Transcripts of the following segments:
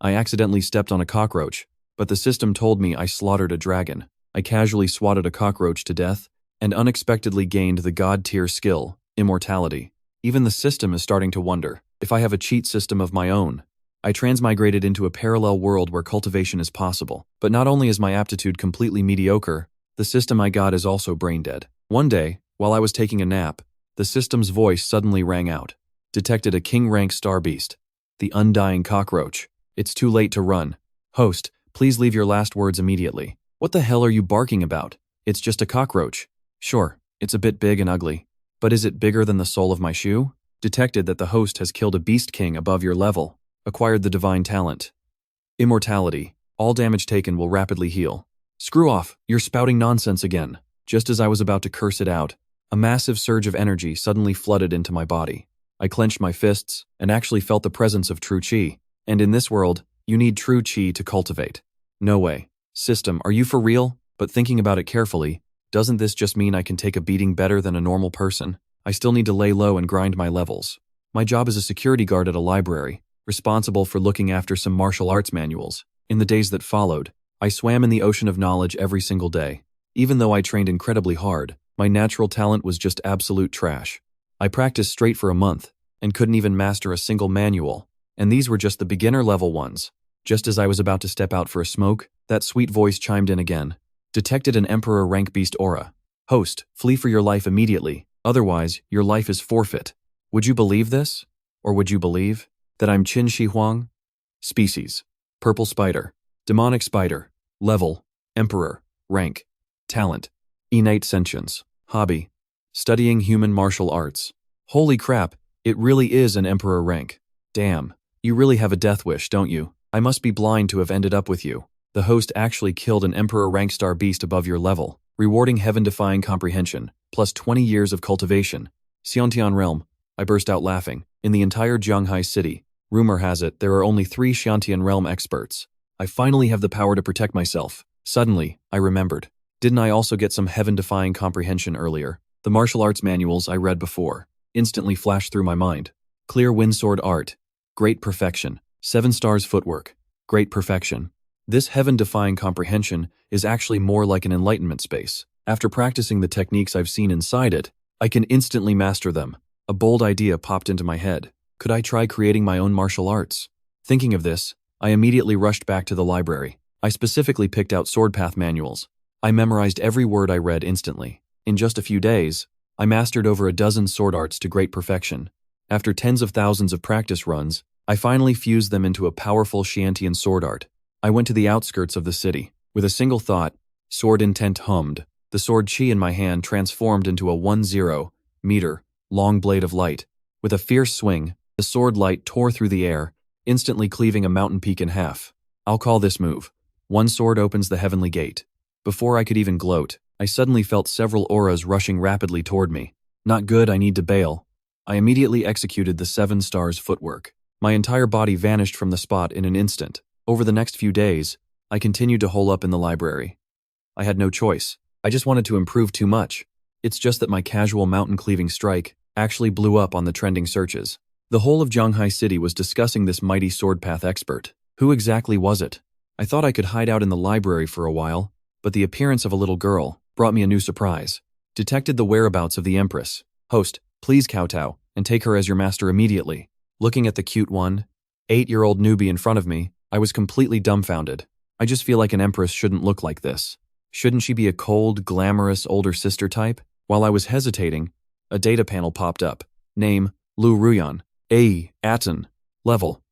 I accidentally stepped on a cockroach, but the system told me I slaughtered a dragon. I casually swatted a cockroach to death and unexpectedly gained the god-tier skill, immortality. Even the system is starting to wonder if I have a cheat system of my own. I transmigrated into a parallel world where cultivation is possible. But not only is my aptitude completely mediocre, the system I got is also brain-dead. One day, while I was taking a nap, the system's voice suddenly rang out. Detected a king-rank star beast. The undying cockroach. It's too late to run. Host, please leave your last words immediately. What the hell are you barking about? It's just a cockroach. Sure, it's a bit big and ugly. But is it bigger than the sole of my shoe? Detected that the host has killed a beast king above your level. Acquired the divine talent. Immortality. All damage taken will rapidly heal. Screw off, you're spouting nonsense again. Just as I was about to curse it out, a massive surge of energy suddenly flooded into my body. I clenched my fists and actually felt the presence of true chi. And in this world, you need true chi to cultivate. No way. System, are you for real? But thinking about it carefully, doesn't this just mean I can take a beating better than a normal person? I still need to lay low and grind my levels. My job is a security guard at a library, responsible for looking after some martial arts manuals. In the days that followed, I swam in the ocean of knowledge every single day. Even though I trained incredibly hard, my natural talent was just absolute trash. I practiced straight for a month, and couldn't even master a single manual. And these were just the beginner level ones. Just as I was about to step out for a smoke, that sweet voice chimed in again. Detected an emperor rank beast aura. Host, flee for your life immediately, otherwise your life is forfeit. Would you believe this? Or would you believe that I'm Qin Shi Huang? Species: purple spider, demonic spider, level, emperor, rank, talent, innate sentience, hobby, studying human martial arts. Holy crap, it really is an emperor rank. Damn, you really have a death wish, don't you? I must be blind to have ended up with you. The host actually killed an emperor rank star beast above your level, rewarding heaven-defying comprehension, plus 20 years of cultivation. Xiantian realm, I burst out laughing. In the entire Jianghai city, rumor has it there are only 3 Xiantian realm experts. I finally have the power to protect myself. Suddenly, I remembered. Didn't I also get some heaven-defying comprehension earlier? The martial arts manuals I read before instantly flashed through my mind. Clear windsword art. Great perfection. 7 stars footwork. Great perfection. This heaven-defying comprehension is actually more like an enlightenment space. After practicing the techniques I've seen inside it, I can instantly master them. A bold idea popped into my head. Could I try creating my own martial arts? Thinking of this, I immediately rushed back to the library. I specifically picked out sword path manuals. I memorized every word I read instantly. In just a few days, I mastered over a dozen sword arts to great perfection. After tens of thousands of practice runs, I finally fused them into a powerful Xiantian sword art. I went to the outskirts of the city. With a single thought, sword intent hummed. The sword chi in my hand transformed into a 10-meter long blade of light. With a fierce swing, the sword light tore through the air, instantly cleaving a mountain peak in half. I'll call this move. One sword opens the heavenly gate. Before I could even gloat, I suddenly felt several auras rushing rapidly toward me. Not good, I need to bail. I immediately executed the 7 stars footwork. My entire body vanished from the spot in an instant. Over the next few days, I continued to hole up in the library. I had no choice. I just wanted to improve too much. It's just that my casual mountain-cleaving strike actually blew up on the trending searches. The whole of Jianghai City was discussing this mighty sword path expert. Who exactly was it? I thought I could hide out in the library for a while, but the appearance of a little girl brought me a new surprise. Detected the whereabouts of the Empress. Host, please kowtow and take her as your master immediately. Looking at the cute 8-year-old newbie in front of me, I was completely dumbfounded. I just feel like an empress shouldn't look like this. Shouldn't she be a cold, glamorous older sister type? While I was hesitating, a data panel popped up. Name, Lu Ruyan. Aten. Level,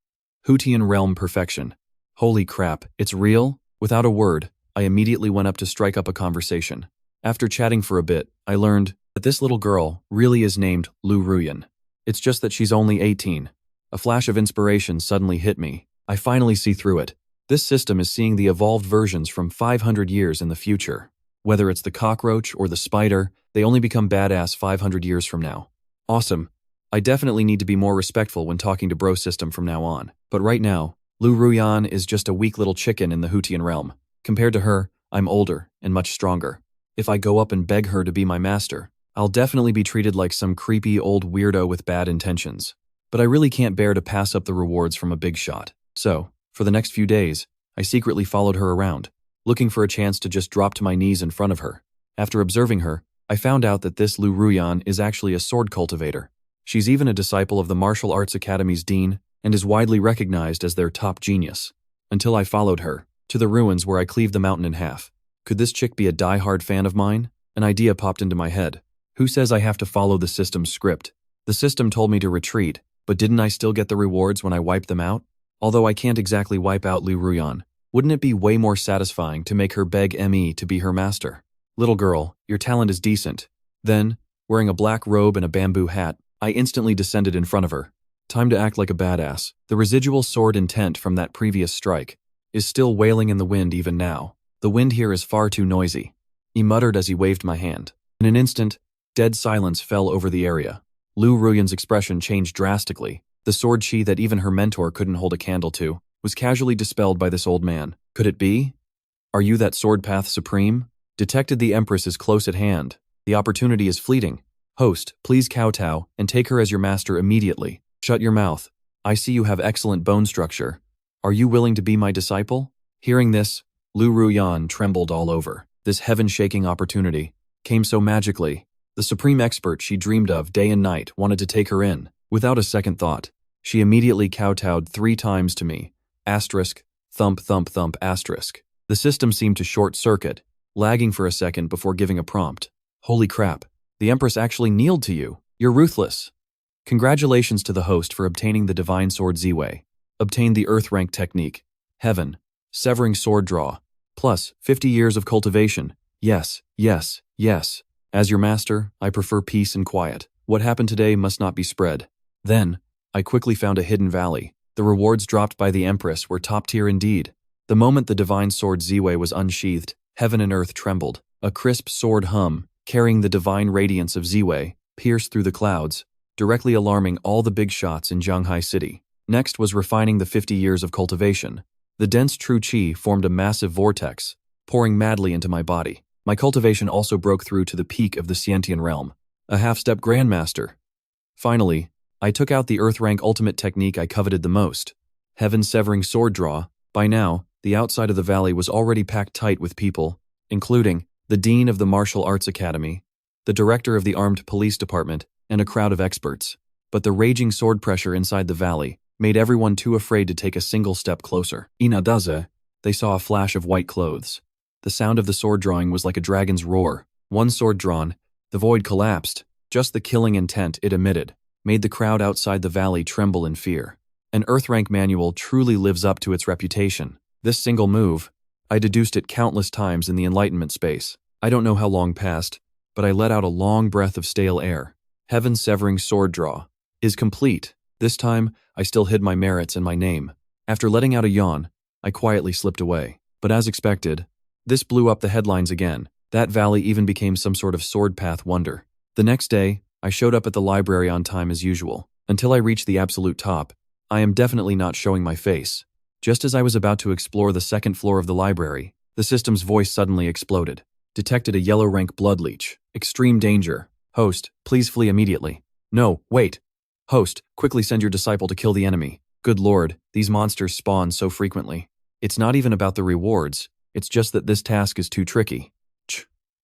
Hutian realm perfection. Holy crap, it's real? Without a word, I immediately went up to strike up a conversation. After chatting for a bit, I learned that this little girl really is named Lu Ruyan. It's just that she's only 18. A flash of inspiration suddenly hit me. I finally see through it. This system is seeing the evolved versions from 500 years in the future. Whether it's the cockroach or the spider, they only become badass 500 years from now. Awesome. I definitely need to be more respectful when talking to Bro System from now on. But right now, Lu Ruyan is just a weak little chicken in the Hutian realm. Compared to her, I'm older and much stronger. If I go up and beg her to be my master, I'll definitely be treated like some creepy old weirdo with bad intentions. But I really can't bear to pass up the rewards from a big shot. So, For the next few days, I secretly followed her around, looking for a chance to just drop to my knees in front of her. After observing her, I found out that this Lu Ruyan is actually a sword cultivator. She's even a disciple of the Martial Arts Academy's dean and is widely recognized as their top genius. Until I followed her to the ruins where I cleaved the mountain in half. Could this chick be a die-hard fan of mine? An idea popped into my head. Who says I have to follow the system's script? The system told me to retreat, but didn't I still get the rewards when I wiped them out? Although I can't exactly wipe out Lu Ruyan, wouldn't it be way more satisfying to make her beg Me to be her master? Little girl, your talent is decent. Then, wearing a black robe and a bamboo hat, I instantly descended in front of her. Time to act like a badass. The residual sword intent from that previous strike is still wailing in the wind even now. The wind here is far too noisy. He muttered as he waved my hand. In an instant, dead silence fell over the area. Lu Ruyan's expression changed drastically. The sword chi that even her mentor couldn't hold a candle to was casually dispelled by this old man. Could it be? Are you that sword path supreme? Detected the Empress is close at hand. The opportunity is fleeting. Host, please kowtow and take her as your master immediately. Shut your mouth. I see you have excellent bone structure. Are you willing to be my disciple? Hearing this, Lu Ruyan trembled all over. This heaven-shaking opportunity came so magically. The supreme expert she dreamed of day and night wanted to take her in. Without a second thought, she immediately kowtowed 3 times to me. Asterisk, thump thump thump asterisk. The system seemed to short-circuit, lagging for a second before giving a prompt. Holy crap, the Empress actually kneeled to you. You're ruthless. Congratulations to the host for obtaining the Divine Sword Z-Way. Obtain the Earth Rank Technique. Heaven. Severing Sword Draw. Plus 50 years of cultivation. Yes, yes, yes. As your master, I prefer peace and quiet. What happened today must not be spread. Then, I quickly found a hidden valley. The rewards dropped by the Empress were top tier indeed. The moment the Divine Sword Z-Way was unsheathed, heaven and earth trembled. A crisp sword hum, carrying the divine radiance of Z-Way, pierced through the clouds, directly alarming all the big shots in Jianghai City. Next was refining the 50 years of cultivation. The dense true chi formed a massive vortex, pouring madly into my body. My cultivation also broke through to the peak of the Scientian realm. A half-step grandmaster. Finally, I took out the Earth Rank ultimate technique I coveted the most. Heaven-severing sword draw. By now, the outside of the valley was already packed tight with people, including the Dean of the Martial Arts Academy, the Director of the Armed Police Department, and a crowd of experts. But the raging sword pressure inside the valley made everyone too afraid to take a single step closer. Inadaze, they saw a flash of white clothes. The sound of the sword drawing was like a dragon's roar. One sword drawn, the void collapsed. Just the killing intent it emitted made the crowd outside the valley tremble in fear. An Earth-rank manual truly lives up to its reputation. This single move, I deduced it countless times in the Enlightenment space. I don't know how long passed, but I let out a long breath of stale air. Heaven-severing sword draw is complete. This time, I still hid my merits and my name. After letting out a yawn, I quietly slipped away. But as expected, this blew up the headlines again. That valley even became some sort of sword path wonder. The next day, I showed up at the library on time as usual. Until I reached the absolute top, I am definitely not showing my face. Just as I was about to explore the second floor of the library, the system's voice suddenly exploded. Detected a yellow rank blood leech. Extreme danger. Host, please flee immediately. No, wait. Host, quickly send your disciple to kill the enemy. Good lord, these monsters spawn so frequently. It's not even about the rewards, it's just that this task is too tricky.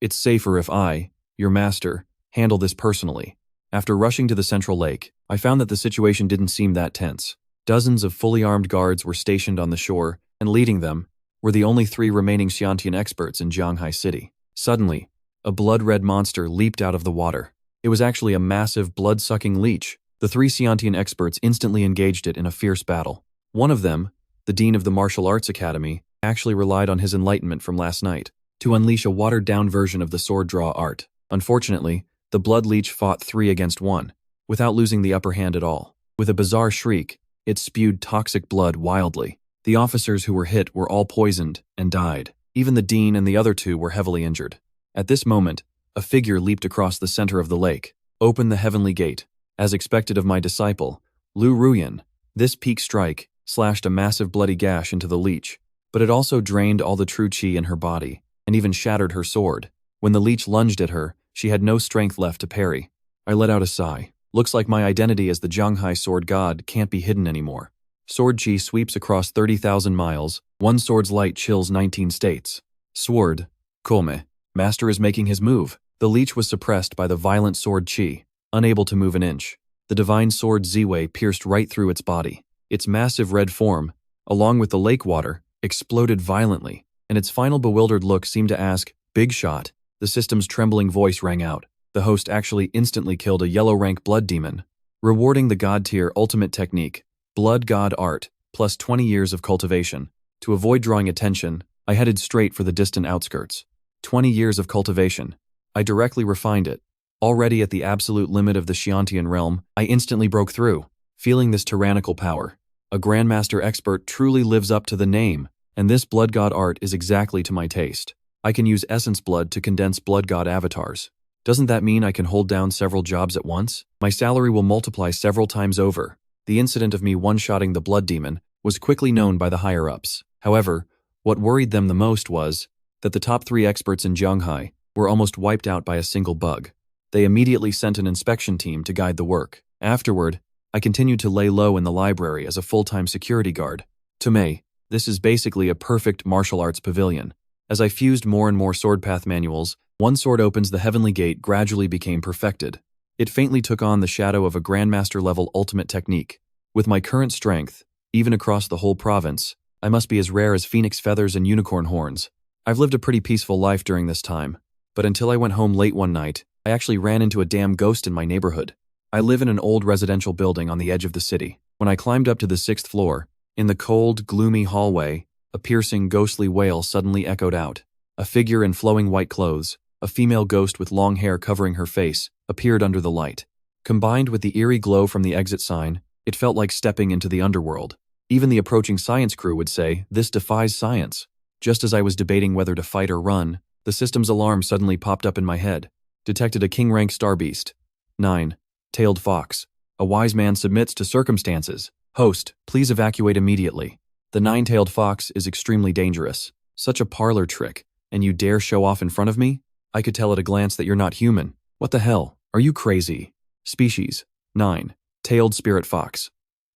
It's safer if I, your master, handle this personally. After rushing to the central lake, I found that the situation didn't seem that tense. Dozens of fully armed guards were stationed on the shore, and leading them were the only 3 remaining Xiantian experts in Jianghai City. Suddenly, a blood-red monster leaped out of the water. It was actually a massive blood-sucking leech. The 3 Xiantian experts instantly engaged it in a fierce battle. One of them, the Dean of the Martial Arts Academy, actually relied on his enlightenment from last night to unleash a watered-down version of the sword draw art. Unfortunately, the blood leech fought 3 against 1, without losing the upper hand at all. With a bizarre shriek, it spewed toxic blood wildly. The officers who were hit were all poisoned and died. Even the Dean and the other 2 were heavily injured. At this moment, a figure leaped across the center of the lake. Open the heavenly gate. As expected of my disciple, Lu Ruyan, this peak strike slashed a massive bloody gash into the leech, but it also drained all the true chi in her body, and even shattered her sword. When the leech lunged at her, she had no strength left to parry. I let out a sigh. Looks like my identity as the Jianghai sword god can't be hidden anymore. Sword chi sweeps across 30,000 miles. One sword's light chills 19 states. Sword. Come. Master is making his move. The leech was suppressed by the violent sword chi, unable to move an inch. The divine sword Ziwei pierced right through its body. Its massive red form, along with the lake water, exploded violently, and its final bewildered look seemed to ask, "Big shot." The system's trembling voice rang out. The host actually instantly killed a yellow rank blood demon, rewarding the god tier ultimate technique, blood god art, plus 20 years of cultivation. To avoid drawing attention, I headed straight for the distant outskirts. 20 years of cultivation. I directly refined it. Already at the absolute limit of the Xiantian realm, I instantly broke through, feeling this tyrannical power. A grandmaster expert truly lives up to the name, and this blood god art is exactly to my taste. I can use essence blood to condense blood god avatars. Doesn't that mean I can hold down several jobs at once? My salary will multiply several times over. The incident of me one-shotting the blood demon was quickly known by the higher-ups. However, what worried them the most was that the top 3 experts in Jianghai were almost wiped out by a single bug. They immediately sent an inspection team to guide the work. Afterward, I continued to lay low in the library as a full-time security guard. To me, this is basically a perfect martial arts pavilion. As I fused more and more sword path manuals, one sword opens the heavenly gate gradually became perfected. It faintly took on the shadow of a grandmaster level ultimate technique. With my current strength, even across the whole province, I must be as rare as phoenix feathers and unicorn horns. I've lived a pretty peaceful life during this time, but until I went home late one night, I actually ran into a damn ghost in my neighborhood. I live in an old residential building on the edge of the city. When I climbed up to the 6th floor, in the cold, gloomy hallway, a piercing, ghostly wail suddenly echoed out. A figure in flowing white clothes, a female ghost with long hair covering her face, appeared under the light. Combined with the eerie glow from the exit sign, it felt like stepping into the underworld. Even the approaching science crew would say, "This defies science." Just as I was debating whether to fight or run, the system's alarm suddenly popped up in my head. Detected a king-rank starbeast. 9. Tailed fox. A wise man submits to circumstances. Host, please evacuate immediately. The 9-tailed fox is extremely dangerous. Such a parlor trick, and you dare show off in front of me? I could tell at a glance that you're not human. What the hell? Are you crazy? Species. 9. Tailed spirit fox.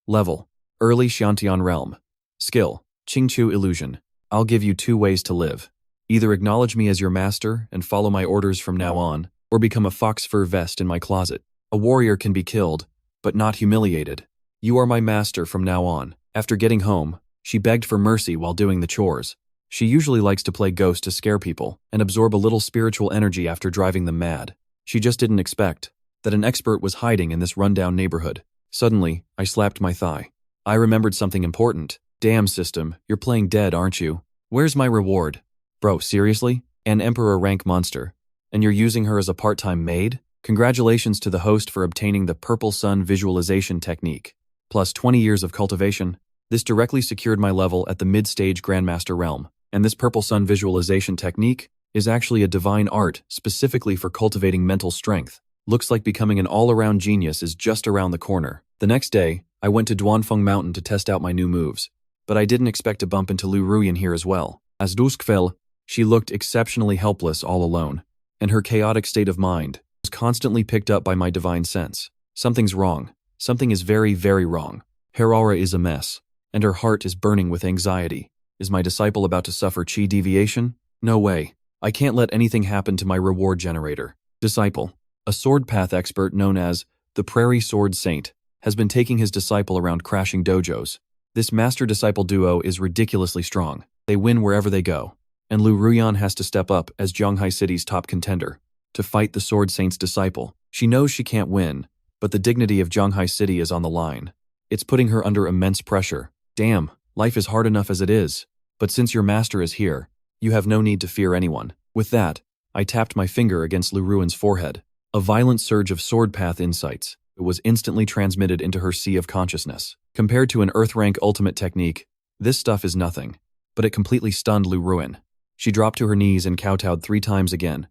Level. Early Xiantian realm. Skill. Qingqiu illusion. I'll give you 2 ways to live. Either acknowledge me as your master and follow my orders from now on, or become a fox fur vest in my closet. A warrior can be killed, but not humiliated. You are my master from now on. After getting home, she begged for mercy while doing the chores. She usually likes to play ghost to scare people and absorb a little spiritual energy after driving them mad. She just didn't expect that an expert was hiding in this rundown neighborhood. Suddenly, I slapped my thigh. I remembered something important. Damn system, you're playing dead, aren't you? Where's my reward? Bro, seriously? An emperor rank monster. And you're using her as a part-time maid? Congratulations to the host for obtaining the Purple Sun visualization technique. Plus 20 years of cultivation. This directly secured my level at the mid-stage grandmaster realm. And this Purple Sun visualization technique is actually a divine art specifically for cultivating mental strength. Looks like becoming an all-around genius is just around the corner. The next day, I went to Duanfeng Mountain to test out my new moves. But I didn't expect to bump into Lu Ruyan here as well. As dusk fell, she looked exceptionally helpless all alone, and her chaotic state of mind was constantly picked up by my divine sense. Something's wrong. Something is very, very wrong. Her aura is a mess, and her heart is burning with anxiety. Is my disciple about to suffer chi deviation? No way. I can't let anything happen to my reward generator. Disciple. A sword path expert known as the Prairie Sword Saint has been taking his disciple around crashing dojos. This master-disciple duo is ridiculously strong. They win wherever they go. And Lu Ruyan has to step up as Jianghai City's top contender to fight the Sword Saint's disciple. She knows she can't win, but the dignity of Jianghai City is on the line. It's putting her under immense pressure. Damn, life is hard enough as it is. But since your master is here, you have no need to fear anyone. With that, I tapped my finger against Lu Ruyan's forehead. A violent surge of sword path insights was instantly transmitted into her sea of consciousness. Compared to an Earth-rank ultimate technique, this stuff is nothing, but it completely stunned Lu Ruyan. She dropped to her knees and kowtowed 3 times again.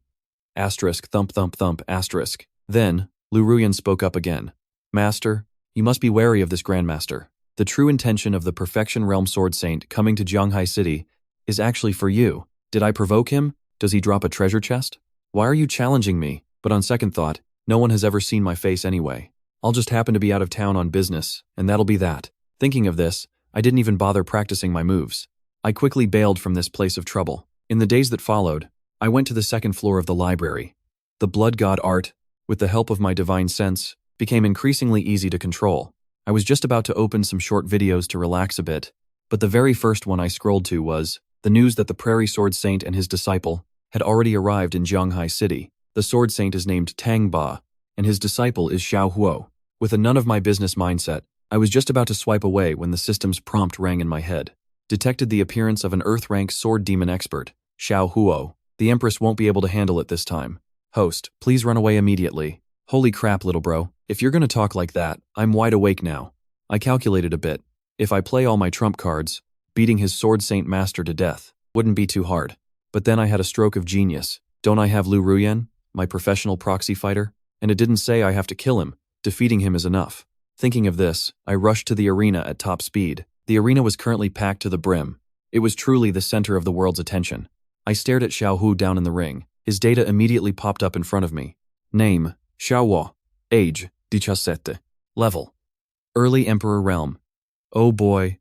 Asterisk, thump, thump, thump, asterisk. Then, Lu Ruyan spoke up again. Master, you must be wary of this grandmaster. The true intention of the Perfection Realm Sword Saint coming to Jianghai City is actually for you. Did I provoke him? Does he drop a treasure chest? Why are you challenging me? But on second thought, no one has ever seen my face anyway. I'll just happen to be out of town on business, and that'll be that. Thinking of this, I didn't even bother practicing my moves. I quickly bailed from this place of trouble. In the days that followed, I went to the second floor of the library. The blood god art, with the help of my divine sense, became increasingly easy to control. I was just about to open some short videos to relax a bit, but the very first one I scrolled to was the news that the Prairie Sword Saint and his disciple had already arrived in Jianghai City. The Sword Saint is named Tang Ba, and his disciple is Xiao Huo. With a none-of-my-business mindset, I was just about to swipe away when the system's prompt rang in my head. Detected the appearance of an Earth-rank sword demon expert, Xiao Huo. The Empress won't be able to handle it this time. Host, please run away immediately. Holy crap, little bro. If you're gonna talk like that, I'm wide awake now. I calculated a bit. If I play all my trump cards, beating his Sword Saint master to death wouldn't be too hard. But then I had a stroke of genius. Don't I have Lu Ruyan, my professional proxy fighter? And it didn't say I have to kill him. Defeating him is enough. Thinking of this, I rushed to the arena at top speed. The arena was currently packed to the brim. It was truly the center of the world's attention. I stared at Xiao Hu down in the ring. His data immediately popped up in front of me. Name, Xiao Wo. Age, 17. Level, Early Emperor Realm. Oh boy,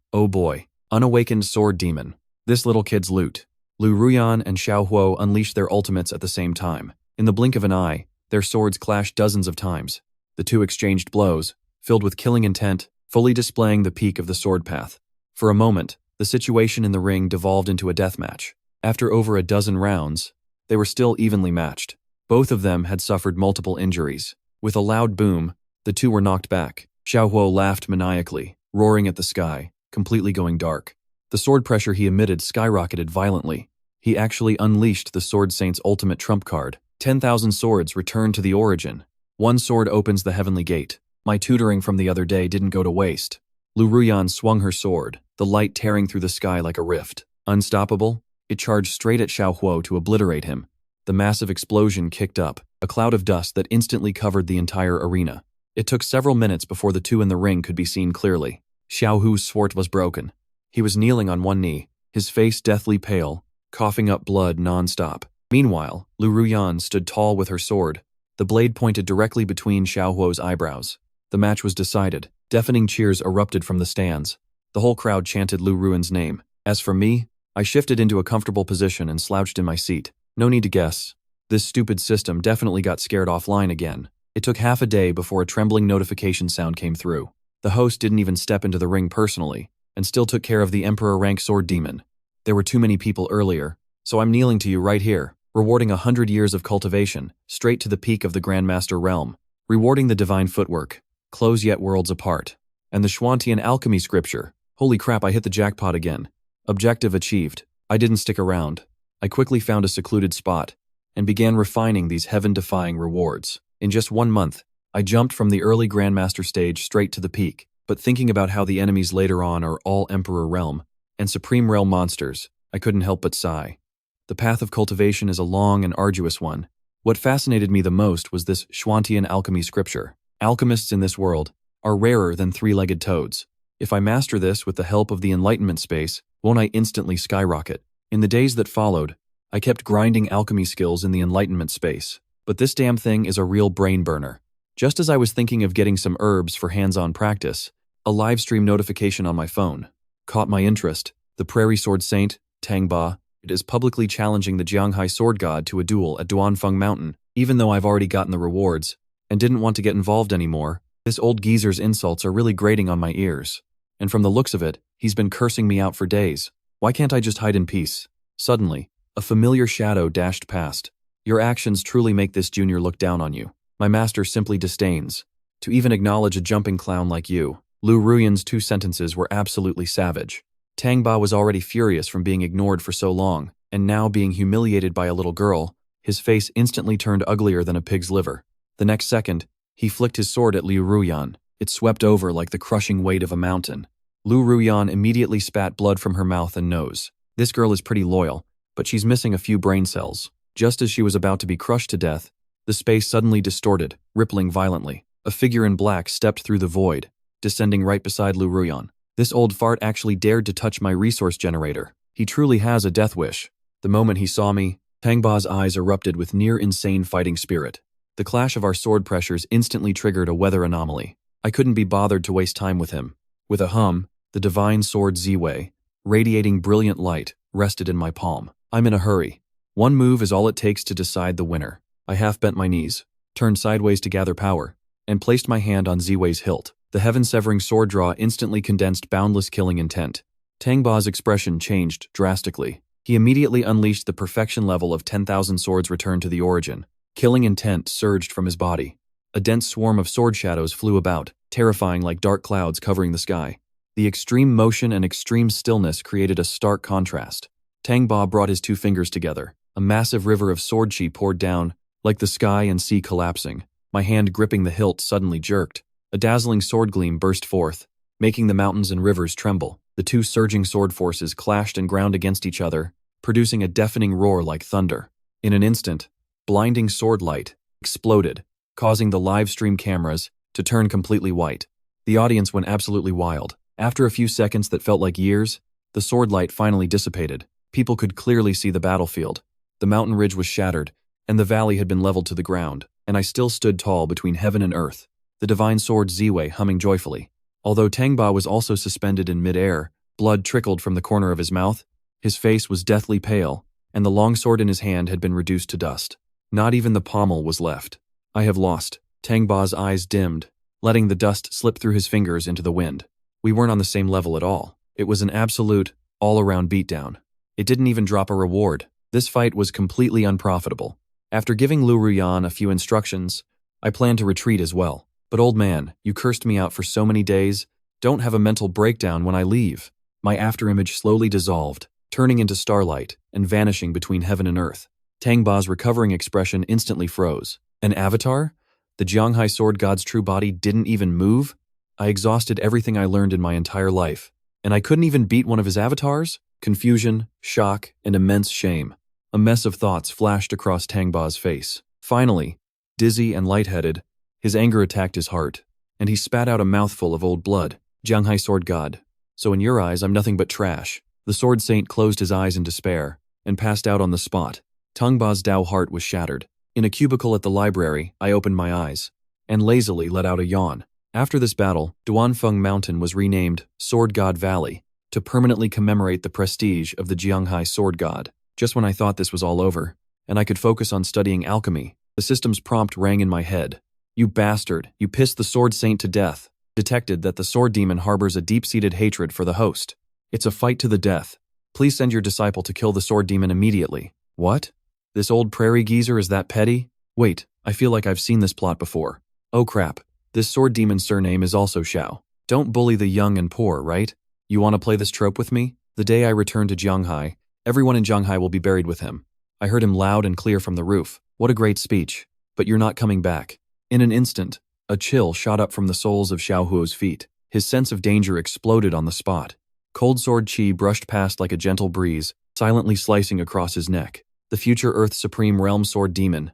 unawakened sword demon. This little kid's loot. Lu Ruyan and Xiao Huo unleashed their ultimates at the same time. In the blink of an eye, their swords clashed dozens of times. The two exchanged blows, filled with killing intent, fully displaying the peak of the sword path. For a moment, the situation in the ring devolved into a deathmatch. After over a dozen rounds, they were still evenly matched. Both of them had suffered multiple injuries. With a loud boom, the two were knocked back. Xiao Huo laughed maniacally, roaring at the sky, completely going dark. The sword pressure he emitted skyrocketed violently. He actually unleashed the Sword Saint's ultimate trump card. 10,000 swords returned to the origin. One sword opens the heavenly gate. My tutoring from the other day didn't go to waste. Lu Ruyan swung her sword, the light tearing through the sky like a rift. Unstoppable, it charged straight at Xiao Huo to obliterate him. The massive explosion kicked up, a cloud of dust that instantly covered the entire arena. It took several minutes before the two in the ring could be seen clearly. Xiao Hu's sword was broken. He was kneeling on one knee, his face deathly pale, coughing up blood non-stop. Meanwhile, Lu Ruyan stood tall with her sword, the blade pointed directly between Xiao Huo's eyebrows. The match was decided. Deafening cheers erupted from the stands. The whole crowd chanted Lu Ruyan's name. As for me, I shifted into a comfortable position and slouched in my seat. No need to guess. This stupid system definitely got scared offline again. It took half a day before a trembling notification sound came through. The host didn't even step into the ring personally, and still took care of the Emperor-rank sword demon. There were too many people earlier, so I'm kneeling to you right here, rewarding 100 years of cultivation, straight to the peak of the grandmaster realm, rewarding the divine footwork, close yet worlds apart, and the Schwantian alchemy scripture. Holy crap, I hit the jackpot again. Objective achieved. I didn't stick around. I quickly found a secluded spot, and began refining these heaven-defying rewards. In just 1 month, I jumped from the early grandmaster stage straight to the peak, but thinking about how the enemies later on are all Emperor Realm and Supreme Realm monsters, I couldn't help but sigh. The path of cultivation is a long and arduous one. What fascinated me the most was this Schwantian alchemy scripture. Alchemists in this world are rarer than three-legged toads. If I master this with the help of the enlightenment space, won't I instantly skyrocket? In the days that followed, I kept grinding alchemy skills in the enlightenment space. But this damn thing is a real brain burner. Just as I was thinking of getting some herbs for hands-on practice, a live stream notification on my phone caught my interest. The Prairie Sword Saint, Tang Ba, is publicly challenging the Jianghai sword god to a duel at Duanfeng Mountain. Even though I've already gotten the rewards and didn't want to get involved anymore, this old geezer's insults are really grating on my ears. And from the looks of it, he's been cursing me out for days. Why can't I just hide in peace? Suddenly, a familiar shadow dashed past. Your actions truly make this junior look down on you. My master simply disdains. To even acknowledge a jumping clown like you. Lu Ruyan's 2 sentences were absolutely savage. Tang Ba was already furious from being ignored for so long, and now being humiliated by a little girl, his face instantly turned uglier than a pig's liver. The next second, he flicked his sword at Lu Ruyan. It swept over like the crushing weight of a mountain. Lu Ruyan immediately spat blood from her mouth and nose. This girl is pretty loyal, but she's missing a few brain cells. Just as she was about to be crushed to death, the space suddenly distorted, rippling violently. A figure in black stepped through the void, descending right beside Lu Ruyan. This old fart actually dared to touch my resource generator. He truly has a death wish. The moment he saw me, Tang Ba's eyes erupted with near-insane fighting spirit. The clash of our sword pressures instantly triggered a weather anomaly. I couldn't be bothered to waste time with him. With a hum, the divine sword Ziwei, radiating brilliant light, rested in my palm. I'm in a hurry. One move is all it takes to decide the winner. I half bent my knees, turned sideways to gather power, and placed my hand on Ziwei's hilt. The heaven-severing sword draw instantly condensed boundless killing intent. Tangba's expression changed drastically. He immediately unleashed the perfection level of 10,000 swords returned to the origin. Killing intent surged from his body. A dense swarm of sword shadows flew about, terrifying like dark clouds covering the sky. The extreme motion and extreme stillness created a stark contrast. Tangba brought his two fingers together. A massive river of sword chi poured down, like the sky and sea collapsing. My hand gripping the hilt suddenly jerked. A dazzling sword gleam burst forth, making the mountains and rivers tremble. The two surging sword forces clashed and ground against each other, producing a deafening roar like thunder. In an instant, blinding sword light exploded, causing the live stream cameras to turn completely white. The audience went absolutely wild. After a few seconds that felt like years, the sword light finally dissipated. People could clearly see the battlefield. The mountain ridge was shattered, and the valley had been leveled to the ground, and I still stood tall between heaven and earth, the divine sword Ziwei humming joyfully. Although Tangba was also suspended in mid-air, blood trickled from the corner of his mouth, his face was deathly pale, and the long sword in his hand had been reduced to dust. Not even the pommel was left. I have lost. Tangba's eyes dimmed, letting the dust slip through his fingers into the wind. We weren't on the same level at all. It was an absolute, all-around beatdown. It didn't even drop a reward. This fight was completely unprofitable. After giving Lu Ruyan a few instructions, I planned to retreat as well. But old man, you cursed me out for so many days. Don't have a mental breakdown when I leave. My afterimage slowly dissolved, turning into starlight and vanishing between heaven and earth. Tangba's recovering expression instantly froze. An avatar? The Jianghai sword god's true body didn't even move? I exhausted everything I learned in my entire life, and I couldn't even beat one of his avatars? Confusion, shock, and immense shame. A mess of thoughts flashed across Tangba's face. Finally, dizzy and lightheaded, his anger attacked his heart, and he spat out a mouthful of old blood. Jianghai sword god. So in your eyes, I'm nothing but trash. The sword saint closed his eyes in despair and passed out on the spot. Tangba's Dao heart was shattered. In a cubicle at the library, I opened my eyes and lazily let out a yawn. After this battle, Duanfeng Mountain was renamed Sword God Valley to permanently commemorate the prestige of the Jianghai sword god. Just when I thought this was all over, and I could focus on studying alchemy, the system's prompt rang in my head. You bastard, you pissed the sword saint to death. Detected that the sword demon harbors a deep-seated hatred for the host. It's a fight to the death. Please send your disciple to kill the sword demon immediately. What? This old prairie geezer is that petty? Wait, I feel like I've seen this plot before. Oh crap, this sword demon's surname is also Xiao. Don't bully the young and poor, right? You want to play this trope with me? The day I return to Jianghai, everyone in Jianghai will be buried with him. I heard him loud and clear from the roof. What a great speech. But you're not coming back. In an instant, a chill shot up from the soles of Xiao Huo's feet. His sense of danger exploded on the spot. Cold sword chi brushed past like a gentle breeze, silently slicing across his neck. The future Earth Supreme Realm Sword Demon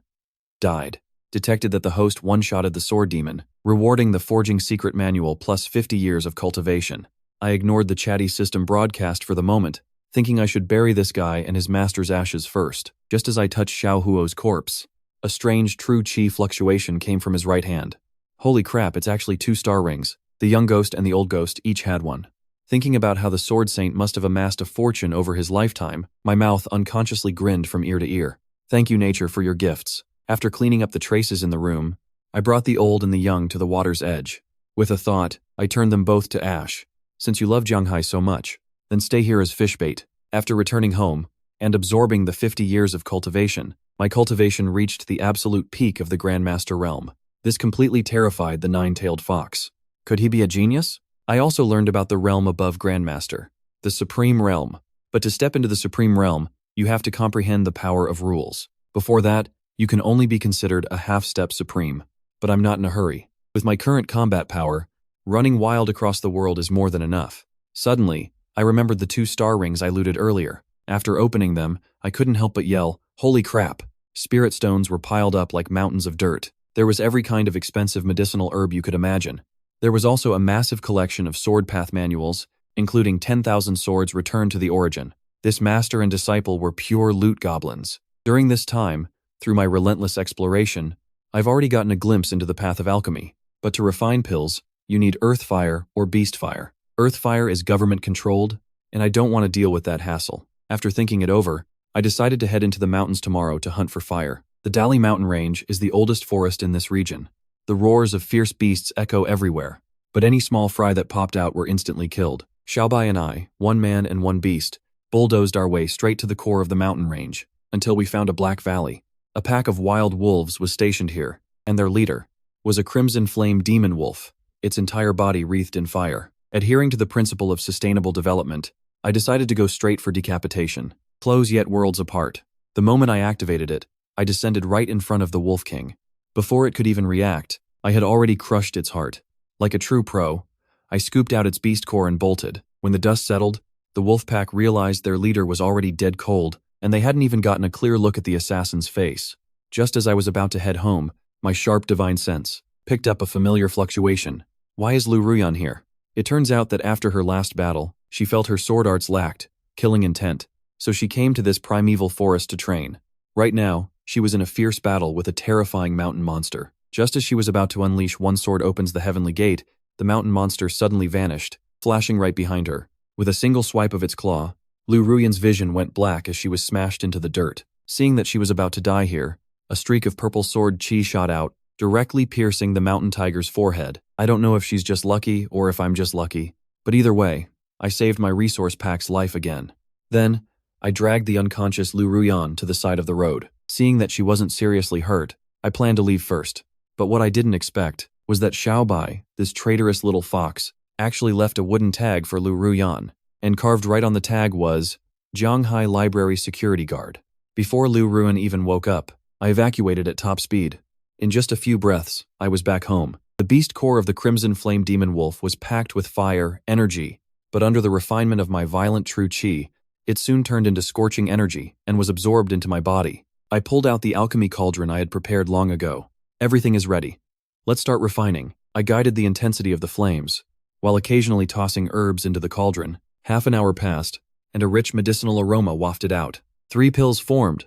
died. Detected that the host one-shotted the sword demon, rewarding the Forging Secret Manual plus 50 years of cultivation. I ignored the chatty system broadcast for the moment, thinking I should bury this guy and his master's ashes first. Just as I touched Xiao Huo's corpse, a strange true chi fluctuation came from his right hand. Holy crap, it's actually 2 star rings. The young ghost and the old ghost each had one. Thinking about how the sword saint must have amassed a fortune over his lifetime, my mouth unconsciously grinned from ear to ear. Thank you, nature, for your gifts. After cleaning up the traces in the room, I brought the old and the young to the water's edge. With a thought, I turned them both to ash. Since you love Jianghai so much, then stay here as fish bait. After returning home, and absorbing the 50 years of cultivation, my cultivation reached the absolute peak of the grandmaster realm. This completely terrified the 9-tailed fox. Could he be a genius? I also learned about the realm above grandmaster, the supreme realm. But to step into the supreme realm, you have to comprehend the power of rules. Before that, you can only be considered a half-step supreme. But I'm not in a hurry. With my current combat power, running wild across the world is more than enough. Suddenly, I remembered the 2 star rings I looted earlier. After opening them, I couldn't help but yell, "Holy crap!" Spirit stones were piled up like mountains of dirt. There was every kind of expensive medicinal herb you could imagine. There was also a massive collection of sword path manuals, including 10,000 swords returned to the origin. This master and disciple were pure loot goblins. During this time, through my relentless exploration, I've already gotten a glimpse into the path of alchemy. But to refine pills, you need earth fire or beast fire. Earthfire is government-controlled, and I don't want to deal with that hassle. After thinking it over, I decided to head into the mountains tomorrow to hunt for fire. The Dali mountain range is the oldest forest in this region. The roars of fierce beasts echo everywhere, but any small fry that popped out were instantly killed. Xiaobai and I, one man and one beast, bulldozed our way straight to the core of the mountain range, until we found a black valley. A pack of wild wolves was stationed here, and their leader was a crimson flame demon wolf, its entire body wreathed in fire. Adhering to the principle of sustainable development, I decided to go straight for decapitation. Close yet worlds apart. The moment I activated it, I descended right in front of the Wolf King. Before it could even react, I had already crushed its heart. Like a true pro, I scooped out its beast core and bolted. When the dust settled, the wolf pack realized their leader was already dead cold, and they hadn't even gotten a clear look at the assassin's face. Just as I was about to head home, my sharp divine sense picked up a familiar fluctuation. Why is Lu Ruyan here? It turns out that after her last battle, she felt her sword arts lacked killing intent, so she came to this primeval forest to train. Right now, she was in a fierce battle with a terrifying mountain monster. Just as she was about to unleash one sword opens the heavenly gate, the mountain monster suddenly vanished, flashing right behind her. With a single swipe of its claw, Lu Ruyan's vision went black as she was smashed into the dirt. Seeing that she was about to die here, a streak of purple sword chi shot out, directly piercing the mountain tiger's forehead. I don't know if she's just lucky or if I'm just lucky, but either way, I saved my resource pack's life again. Then, I dragged the unconscious Lu Ruyan to the side of the road. Seeing that she wasn't seriously hurt, I planned to leave first. But what I didn't expect was that Xiaobai, this traitorous little fox, actually left a wooden tag for Lu Ruyan, and carved right on the tag was, Jianghai Library Security Guard. Before Lu Ruyan even woke up, I evacuated at top speed. In just a few breaths, I was back home. The beast core of the Crimson Flame Demon Wolf was packed with fire, energy, but under the refinement of my violent true chi, it soon turned into scorching energy and was absorbed into my body. I pulled out the alchemy cauldron I had prepared long ago. Everything is ready. Let's start refining. I guided the intensity of the flames, while occasionally tossing herbs into the cauldron. Half an hour passed, and a rich medicinal aroma wafted out. 3 pills formed.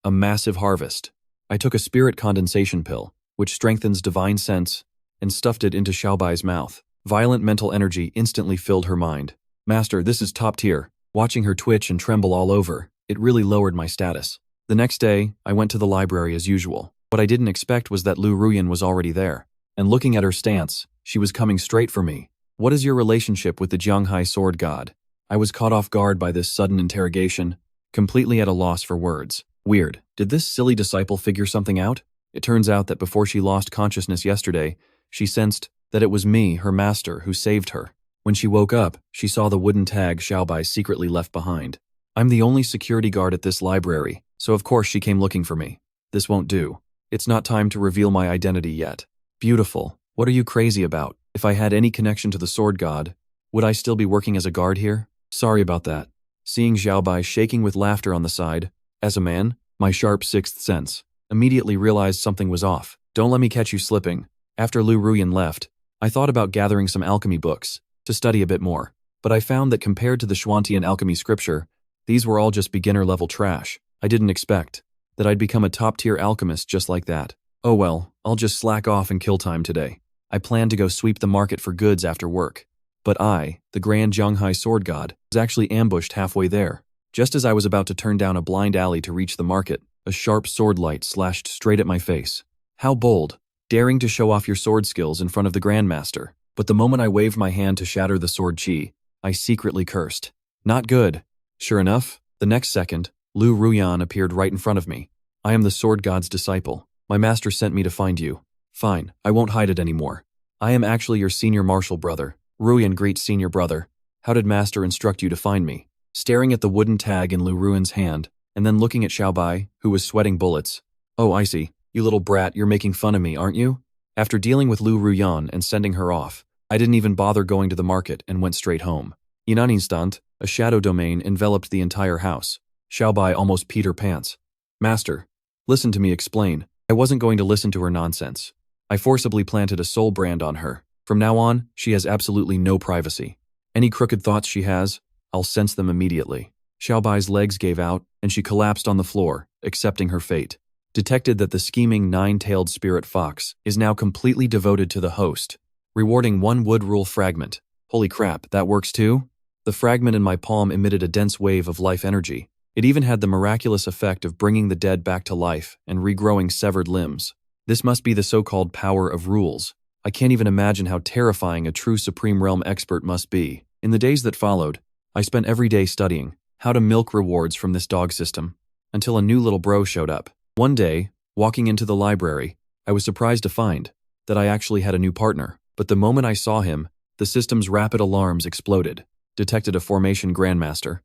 A massive harvest. I took a spirit condensation pill, which strengthens divine sense, and stuffed it into Xiaobai's mouth. Violent mental energy instantly filled her mind. Master, this is top tier. Watching her twitch and tremble all over, it really lowered my status. The next day, I went to the library as usual. What I didn't expect was that Lu Ruyan was already there, and looking at her stance, she was coming straight for me. What is your relationship with the Jianghai sword god? I was caught off guard by this sudden interrogation, completely at a loss for words. Weird. Did this silly disciple figure something out? It turns out that before she lost consciousness yesterday, she sensed that it was me, her master, who saved her. When she woke up, she saw the wooden tag Xiaobai secretly left behind. I'm the only security guard at this library, so of course she came looking for me. This won't do. It's not time to reveal my identity yet. Beautiful. What are you crazy about? If I had any connection to the sword god, would I still be working as a guard here? Sorry about that. Seeing Xiaobai shaking with laughter on the side, as a man, my sharp sixth sense immediately realized something was off. Don't let me catch you slipping. After Lu Ruyan left, I thought about gathering some alchemy books to study a bit more, but I found that compared to the Xuantian alchemy scripture, these were all just beginner-level trash. I didn't expect that I'd become a top-tier alchemist just like that. Oh well, I'll just slack off and kill time today. I planned to go sweep the market for goods after work. But I, the Grand Jianghai sword god, was actually ambushed halfway there. Just as I was about to turn down a blind alley to reach the market, a sharp sword light slashed straight at my face. How bold, daring to show off your sword skills in front of the grandmaster. But the moment I waved my hand to shatter the sword chi, I secretly cursed. Not good. Sure enough, the next second, Lu Ruyan appeared right in front of me. I am the sword god's disciple. My master sent me to find you. Fine, I won't hide it anymore. I am actually your senior martial brother. Ruyan greets senior brother. How did master instruct you to find me? Staring at the wooden tag in Lu Ruyan's hand, and then looking at Xiaobai, who was sweating bullets. Oh, I see. You little brat, you're making fun of me, aren't you? After dealing with Lu Ruyan and sending her off, I didn't even bother going to the market and went straight home. In an instant, a shadow domain enveloped the entire house. Xiaobai almost peed her pants. Master, listen to me explain. I wasn't going to listen to her nonsense. I forcibly planted a soul brand on her. From now on, she has absolutely no privacy. Any crooked thoughts she has, I'll sense them immediately. Xiaobai's legs gave out, and she collapsed on the floor, accepting her fate. Detected that the scheming nine-tailed spirit fox is now completely devoted to the host, rewarding 1 wood rule fragment. Holy crap, that works too? The fragment in my palm emitted a dense wave of life energy. It even had the miraculous effect of bringing the dead back to life and regrowing severed limbs. This must be the so-called power of rules. I can't even imagine how terrifying a true Supreme Realm expert must be. In the days that followed, I spent every day studying how to milk rewards from this dog system, until a new little bro showed up. One day, walking into the library, I was surprised to find that I actually had a new partner. But the moment I saw him, the system's rapid alarms exploded. Detected a formation grandmaster.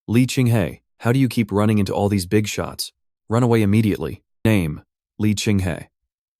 Lee Jianghai, how do you keep running into all these big shots? Run away immediately. Name, Lee Jianghai.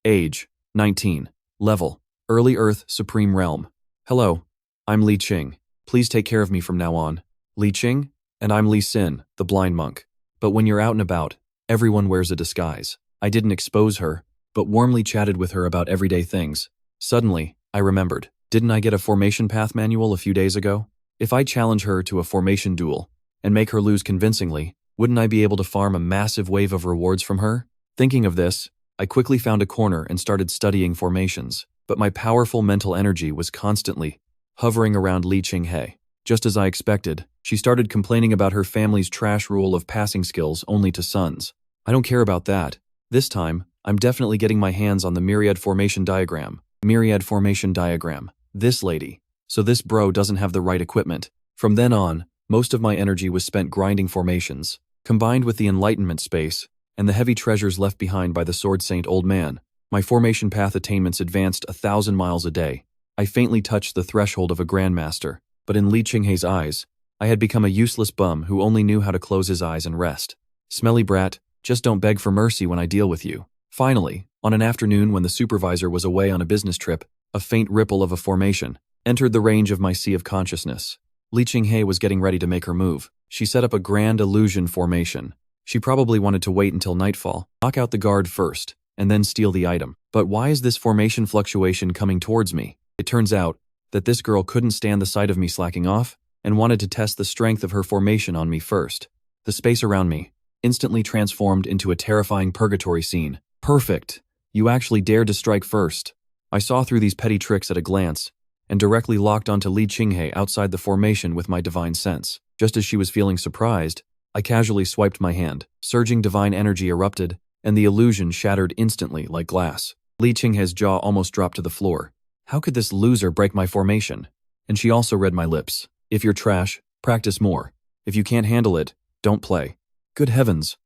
Age, 19. Level, Early Earth Supreme Realm. Hello, I'm Li Qing. Please take care of me from now on. Li Qing? And I'm Li Xin, the blind monk. But when you're out and about, everyone wears a disguise. I didn't expose her, but warmly chatted with her about everyday things. Suddenly, I remembered. Didn't I get a formation path manual a few days ago? If I challenge her to a formation duel and make her lose convincingly, wouldn't I be able to farm a massive wave of rewards from her? Thinking of this, I quickly found a corner and started studying formations, but my powerful mental energy was constantly hovering around Li Jianghai. Just as I expected, she started complaining about her family's trash rule of passing skills only to sons. I don't care about that. This time, I'm definitely getting my hands on the myriad formation diagram. Myriad formation diagram. This lady. So this bro doesn't have the right equipment. From then on, most of my energy was spent grinding formations, combined with the enlightenment space and the heavy treasures left behind by the Sword Saint Old Man. My formation path attainments advanced 1,000 miles a day. I faintly touched the threshold of a grandmaster, but in Li Qinghai's eyes, I had become a useless bum who only knew how to close his eyes and rest. Smelly brat, just don't beg for mercy when I deal with you. Finally, on an afternoon when the supervisor was away on a business trip, a faint ripple of a formation entered the range of my sea of consciousness. Li Jianghai was getting ready to make her move. She set up a grand illusion formation. She probably wanted to wait until nightfall, knock out the guard first, and then steal the item. But why is this formation fluctuation coming towards me? It turns out that this girl couldn't stand the sight of me slacking off and wanted to test the strength of her formation on me first. The space around me instantly transformed into a terrifying purgatory scene. Perfect! You actually dared to strike first. I saw through these petty tricks at a glance and directly locked onto Li Jianghai outside the formation with my divine sense. Just as she was feeling surprised, I casually swiped my hand. Surging divine energy erupted, and the illusion shattered instantly like glass. Li Jianghai's jaw almost dropped to the floor. How could this loser break my formation? And she also read my lips. If you're trash, practice more. If you can't handle it, don't play. Good heavens.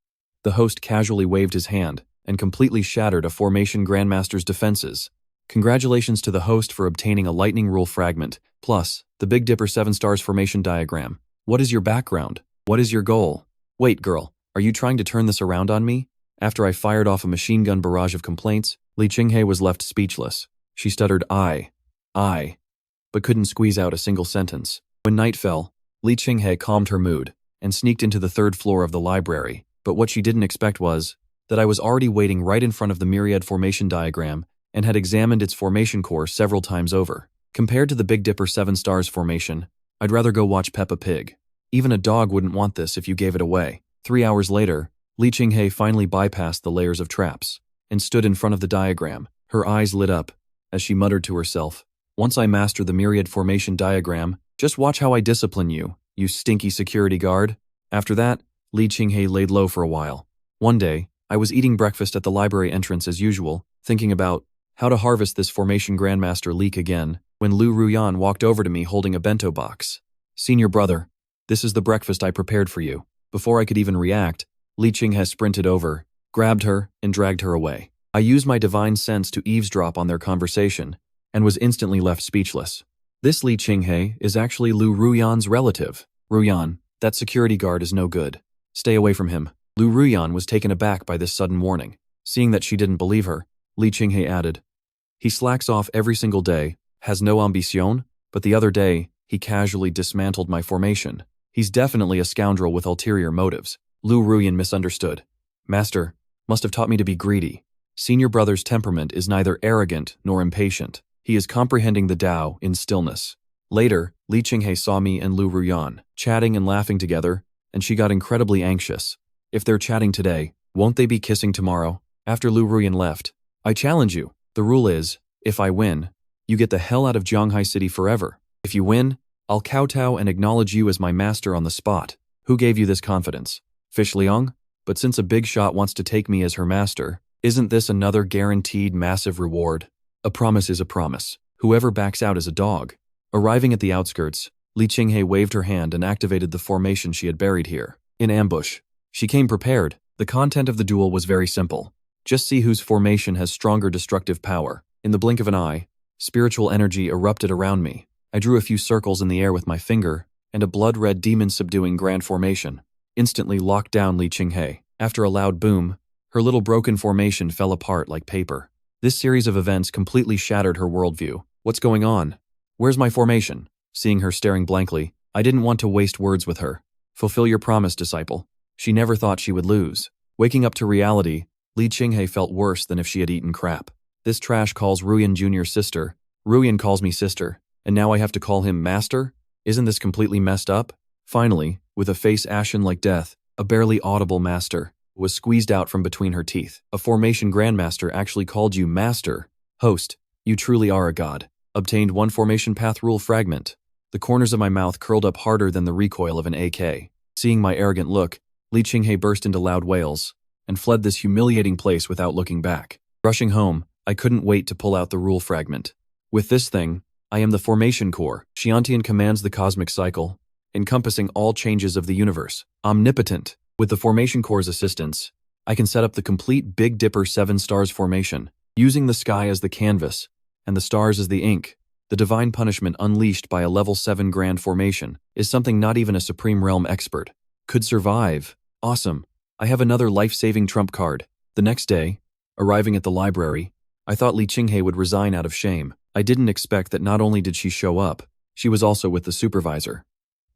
The host casually waved his hand and completely shattered a formation grandmaster's defenses. Congratulations to the host for obtaining a lightning rule fragment, plus the Big Dipper 7 stars formation diagram. What is your background? What is your goal? Wait, girl, are you trying to turn this around on me? After I fired off a machine gun barrage of complaints, Li Jianghai was left speechless. She stuttered I, but couldn't squeeze out a single sentence. When night fell, Li Jianghai calmed her mood and sneaked into the 3rd floor of the library. But what she didn't expect was that I was already waiting right in front of the myriad formation diagram and had examined its formation core several times over. Compared to the Big Dipper 7 stars formation, I'd rather go watch Peppa Pig. Even a dog wouldn't want this if you gave it away. 3 hours later, Li Jianghai finally bypassed the layers of traps and stood in front of the diagram. Her eyes lit up as she muttered to herself, "Once I master the myriad formation diagram, just watch how I discipline you, you stinky security guard." After that, Li Jianghai laid low for a while. One day, I was eating breakfast at the library entrance as usual, thinking about how to harvest this formation grandmaster leak again, when Lu Ruyan walked over to me holding a bento box. "Senior brother, this is the breakfast I prepared for you." Before I could even react, Li Jianghai sprinted over, grabbed her, and dragged her away. I used my divine sense to eavesdrop on their conversation, and was instantly left speechless. This Li Jianghai is actually Lu Ruyan's relative. "Ruyan, that security guard is no good. Stay away from him." Lu Ruyan was taken aback by this sudden warning. Seeing that she didn't believe her, Li Jianghai added, "He slacks off every single day, has no ambition, but the other day, he casually dismantled my formation. He's definitely a scoundrel with ulterior motives." Lu Ruyan misunderstood. "Master must have taught me to be greedy. Senior brother's temperament is neither arrogant nor impatient. He is comprehending the Tao in stillness." Later, Li Jianghai saw me and Lu Ruyan chatting and laughing together, and she got incredibly anxious. If they're chatting today, won't they be kissing tomorrow? After Lu Ruyan left, "I challenge you. The rule is, if I win, you get the hell out of Jianghai City forever." If you win, I'll kowtow and acknowledge you as my master on the spot. Who gave you this confidence? Fish Liang? But since a big shot wants to take me as her master, isn't this another guaranteed massive reward? A promise is a promise. Whoever backs out is a dog. Arriving at the outskirts, Li Qinghe waved her hand and activated the formation she had buried here. In ambush. She came prepared. The content of the duel was very simple. Just see whose formation has stronger destructive power. In the blink of an eye, spiritual energy erupted around me. I drew a few circles in the air with my finger, and a blood-red demon-subduing grand formation instantly locked down Li Qinghe. After a loud boom, her little broken formation fell apart like paper. This series of events completely shattered her worldview. What's going on? Where's my formation? Seeing her staring blankly, I didn't want to waste words with her. Fulfill your promise, disciple. She never thought she would lose. Waking up to reality, Li Qinghe felt worse than if she had eaten crap. This trash calls Ruyan Jr. sister, Ruyan calls me sister, and now I have to call him master? Isn't this completely messed up? Finally, with a face ashen like death, a barely audible master was squeezed out from between her teeth. A formation grandmaster actually called you master. Host, you truly are a god. Obtained one formation path rule fragment. The corners of my mouth curled up harder than the recoil of an AK. Seeing my arrogant look, Li Qinghe burst into loud wails and fled this humiliating place without looking back. Rushing home, I couldn't wait to pull out the rule fragment. With this thing, I am the formation core. Xiantian commands the cosmic cycle, encompassing all changes of the universe. Omnipotent. With the formation core's assistance, I can set up the complete Big Dipper 7 stars formation, using the sky as the canvas and the stars as the ink. The divine punishment unleashed by a level 7 grand formation is something not even a Supreme Realm expert could survive. Awesome. I have another life-saving trump card. The next day, arriving at the library, I thought Li Qinghe would resign out of shame. I didn't expect that not only did she show up, she was also with the supervisor.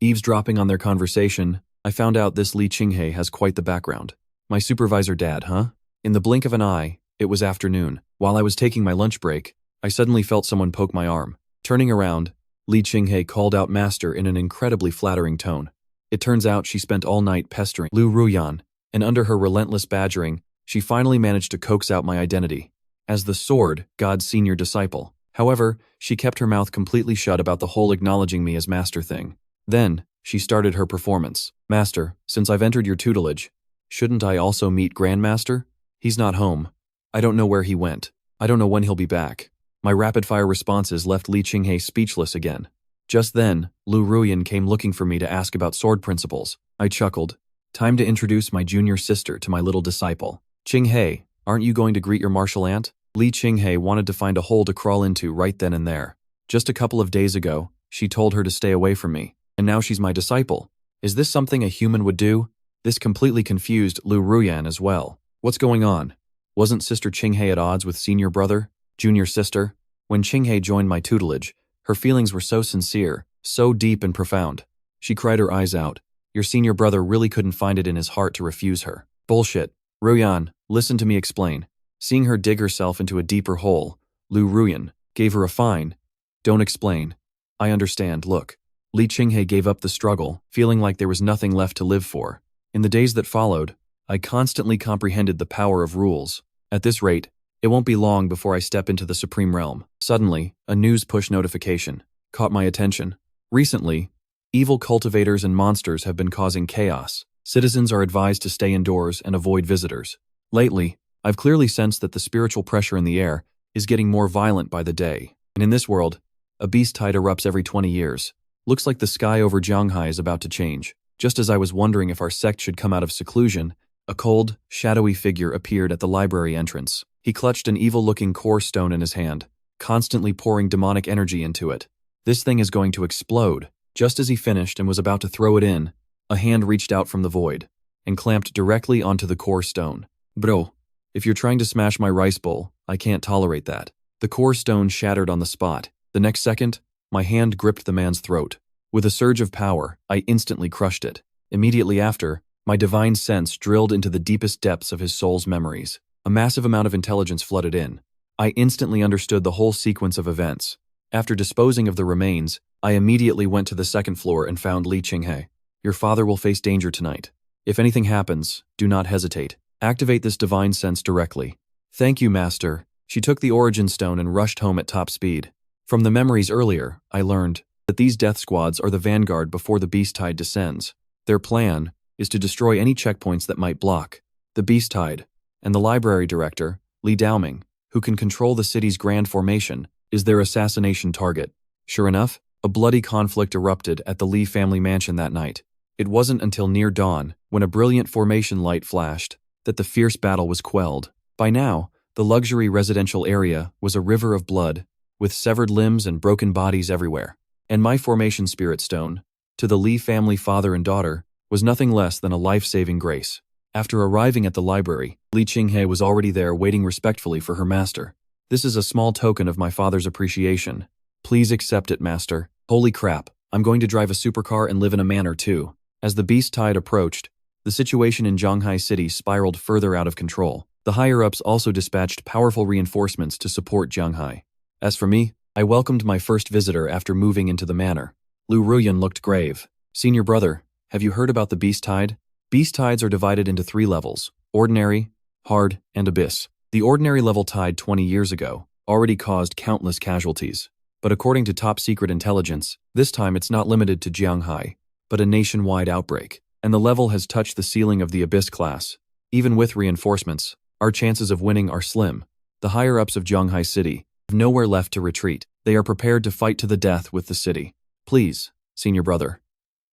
Eavesdropping on their conversation, I found out this Li Qinghe has quite the background. My supervisor dad, huh? In the blink of an eye, it was afternoon. While I was taking my lunch break, I suddenly felt someone poke my arm. Turning around, Li Qinghe called out master in an incredibly flattering tone. It turns out she spent all night pestering Lu Ruyan, and under her relentless badgering, she finally managed to coax out my identity as the Sword, God's senior disciple. However, she kept her mouth completely shut about the whole acknowledging me as master thing. Then, she started her performance. Master, since I've entered your tutelage, shouldn't I also meet Grandmaster? He's not home. I don't know where he went. I don't know when he'll be back. My rapid-fire responses left Li Qinghe speechless again. Just then, Lu Ruyan came looking for me to ask about sword principles. I chuckled. Time to introduce my junior sister to my little disciple. Qinghe, aren't you going to greet your martial aunt? Li Qinghe wanted to find a hole to crawl into right then and there. Just a couple of days ago, she told her to stay away from me, and now she's my disciple. Is this something a human would do? This completely confused Lu Ruyan as well. What's going on? Wasn't Sister Qinghe at odds with senior brother, junior sister? When Qinghe joined my tutelage, her feelings were so sincere, so deep and profound. She cried her eyes out. Your senior brother really couldn't find it in his heart to refuse her. Bullshit. Ruyan, listen to me explain. Seeing her dig herself into a deeper hole, Lu Ruyan gave her a fine. Don't explain. I understand, look. Li Qinghe gave up the struggle, feeling like there was nothing left to live for. In the days that followed, I constantly comprehended the power of rules. At this rate, it won't be long before I step into the Supreme Realm. Suddenly, a news push notification caught my attention. Recently, evil cultivators and monsters have been causing chaos. Citizens are advised to stay indoors and avoid visitors. Lately, I've clearly sensed that the spiritual pressure in the air is getting more violent by the day. And in this world, a beast tide erupts every 20 years. Looks like the sky over Jianghai is about to change. Just as I was wondering if our sect should come out of seclusion, a cold, shadowy figure appeared at the library entrance. He clutched an evil-looking core stone in his hand, constantly pouring demonic energy into it. This thing is going to explode. Just as he finished and was about to throw it in, a hand reached out from the void and clamped directly onto the core stone. Bro, if you're trying to smash my rice bowl, I can't tolerate that. The core stone shattered on the spot. The next second, my hand gripped the man's throat. With a surge of power, I instantly crushed it. Immediately after, my divine sense drilled into the deepest depths of his soul's memories. A massive amount of intelligence flooded in. I instantly understood the whole sequence of events. After disposing of the remains, I immediately went to the second floor and found Li Qinghe. Your father will face danger tonight. If anything happens, do not hesitate. Activate this divine sense directly. Thank you, Master. She took the origin stone and rushed home at top speed. From the memories earlier, I learned, that these death squads are the vanguard before the beast tide descends. Their plan is to destroy any checkpoints that might block the beast tide, and the library director, Li Daoming, who can control the city's grand formation, is their assassination target. Sure enough, a bloody conflict erupted at the Li family mansion that night. It wasn't until near dawn, when a brilliant formation light flashed, that the fierce battle was quelled. By now, the luxury residential area was a river of blood, with severed limbs and broken bodies everywhere. And my formation spirit stone, to the Li family father and daughter, was nothing less than a life-saving grace. After arriving at the library, Li Qinghe was already there waiting respectfully for her master. This is a small token of my father's appreciation. Please accept it, master. Holy crap, I'm going to drive a supercar and live in a manor too. As the beast tide approached, the situation in Jianghai City spiraled further out of control. The higher-ups also dispatched powerful reinforcements to support Jianghai. As for me, I welcomed my first visitor after moving into the manor. Lu Ruyan looked grave. Senior brother, have you heard about the beast tide? Beast tides are divided into 3 levels: ordinary, hard, and abyss. The ordinary level tide 20 years ago already caused countless casualties. But according to top-secret intelligence, this time it's not limited to Jianghai, but a nationwide outbreak. And the level has touched the ceiling of the abyss class. Even with reinforcements, our chances of winning are slim. The higher-ups of Jianghai City have nowhere left to retreat. They are prepared to fight to the death with the city. Please, senior brother,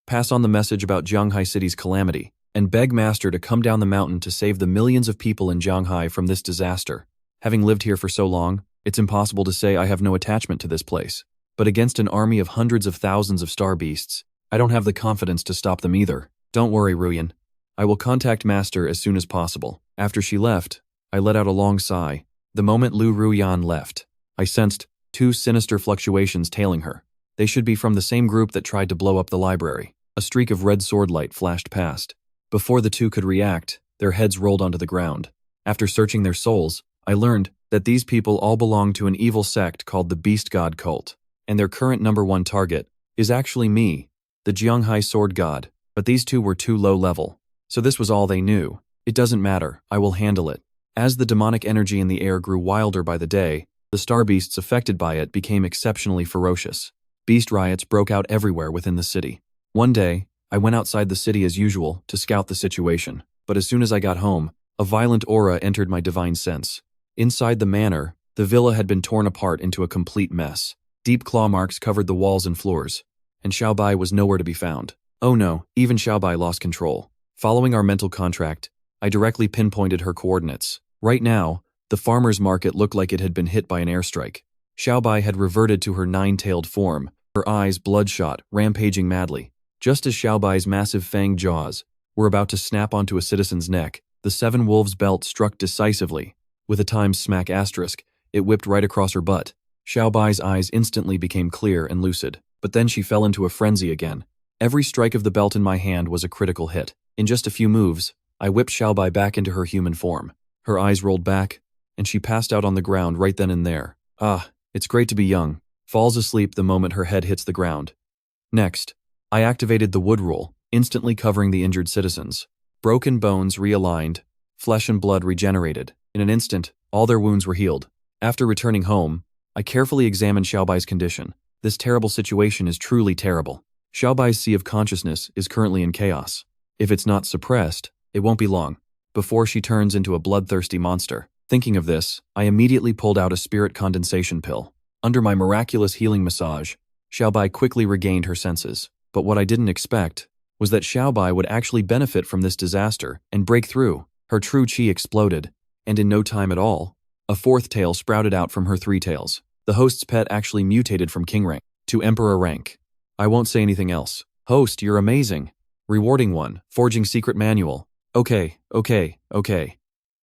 pass on the message about Jianghai City's calamity, and beg Master to come down the mountain to save the millions of people in Jianghai from this disaster. Having lived here for so long, it's impossible to say I have no attachment to this place. But against an army of hundreds of thousands of star beasts, I don't have the confidence to stop them either. Don't worry, Ruyan. I will contact Master as soon as possible. After she left, I let out a long sigh. The moment Lu Ruyan left, I sensed 2 sinister fluctuations tailing her. They should be from the same group that tried to blow up the library. A streak of red sword light flashed past. Before the 2 could react, their heads rolled onto the ground. After searching their souls, I learned that these people all belong to an evil sect called the Beast God Cult, and their current #1 target is actually me, the Jianghai Sword God. But these 2 were too low level, so this was all they knew. It doesn't matter, I will handle it. As the demonic energy in the air grew wilder by the day, the star beasts affected by it became exceptionally ferocious. Beast riots broke out everywhere within the city. One day, I went outside the city as usual to scout the situation, but as soon as I got home, a violent aura entered my divine sense. Inside the manor, the villa had been torn apart into a complete mess. Deep claw marks covered the walls and floors, and Xiaobai was nowhere to be found. Oh no, even Xiaobai lost control. Following our mental contract, I directly pinpointed her coordinates. Right now, the farmer's market looked like it had been hit by an airstrike. Xiaobai had reverted to her 9-tailed form, her eyes bloodshot, rampaging madly. Just as Xiaobai's massive fanged jaws were about to snap onto a citizen's neck, the 7 wolves belt struck decisively. With a times smack asterisk, it whipped right across her butt. Xiaobai's eyes instantly became clear and lucid, but then she fell into a frenzy again. Every strike of the belt in my hand was a critical hit. In just a few moves, I whipped Xiaobai back into her human form. Her eyes rolled back, and she passed out on the ground right then and there. Ah, it's great to be young. Falls asleep the moment her head hits the ground. Next, I activated the wood rule, instantly covering the injured citizens. Broken bones realigned, flesh and blood regenerated. In an instant, all their wounds were healed. After returning home, I carefully examined Xiaobai's condition. This terrible situation is truly terrible. Xiaobai's sea of consciousness is currently in chaos. If it's not suppressed, it won't be long before she turns into a bloodthirsty monster. Thinking of this, I immediately pulled out a spirit condensation pill. Under my miraculous healing massage, Xiaobai quickly regained her senses. But what I didn't expect was that Xiaobai would actually benefit from this disaster and break through. Her true chi exploded, and in no time at all, a 4th tail sprouted out from her 3 tails. The host's pet actually mutated from king rank to emperor rank. I won't say anything else. Host, you're amazing. Rewarding one, forging secret manual. Okay.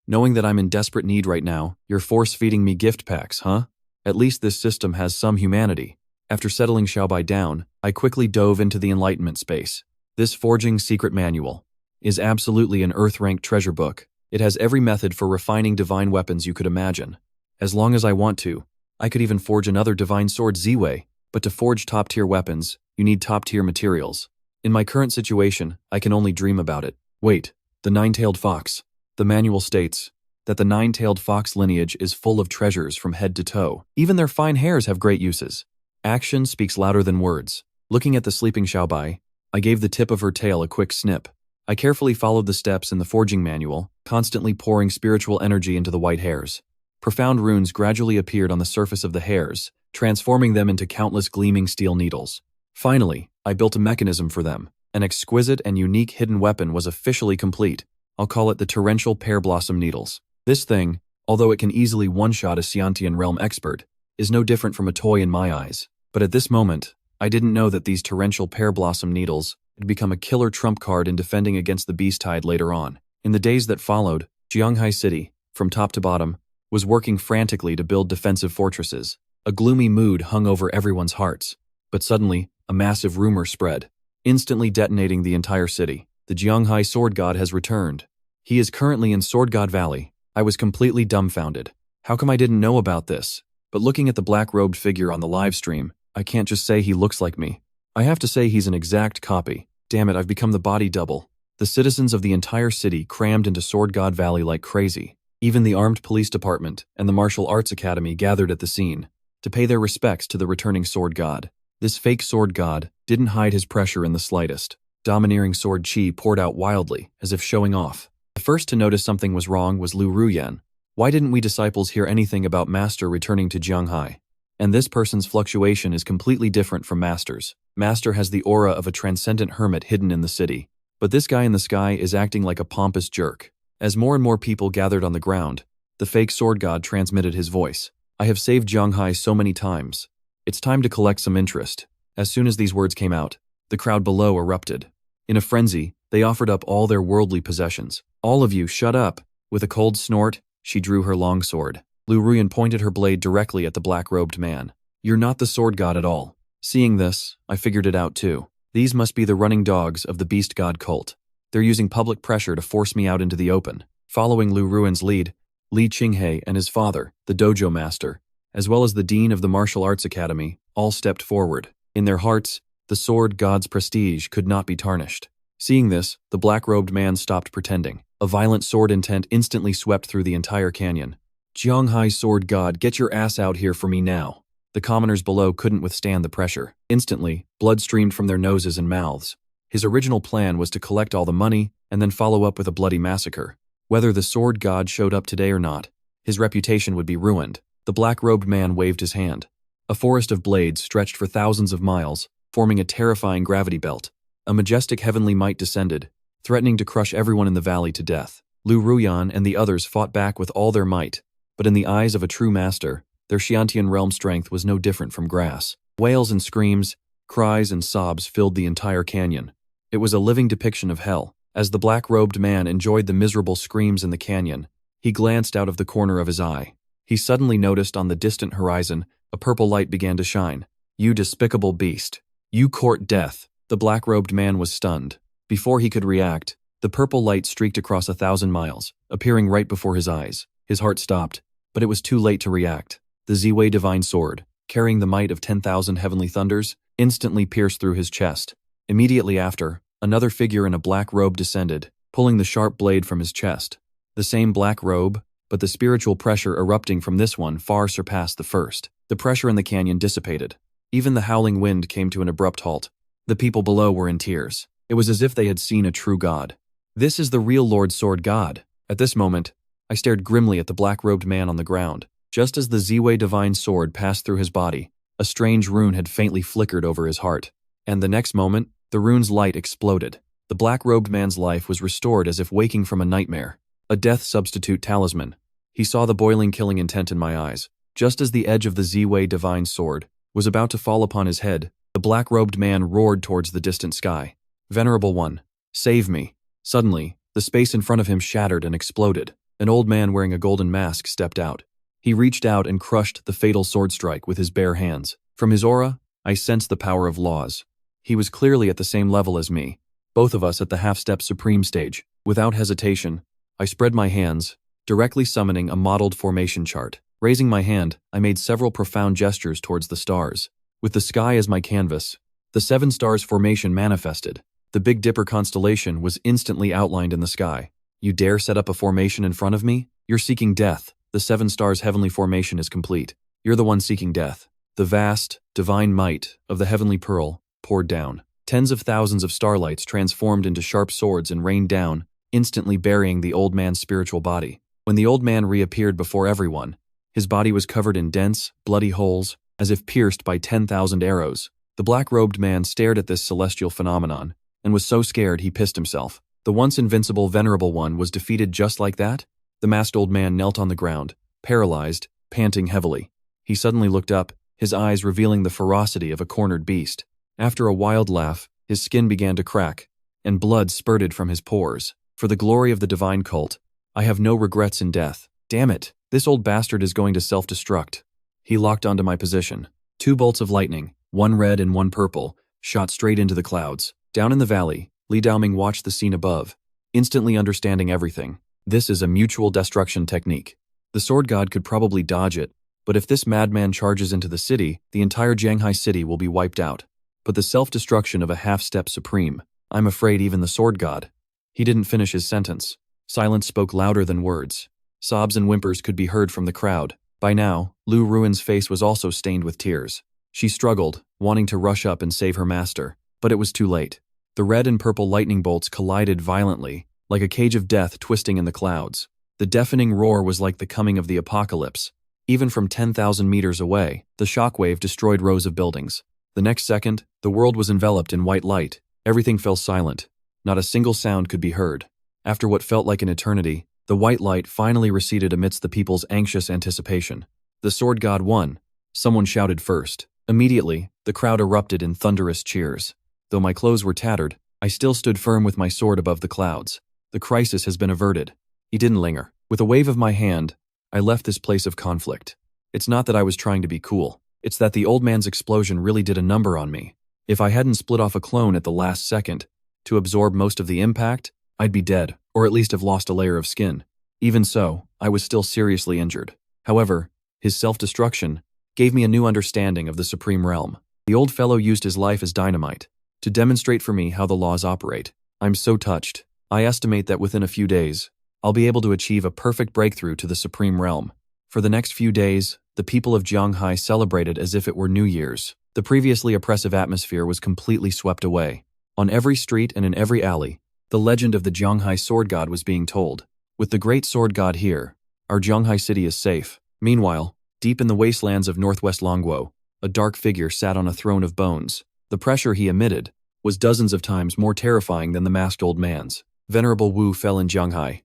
Knowing that I'm in desperate need right now, you're force-feeding me gift packs, huh? At least this system has some humanity. After settling Xiaobai down, I quickly dove into the enlightenment space. This forging secret manual is absolutely an Earth-rank treasure book. It has every method for refining divine weapons you could imagine. As long as I want to, I could even forge another divine sword Z-Way. But to forge top-tier weapons, you need top-tier materials. In my current situation, I can only dream about it. Wait, the 9-tailed fox. The manual states that the 9-tailed fox lineage is full of treasures from head to toe. Even their fine hairs have great uses. Action speaks louder than words. Looking at the sleeping Xiaobai, I gave the tip of her tail a quick snip. I carefully followed the steps in the forging manual, constantly pouring spiritual energy into the white hairs. Profound runes gradually appeared on the surface of the hairs, transforming them into countless gleaming steel needles. Finally, I built a mechanism for them. An exquisite and unique hidden weapon was officially complete. I'll call it the torrential pear blossom needles. This thing, although it can easily one-shot a Xiantian realm expert, is no different from a toy in my eyes. But at this moment, I didn't know that these torrential pear blossom needles had become a killer trump card in defending against the beast tide later on. In the days that followed, Jianghai City, from top to bottom, was working frantically to build defensive fortresses. A gloomy mood hung over everyone's hearts. But suddenly, a massive rumor spread, instantly detonating the entire city. The Jianghai Sword God has returned. He is currently in Sword God Valley. I was completely dumbfounded. How come I didn't know about this? But looking at the black-robed figure on the live stream, I can't just say he looks like me. I have to say he's an exact copy. Damn it, I've become the body double. The citizens of the entire city crammed into Sword God Valley like crazy. Even the armed police department and the martial arts academy gathered at the scene to pay their respects to the returning sword god. This fake sword god didn't hide his pressure in the slightest. Domineering sword chi poured out wildly, as if showing off. The first to notice something was wrong was Lu Ruyan. Why didn't we disciples hear anything about Master returning to Jianghai? And this person's fluctuation is completely different from Master's. Master has the aura of a transcendent hermit hidden in the city. But this guy in the sky is acting like a pompous jerk. As more and more people gathered on the ground, the fake sword god transmitted his voice. I have saved Jianghai so many times. It's time to collect some interest. As soon as these words came out, the crowd below erupted. In a frenzy, they offered up all their worldly possessions. All of you, shut up. With a cold snort, she drew her long sword. Lu Ruyan pointed her blade directly at the black-robed man. You're not the sword god at all. Seeing this, I figured it out too. These must be the running dogs of the beast god cult. They're using public pressure to force me out into the open. Following Lu Ruyan's lead, Li Qinghe and his father, the dojo master, as well as the dean of the martial arts academy, all stepped forward. In their hearts, the sword god's prestige could not be tarnished. Seeing this, the black-robed man stopped pretending. A violent sword intent instantly swept through the entire canyon. Jianghai sword god, get your ass out here for me now. The commoners below couldn't withstand the pressure. Instantly, blood streamed from their noses and mouths. His original plan was to collect all the money and then follow up with a bloody massacre. Whether the sword god showed up today or not, his reputation would be ruined. The black-robed man waved his hand. A forest of blades stretched for thousands of miles, forming a terrifying gravity belt. A majestic heavenly might descended, threatening to crush everyone in the valley to death. Lu Ruyan and the others fought back with all their might, but in the eyes of a true master, their Xiantian realm strength was no different from grass. Wails and screams, cries and sobs filled the entire canyon. It was a living depiction of hell. As the black-robed man enjoyed the miserable screams in the canyon, he glanced out of the corner of his eye. He suddenly noticed on the distant horizon, a purple light began to shine. You despicable beast. You court death. The black-robed man was stunned. Before he could react, the purple light streaked across 1,000 miles, appearing right before his eyes. His heart stopped, but it was too late to react. The Ziwei divine sword, carrying the might of 10,000 heavenly thunders, instantly pierced through his chest. Immediately after, another figure in a black robe descended, pulling the sharp blade from his chest. The same black robe, but the spiritual pressure erupting from this one far surpassed the first. The pressure in the canyon dissipated. Even the howling wind came to an abrupt halt. The people below were in tears. It was as if they had seen a true god. This is the real Lord Sword God. At this moment, I stared grimly at the black-robed man on the ground. Just as the Ziwei divine sword passed through his body, a strange rune had faintly flickered over his heart. And the next moment, the rune's light exploded. The black-robed man's life was restored as if waking from a nightmare. A death substitute talisman. He saw the boiling killing intent in my eyes. Just as the edge of the Ziwei divine sword was about to fall upon his head, the black-robed man roared towards the distant sky. Venerable One, save me. Suddenly, the space in front of him shattered and exploded. An old man wearing a golden mask stepped out. He reached out and crushed the fatal sword strike with his bare hands. From his aura, I sensed the power of laws. He was clearly at the same level as me, both of us at the half-step supreme stage. Without hesitation, I spread my hands, directly summoning a modeled formation chart. Raising my hand, I made several profound gestures towards the stars. With the sky as my canvas, the 7 stars formation manifested. The Big Dipper constellation was instantly outlined in the sky. You dare set up a formation in front of me? You're seeking death. The 7 stars heavenly formation is complete. You're the one seeking death. The vast, divine might of the heavenly pearl poured down. Tens of thousands of starlights transformed into sharp swords and rained down, instantly burying the old man's spiritual body. When the old man reappeared before everyone, his body was covered in dense, bloody holes, as if pierced by 10,000 arrows. The black-robed man stared at this celestial phenomenon, and was so scared he pissed himself. The once invincible venerable one was defeated just like that? The masked old man knelt on the ground, paralyzed, panting heavily. He suddenly looked up, his eyes revealing the ferocity of a cornered beast. After a wild laugh, his skin began to crack, and blood spurted from his pores. For the glory of the divine cult, I have no regrets in death. Damn it, this old bastard is going to self-destruct. He locked onto my position. 2 bolts of lightning, one red and one purple, shot straight into the clouds. Down in the valley, Li Daoming watched the scene above, instantly understanding everything. This is a mutual destruction technique. The sword god could probably dodge it, but if this madman charges into the city, the entire Jianghai city will be wiped out. But the self-destruction of a half-step supreme, I'm afraid even the sword god. He didn't finish his sentence. Silence spoke louder than words. Sobs and whimpers could be heard from the crowd. By now, Lu Ruin's face was also stained with tears. She struggled, wanting to rush up and save her master, but it was too late. The red and purple lightning bolts collided violently, like a cage of death twisting in the clouds. The deafening roar was like the coming of the apocalypse. Even from 10,000 meters away, the shockwave destroyed rows of buildings. The next second, the world was enveloped in white light. Everything fell silent. Not a single sound could be heard. After what felt like an eternity, the white light finally receded amidst the people's anxious anticipation. The sword god won. Someone shouted first. Immediately, the crowd erupted in thunderous cheers. Though my clothes were tattered, I still stood firm with my sword above the clouds. The crisis has been averted. He didn't linger. With a wave of my hand, I left this place of conflict. It's not that I was trying to be cool. It's that the old man's explosion really did a number on me. If I hadn't split off a clone at the last second to absorb most of the impact, I'd be dead, or at least have lost a layer of skin. Even so, I was still seriously injured. However, his self-destruction gave me a new understanding of the supreme realm. The old fellow used his life as dynamite to demonstrate for me how the laws operate. I'm so touched. I estimate that within a few days, I'll be able to achieve a perfect breakthrough to the supreme realm. For the next few days, the people of Jianghai celebrated as if it were New Year's. The previously oppressive atmosphere was completely swept away. On every street and in every alley, the legend of the Jianghai sword god was being told. With the great sword god here, our Jianghai city is safe. Meanwhile, deep in the wastelands of northwest Longguo, a dark figure sat on a throne of bones. The pressure he emitted was dozens of times more terrifying than the masked old man's. Venerable Wu fell in Jianghai.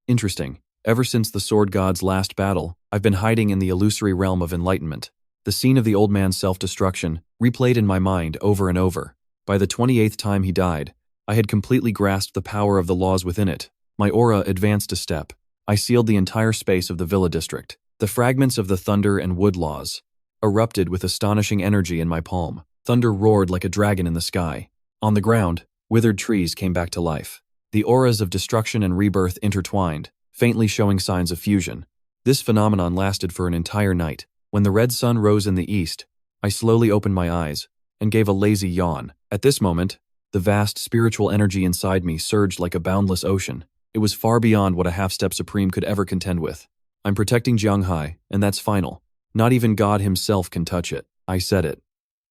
Interesting. Ever since the sword god's last battle, I've been hiding in the illusory realm of enlightenment. The scene of the old man's self-destruction replayed in my mind over and over. By the 28th time he died, I had completely grasped the power of the laws within it. My aura advanced a step. I sealed the entire space of the villa district. The fragments of the thunder and wood laws erupted with astonishing energy in my palm. Thunder roared like a dragon in the sky. On the ground, withered trees came back to life. The auras of destruction and rebirth intertwined, faintly showing signs of fusion. This phenomenon lasted for an entire night. When the red sun rose in the east, I slowly opened my eyes and gave a lazy yawn. At this moment, the vast spiritual energy inside me surged like a boundless ocean. It was far beyond what a half-step supreme could ever contend with. I'm protecting Jianghai, and that's final. Not even God himself can touch it. I said it.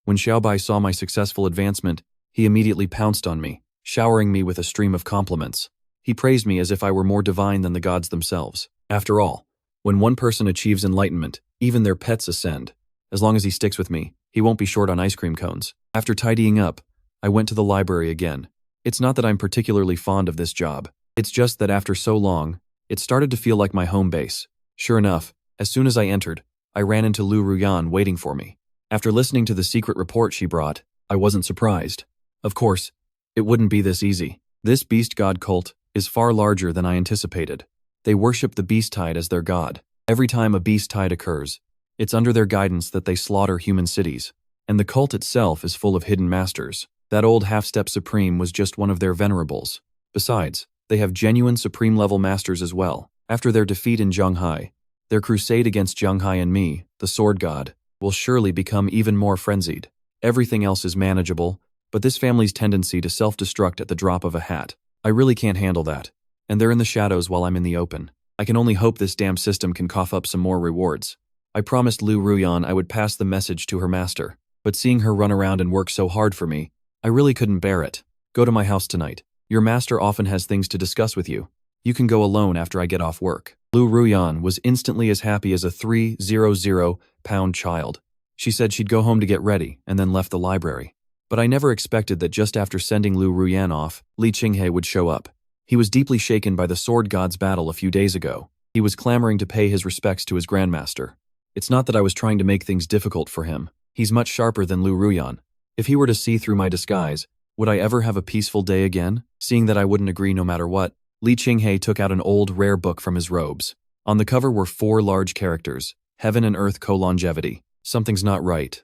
When Xiaobai saw my successful advancement, he immediately pounced on me, showering me with a stream of compliments. He praised me as if I were more divine than the gods themselves. After all, when one person achieves enlightenment, even their pets ascend. As long as he sticks with me, he won't be short on ice cream cones. After tidying up, I went to the library again. It's not that I'm particularly fond of this job. It's just that after so long, it started to feel like my home base. Sure enough, as soon as I entered, I ran into Lu Ruyan waiting for me. After listening to the secret report she brought, I wasn't surprised. Of course, it wouldn't be this easy. This beast god cult is far larger than I anticipated. They worship the beast tide as their god. Every time a beast tide occurs, it's under their guidance that they slaughter human cities. And the cult itself is full of hidden masters. That old half-step supreme was just one of their venerables. Besides, they have genuine supreme-level masters as well. After their defeat in Jianghai, their crusade against Jianghai and me, the sword god, will surely become even more frenzied. Everything else is manageable, but this family's tendency to self-destruct at the drop of a hat, I really can't handle that. And they're in the shadows while I'm in the open. I can only hope this damn system can cough up some more rewards. I promised Lu Ruyan I would pass the message to her master, but seeing her run around and work so hard for me, I really couldn't bear it. Go to my house tonight. Your master often has things to discuss with you. You can go alone after I get off work. Lu Ruyan was instantly as happy as a 300-pound child. She said she'd go home to get ready and then left the library. But I never expected that just after sending Lu Ruyan off, Li Qinghe would show up. He was deeply shaken by the sword god's battle a few days ago. He was clamoring to pay his respects to his grandmaster. It's not that I was trying to make things difficult for him. He's much sharper than Lu Ruyan. If he were to see through my disguise, would I ever have a peaceful day again? Seeing that I wouldn't agree no matter what, Li Qinghe took out an old, rare book from his robes. On the cover were 4 large characters: Heaven and Earth co-longevity. Something's not right.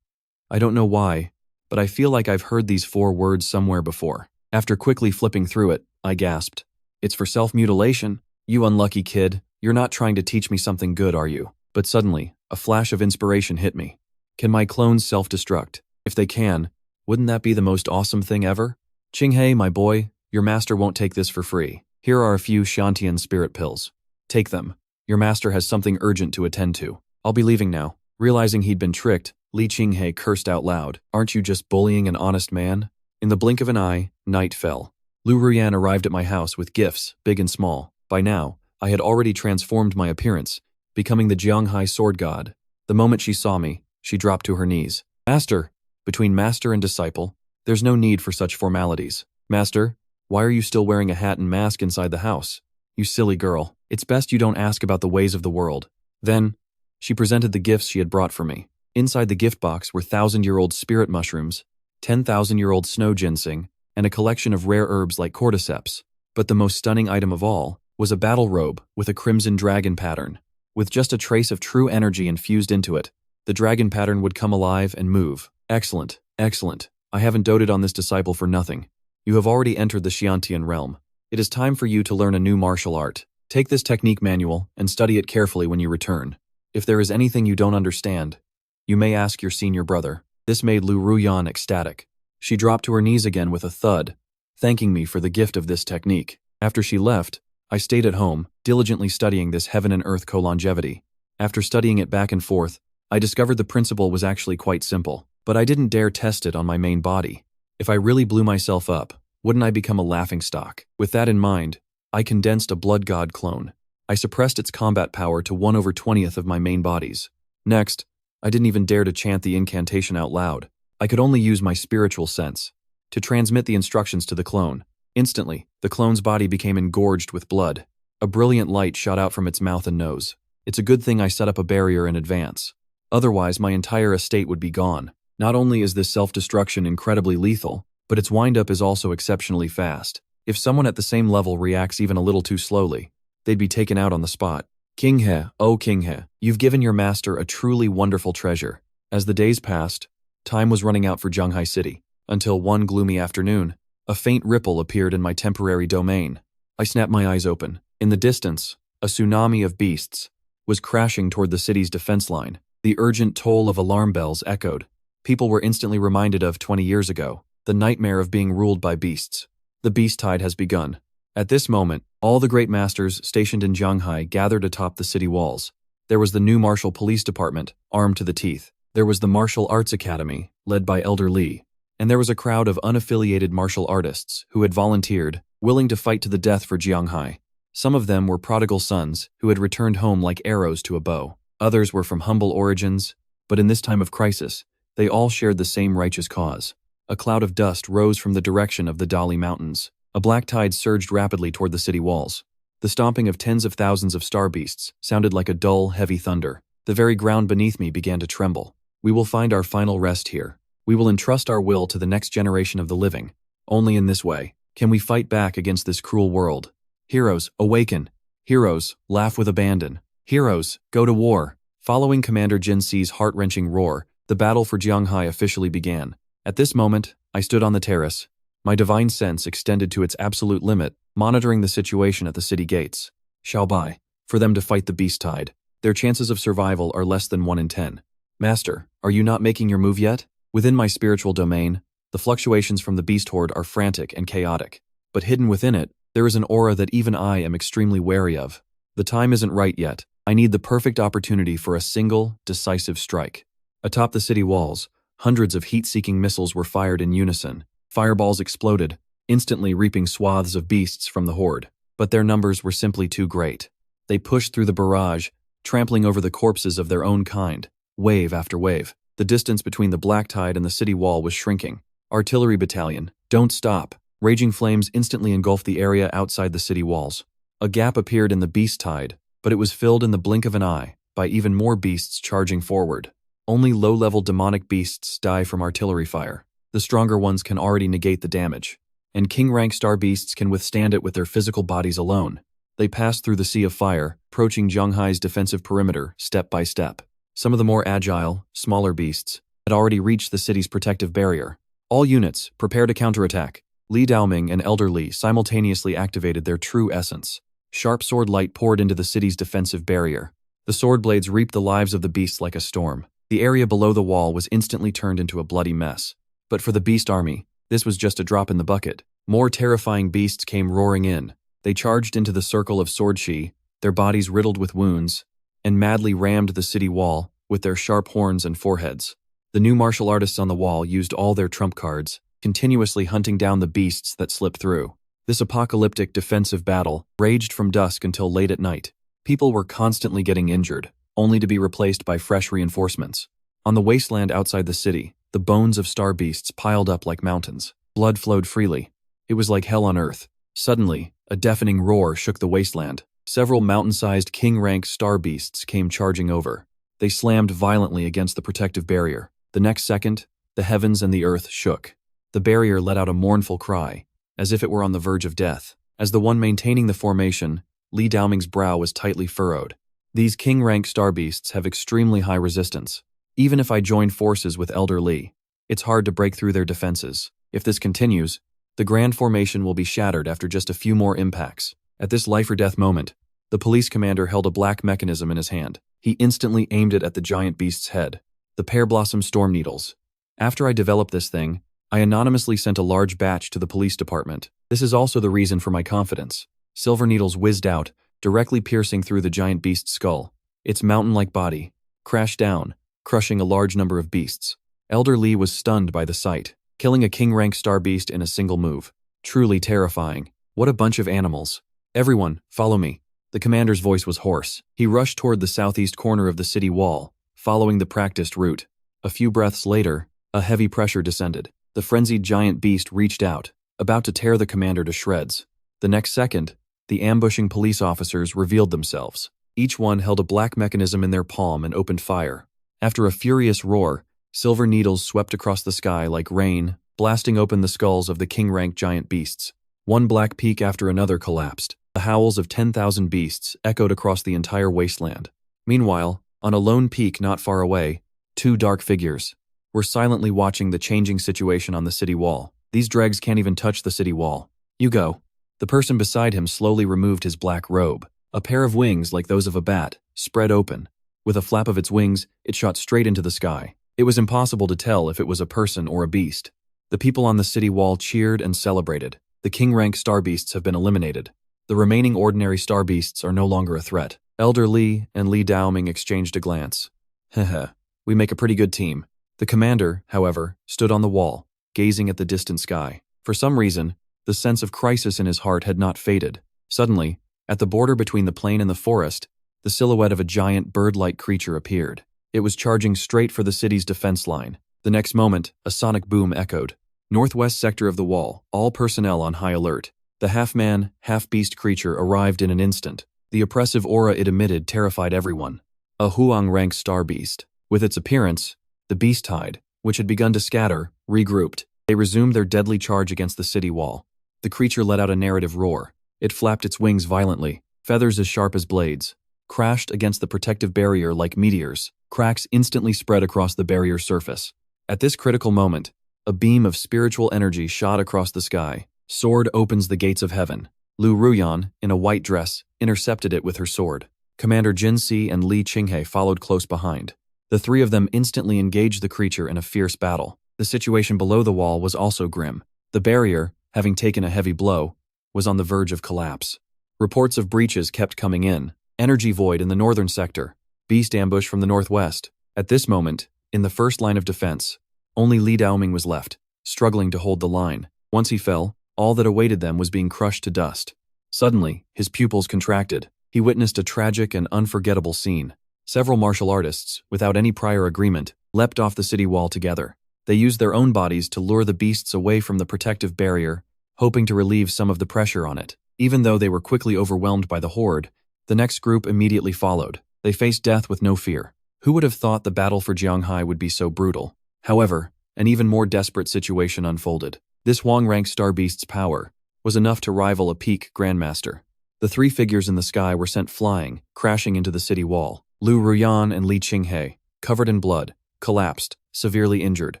I don't know why, but I feel like I've heard these 4 words somewhere before. After quickly flipping through it, I gasped. It's for self-mutilation? You unlucky kid, you're not trying to teach me something good, are you? But suddenly, a flash of inspiration hit me. Can my clones self-destruct? If they can, wouldn't that be the most awesome thing ever? Qinghe, my boy, your master won't take this for free. Here are a few Shantian spirit pills. Take them. Your master has something urgent to attend to. I'll be leaving now. Realizing he'd been tricked, Li Qinghe cursed out loud. Aren't you just bullying an honest man? In the blink of an eye, night fell. Lu Ruyan arrived at my house with gifts, big and small. By now, I had already transformed my appearance, becoming the Jianghai sword god. The moment she saw me, she dropped to her knees. Master! Between master and disciple, there's no need for such formalities. Master, why are you still wearing a hat and mask inside the house? You silly girl. It's best you don't ask about the ways of the world. Then, she presented the gifts she had brought for me. Inside the gift box were 1,000-year-old spirit mushrooms, 10,000-year-old snow ginseng, and a collection of rare herbs like cordyceps. But the most stunning item of all was a battle robe with a crimson dragon pattern. With just a trace of true energy infused into it, the dragon pattern would come alive and move. Excellent, excellent. I haven't doted on this disciple for nothing. You have already entered the Xiantian realm. It is time for you to learn a new martial art. Take this technique manual and study it carefully when you return. If there is anything you don't understand, you may ask your senior brother. This made Lu Ruyan ecstatic. She dropped to her knees again with a thud, thanking me for the gift of this technique. After she left, I stayed at home, diligently studying this Heaven and Earth co-longevity. After studying it back and forth, I discovered the principle was actually quite simple, but I didn't dare test it on my main body. If I really blew myself up, wouldn't I become a laughingstock? With that in mind, I condensed a blood god clone. I suppressed its combat power to 1/20th of my main body's. Next, I didn't even dare to chant the incantation out loud. I could only use my spiritual sense to transmit the instructions to the clone. Instantly, the clone's body became engorged with blood. A brilliant light shot out from its mouth and nose. It's a good thing I set up a barrier in advance. Otherwise, my entire estate would be gone. Not only is this self-destruction incredibly lethal, but its wind-up is also exceptionally fast. If someone at the same level reacts even a little too slowly, they'd be taken out on the spot. Qinghe, oh Qinghe, you've given your master a truly wonderful treasure. As the days passed, time was running out for Jianghai City, until one gloomy afternoon, a faint ripple appeared in my temporary domain. I snapped my eyes open. In the distance, a tsunami of beasts was crashing toward the city's defense line. The urgent toll of alarm bells echoed. People were instantly reminded of 20 years ago, the nightmare of being ruled by beasts. The beast tide has begun. At this moment, all the great masters stationed in Jianghai gathered atop the city walls. There was the new martial police department, armed to the teeth. There was the martial arts academy, led by Elder Li. And there was a crowd of unaffiliated martial artists who had volunteered, willing to fight to the death for Jianghai. Some of them were prodigal sons who had returned home like arrows to a bow. Others were from humble origins, but in this time of crisis, they all shared the same righteous cause. A cloud of dust rose from the direction of the Dali Mountains. A black tide surged rapidly toward the city walls. The stomping of tens of thousands of star beasts sounded like a dull, heavy thunder. The very ground beneath me began to tremble. We will find our final rest here. We will entrust our will to the next generation of the living. Only in this way can we fight back against this cruel world. Heroes, awaken. Heroes, laugh with abandon. Heroes, go to war. Following Commander Jin Si's heart-wrenching roar, the battle for Jianghai officially began. At this moment, I stood on the terrace, my divine sense extended to its absolute limit, monitoring the situation at the city gates. Xiaobai, for them to fight the beast tide. Their chances of survival are less than 1 in 10. Master, are you not making your move yet? Within my spiritual domain, the fluctuations from the beast horde are frantic and chaotic. But hidden within it, there is an aura that even I am extremely wary of. The time isn't right yet. I need the perfect opportunity for a single, decisive strike. Atop the city walls, hundreds of heat-seeking missiles were fired in unison. Fireballs exploded, instantly reaping swaths of beasts from the horde. But their numbers were simply too great. They pushed through the barrage, trampling over the corpses of their own kind, wave after wave. The distance between the black tide and the city wall was shrinking. Artillery battalion, don't stop. Raging flames instantly engulfed the area outside the city walls. A gap appeared in the beast tide, but it was filled in the blink of an eye by even more beasts charging forward. Only low-level demonic beasts die from artillery fire. The stronger ones can already negate the damage, and king-rank star beasts can withstand it with their physical bodies alone. They passed through the sea of fire, approaching Jianghai's defensive perimeter step by step. Some of the more agile, smaller beasts had already reached the city's protective barrier. All units, prepare to counterattack. Li Daoming and Elder Li simultaneously activated their true essence. Sharp sword light poured into the city's defensive barrier. The sword blades reaped the lives of the beasts like a storm. The area below the wall was instantly turned into a bloody mess. But for the beast army, this was just a drop in the bucket. More terrifying beasts came roaring in. They charged into the circle of swordshi, their bodies riddled with wounds, and madly rammed the city wall with their sharp horns and foreheads. The new martial artists on the wall used all their trump cards, continuously hunting down the beasts that slipped through. This apocalyptic defensive battle raged from dusk until late at night. People were constantly getting injured, only to be replaced by fresh reinforcements. On the wasteland outside the city, the bones of star beasts piled up like mountains. Blood flowed freely. It was like hell on earth. Suddenly, a deafening roar shook the wasteland. Several mountain-sized king-rank star beasts came charging over. They slammed violently against the protective barrier. The next second, the heavens and the earth shook. The barrier let out a mournful cry, as if it were on the verge of death. As the one maintaining the formation, Li Daoming's brow was tightly furrowed. These king-rank star beasts have extremely high resistance. Even if I join forces with Elder Li, it's hard to break through their defenses. If this continues, the grand formation will be shattered after just a few more impacts. At this life-or-death moment, the police commander held a black mechanism in his hand. He instantly aimed it at the giant beast's head. The Pear Blossom Storm Needles. After I developed this thing, I anonymously sent a large batch to the police department. This is also the reason for my confidence. Silver needles whizzed out, directly piercing through the giant beast's skull. Its mountain-like body crashed down, crushing a large number of beasts. Elder Li was stunned by the sight, killing a king-rank star beast in a single move. Truly terrifying. What a bunch of animals. Everyone, follow me. The commander's voice was hoarse. He rushed toward the southeast corner of the city wall, following the practiced route. A few breaths later, a heavy pressure descended. The frenzied giant beast reached out, about to tear the commander to shreds. The next second, the ambushing police officers revealed themselves. Each one held a black mechanism in their palm and opened fire. After a furious roar, silver needles swept across the sky like rain, blasting open the skulls of the king-rank giant beasts. One black peak after another collapsed. The howls of 10,000 beasts echoed across the entire wasteland. Meanwhile, on a lone peak not far away, two dark figures were silently watching the changing situation on the city wall. These dregs can't even touch the city wall. You go. The person beside him slowly removed his black robe. A pair of wings like those of a bat spread open. With a flap of its wings, it shot straight into the sky. It was impossible to tell if it was a person or a beast. The people on the city wall cheered and celebrated. The king-rank star beasts have been eliminated. The remaining ordinary star beasts are no longer a threat. Elder Li and Li Daoming exchanged a glance. Heh, we make a pretty good team. The commander, however, stood on the wall, gazing at the distant sky. For some reason, the sense of crisis in his heart had not faded. Suddenly, at the border between the plain and the forest, the silhouette of a giant bird-like creature appeared. It was charging straight for the city's defense line. The next moment, a sonic boom echoed. Northwest sector of the wall, all personnel on high alert. The half-man, half-beast creature arrived in an instant. The oppressive aura it emitted terrified everyone. A Huang-rank star beast. With its appearance, the beast tide, which had begun to scatter, regrouped. They resumed their deadly charge against the city wall. The creature let out a narrative roar. It flapped its wings violently, feathers as sharp as blades, crashed against the protective barrier like meteors. Cracks instantly spread across the barrier surface. At this critical moment, a beam of spiritual energy shot across the sky. Sword opens the gates of heaven. Lu Ruyan, in a white dress, intercepted it with her sword. Commander Jin Si and Li Qinghe followed close behind. The three of them instantly engaged the creature in a fierce battle. The situation below the wall was also grim. The barrier, having taken a heavy blow, was on the verge of collapse. Reports of breaches kept coming in. Energy void in the northern sector. Beast ambush from the northwest. At this moment, in the first line of defense, only Li Daoming was left, struggling to hold the line. Once he fell, all that awaited them was being crushed to dust. Suddenly, his pupils contracted. He witnessed a tragic and unforgettable scene. Several martial artists, without any prior agreement, leapt off the city wall together. They used their own bodies to lure the beasts away from the protective barrier, hoping to relieve some of the pressure on it. Even though they were quickly overwhelmed by the horde, the next group immediately followed. They faced death with no fear. Who would have thought the battle for Jianghai would be so brutal? However, an even more desperate situation unfolded. This Huang-rank star beast's power was enough to rival a peak grandmaster. The three figures in the sky were sent flying, crashing into the city wall. Lu Ruyan and Li Qinghe, covered in blood, collapsed, severely injured.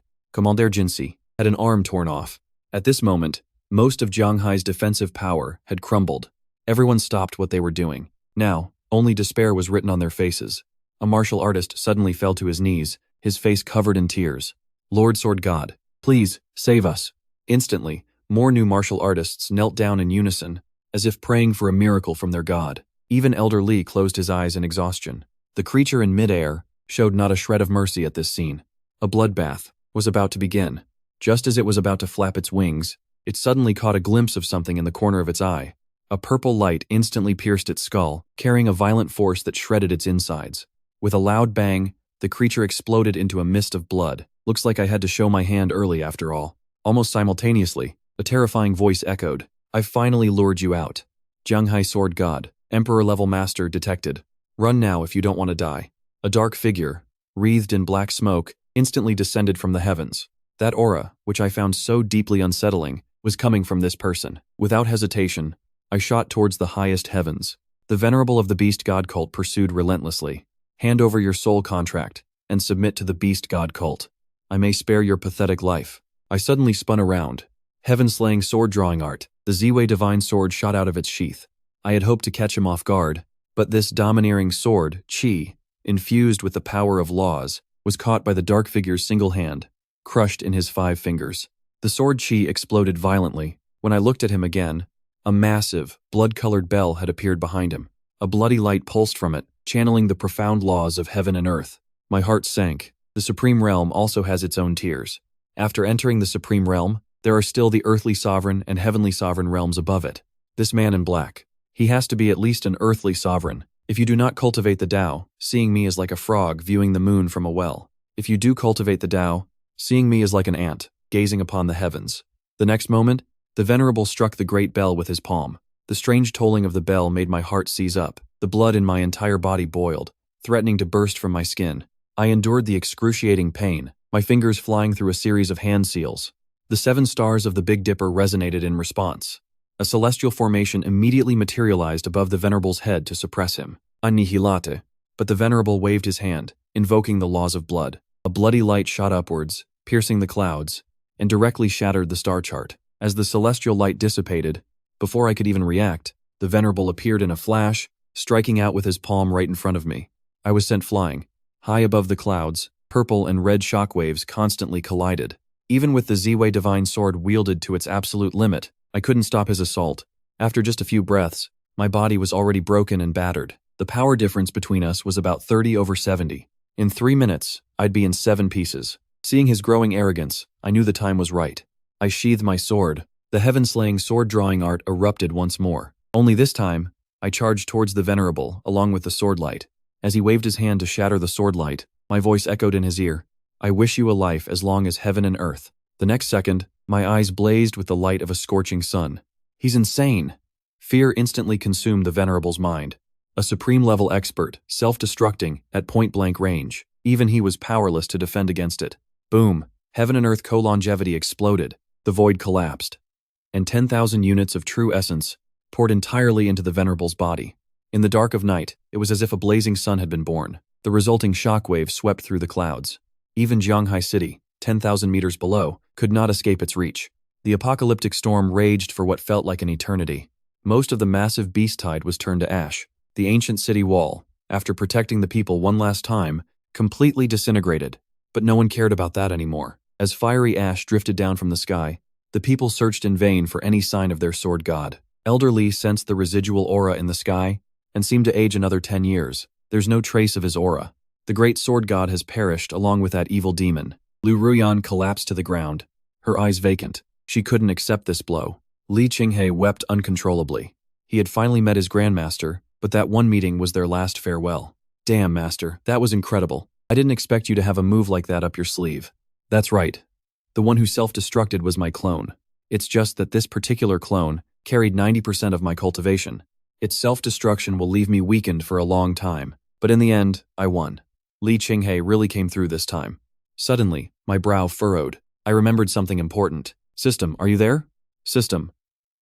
Commander Jinsi had an arm torn off. At this moment, most of Jianghai's defensive power had crumbled. Everyone stopped what they were doing. Now, only despair was written on their faces. A martial artist suddenly fell to his knees, his face covered in tears. Lord Sword God, please, save us. Instantly, more new martial artists knelt down in unison, as if praying for a miracle from their god. Even Elder Li closed his eyes in exhaustion. The creature in midair showed not a shred of mercy at this scene. A bloodbath was about to begin. Just as it was about to flap its wings, it suddenly caught a glimpse of something in the corner of its eye. A purple light instantly pierced its skull, carrying a violent force that shredded its insides. With a loud bang, the creature exploded into a mist of blood. Looks like I had to show my hand early after all. Almost simultaneously, a terrifying voice echoed. I've finally lured you out. Jianghai Sword God, Emperor-level master detected. Run now if you don't want to die. A dark figure, wreathed in black smoke, instantly descended from the heavens. That aura, which I found so deeply unsettling, was coming from this person. Without hesitation, I shot towards the highest heavens. The venerable of the beast god cult pursued relentlessly. Hand over your soul contract, and submit to the beast god cult. I may spare your pathetic life. I suddenly spun around. Heaven-slaying sword-drawing art, the Ziwei divine sword shot out of its sheath. I had hoped to catch him off guard, but this domineering sword, Qi, infused with the power of laws, was caught by the dark figure's single hand, crushed in his 5 fingers. The sword Qi exploded violently. When I looked at him again, a massive, blood-colored bell had appeared behind him. A bloody light pulsed from it, channeling the profound laws of heaven and earth. My heart sank. The Supreme Realm also has its own tiers. After entering the Supreme Realm, there are still the earthly sovereign and heavenly sovereign realms above it. This man in black, he has to be at least an earthly sovereign. If you do not cultivate the Tao, seeing me is like a frog viewing the moon from a well. If you do cultivate the Tao, seeing me is like an ant, gazing upon the heavens. The next moment, the venerable struck the great bell with his palm. The strange tolling of the bell made my heart seize up. The blood in my entire body boiled, threatening to burst from my skin. I endured the excruciating pain, my fingers flying through a series of hand seals. The 7 stars of the Big Dipper resonated in response. A celestial formation immediately materialized above the venerable's head to suppress him. Annihilate. But the venerable waved his hand, invoking the laws of blood. A bloody light shot upwards, piercing the clouds, and directly shattered the star chart. As the celestial light dissipated, before I could even react, the venerable appeared in a flash, striking out with his palm right in front of me. I was sent flying. High above the clouds, purple and red shockwaves constantly collided. Even with the Ziwei divine sword wielded to its absolute limit, I couldn't stop his assault. After just a few breaths, my body was already broken and battered. The power difference between us was about 30/70. In 3 minutes, I'd be in 7 pieces. Seeing his growing arrogance, I knew the time was right. I sheathed my sword. The heaven-slaying sword-drawing art erupted once more. Only this time, I charged towards the venerable, along with the sword light. As he waved his hand to shatter the sword light, my voice echoed in his ear. I wish you a life as long as heaven and earth. The next second, my eyes blazed with the light of a scorching sun. He's insane. Fear instantly consumed the venerable's mind. A supreme-level expert, self-destructing, at point-blank range. Even he was powerless to defend against it. Boom! Heaven and earth co-longevity exploded. The void collapsed. And 10,000 units of true essence poured entirely into the venerable's body. In the dark of night, it was as if a blazing sun had been born. The resulting shockwave swept through the clouds. Even Jianghai City, 10,000 meters below, could not escape its reach. The apocalyptic storm raged for what felt like an eternity. Most of the massive beast tide was turned to ash. The ancient city wall, after protecting the people one last time, completely disintegrated. But no one cared about that anymore. As fiery ash drifted down from the sky, the people searched in vain for any sign of their sword god. Elder Li sensed the residual aura in the sky and seemed to age another 10 years. There's no trace of his aura. The great sword god has perished along with that evil demon. Lu Ruyan collapsed to the ground, her eyes vacant. She couldn't accept this blow. Li Qinghe wept uncontrollably. He had finally met his grandmaster, but that one meeting was their last farewell. Damn, master, that was incredible. I didn't expect you to have a move like that up your sleeve. That's right. The one who self-destructed was my clone. It's just that this particular clone carried 90% of my cultivation. Its self-destruction will leave me weakened for a long time, but in the end, I won. Li Qinghe really came through this time. Suddenly, my brow furrowed. I remembered something important. System, are you there? System.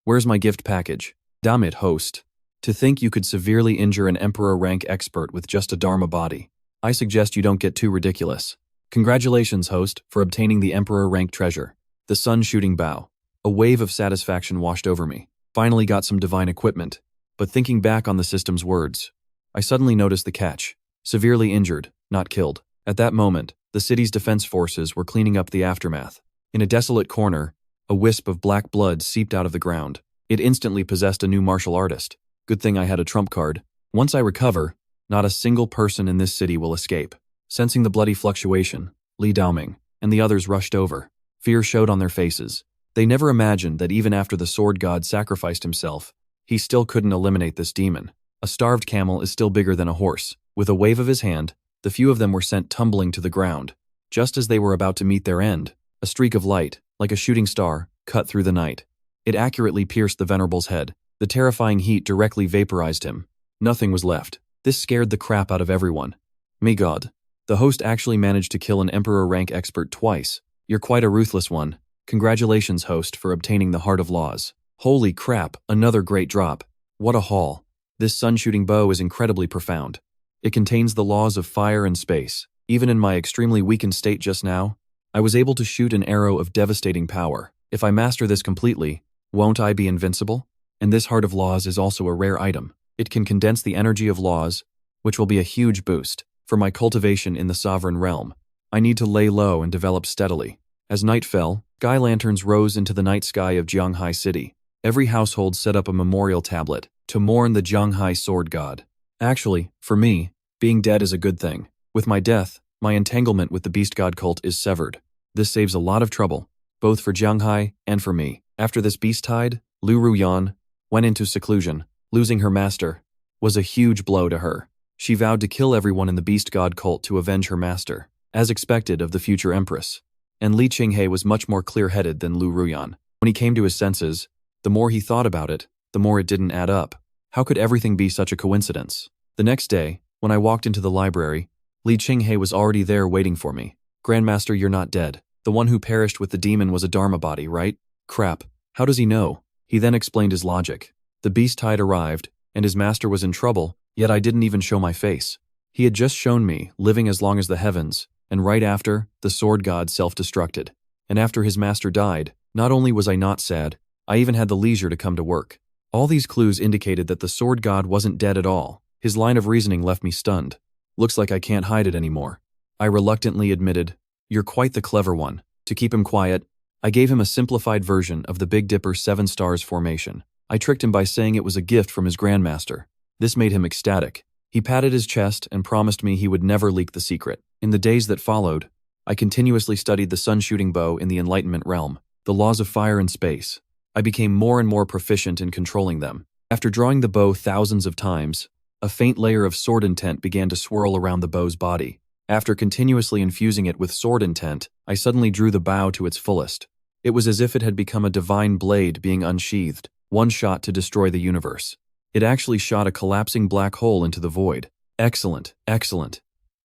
Where's my gift package? Damn it, host. To think you could severely injure an emperor rank expert with just a dharma body. I suggest you don't get too ridiculous. Congratulations, host, for obtaining the emperor rank treasure. The sun shooting bow. A wave of satisfaction washed over me. Finally got some divine equipment. But thinking back on the system's words, I suddenly noticed the catch. Severely injured, not killed. At that moment, the city's defense forces were cleaning up the aftermath. In a desolate corner, a wisp of black blood seeped out of the ground. It instantly possessed a new martial artist. Good thing I had a trump card. Once I recover, not a single person in this city will escape. Sensing the bloody fluctuation, Li Daoming and the others rushed over. Fear showed on their faces. They never imagined that even after the sword god sacrificed himself, he still couldn't eliminate this demon. A starved camel is still bigger than a horse. With a wave of his hand, the few of them were sent tumbling to the ground. Just as they were about to meet their end, a streak of light, like a shooting star, cut through the night. It accurately pierced the venerable's head. The terrifying heat directly vaporized him. Nothing was left. This scared the crap out of everyone. Me God. The host actually managed to kill an emperor rank expert twice. You're quite a ruthless one. Congratulations, host, for obtaining the Heart of Laws. Holy crap, another great drop. What a haul. This sun-shooting bow is incredibly profound. It contains the laws of fire and space. Even in my extremely weakened state just now, I was able to shoot an arrow of devastating power. If I master this completely, won't I be invincible? And this Heart of Laws is also a rare item. It can condense the energy of laws, which will be a huge boost. For my cultivation in the sovereign realm, I need to lay low and develop steadily. As night fell, sky lanterns rose into the night sky of Jianghai city. Every household set up a memorial tablet to mourn the Jianghai sword god. Actually, for me, being dead is a good thing. With my death, my entanglement with the beast god cult is severed. This saves a lot of trouble, both for Jianghai and for me. After this beast tide, Lu Ruyan went into seclusion. Losing her master was a huge blow to her. She vowed to kill everyone in the beast god cult to avenge her master, as expected of the future empress. And Li Qinghe was much more clear-headed than Lu Ruyan. When he came to his senses, the more he thought about it, the more it didn't add up. How could everything be such a coincidence? The next day, when I walked into the library, Li Qinghe was already there waiting for me. Grandmaster, you're not dead. The one who perished with the demon was a dharma body, right? Crap. How does he know? He then explained his logic. The beast tide arrived, and his master was in trouble, yet I didn't even show my face. He had just shown me, living as long as the heavens, and right after, the sword god self-destructed. And after his master died, not only was I not sad, I even had the leisure to come to work. All these clues indicated that the sword god wasn't dead at all. His line of reasoning left me stunned. Looks like I can't hide it anymore. I reluctantly admitted, you're quite the clever one. To keep him quiet, I gave him a simplified version of the Big Dipper 7 stars formation. I tricked him by saying it was a gift from his grandmaster. This made him ecstatic. He patted his chest and promised me he would never leak the secret. In the days that followed, I continuously studied the sun-shooting bow in the Enlightenment realm, the laws of fire and space. I became more and more proficient in controlling them. After drawing the bow thousands of times, a faint layer of sword intent began to swirl around the bow's body. After continuously infusing it with sword intent, I suddenly drew the bow to its fullest. It was as if it had become a divine blade being unsheathed, one shot to destroy the universe. It actually shot a collapsing black hole into the void. Excellent, excellent.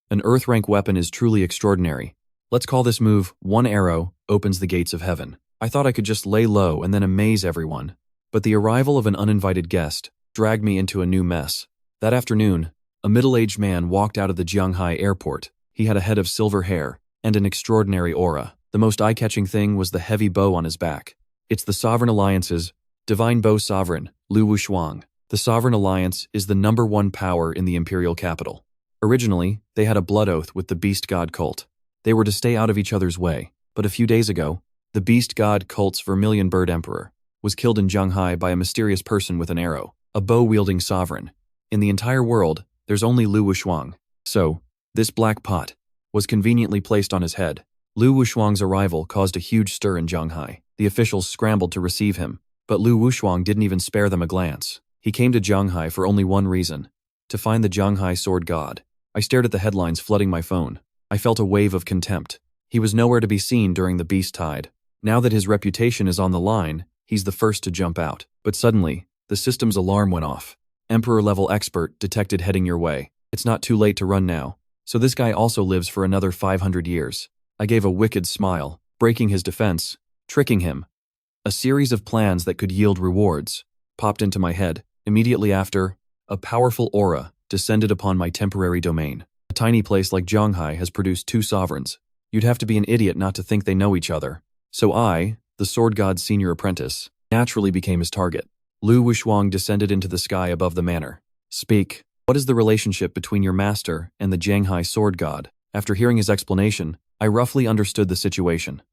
An Earth-rank weapon is truly extraordinary. Let's call this move, One Arrow Opens the Gates of Heaven. I thought I could just lay low and then amaze everyone, but the arrival of an uninvited guest dragged me into a new mess. That afternoon, a middle-aged man walked out of the Jianghai airport. He had a head of silver hair and an extraordinary aura. The most eye-catching thing was the heavy bow on his back. It's the Sovereign Alliance's Divine Bow Sovereign, Lu Wushuang. The Sovereign Alliance is the #1 power in the imperial capital. Originally, they had a blood oath with the beast god cult. They were to stay out of each other's way, but a few days ago, the beast god cult's vermilion bird emperor was killed in Jianghai by a mysterious person with an arrow, a bow-wielding sovereign. In the entire world, there's only Lu Wushuang. So, this black pot was conveniently placed on his head. Lu Wushuang's arrival caused a huge stir in Jianghai. The officials scrambled to receive him, but Lu Wushuang didn't even spare them a glance. He came to Jianghai for only one reason: to find the Jianghai sword god. I stared at the headlines flooding my phone. I felt a wave of contempt. He was nowhere to be seen during the beast tide. Now that his reputation is on the line, he's the first to jump out. But suddenly, the system's alarm went off. Emperor-level expert detected heading your way. It's not too late to run now. So this guy also lives for another 500 years. I gave a wicked smile, breaking his defense, tricking him. A series of plans that could yield rewards popped into my head. Immediately after, a powerful aura descended upon my temporary domain. A tiny place like Jianghai has produced two sovereigns. You'd have to be an idiot not to think they know each other. So I, the sword god's senior apprentice, naturally became his target. Lu Wushuang descended into the sky above the manor. Speak. What is the relationship between your master and the Jianghai sword god? After hearing his explanation, I roughly understood the situation.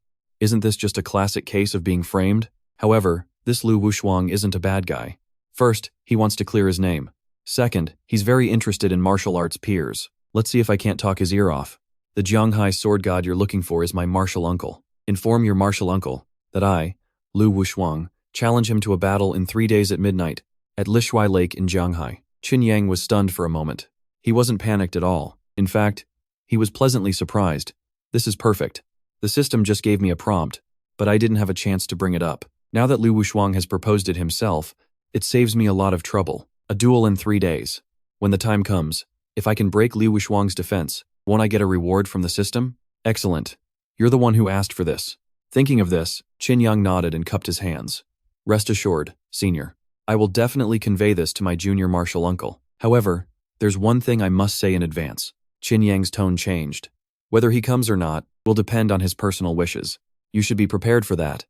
Isn't this just a classic case of being framed? However, this Lu Wushuang isn't a bad guy. First, he wants to clear his name. Second, he's very interested in martial arts peers. Let's see if I can't talk his ear off. The Jianghai sword god you're looking for is my martial uncle. Inform your martial uncle that I, Lu Wushuang, challenge him to a battle in 3 days at midnight at Lishui Lake in Jianghai. Qin Yang was stunned for a moment. He wasn't panicked at all. In fact, he was pleasantly surprised. This is perfect. The system just gave me a prompt, but I didn't have a chance to bring it up. Now that Lu Wushuang has proposed it himself, it saves me a lot of trouble. A duel in 3 days. When the time comes, if I can break Lu Wushuang's defense, won't I get a reward from the system? Excellent. You're the one who asked for this. Thinking of this, Qin Yang nodded and cupped his hands. Rest assured, senior. I will definitely convey this to my junior martial uncle. However, there's one thing I must say in advance. Qin Yang's tone changed. Whether he comes or not will depend on his personal wishes. You should be prepared for that.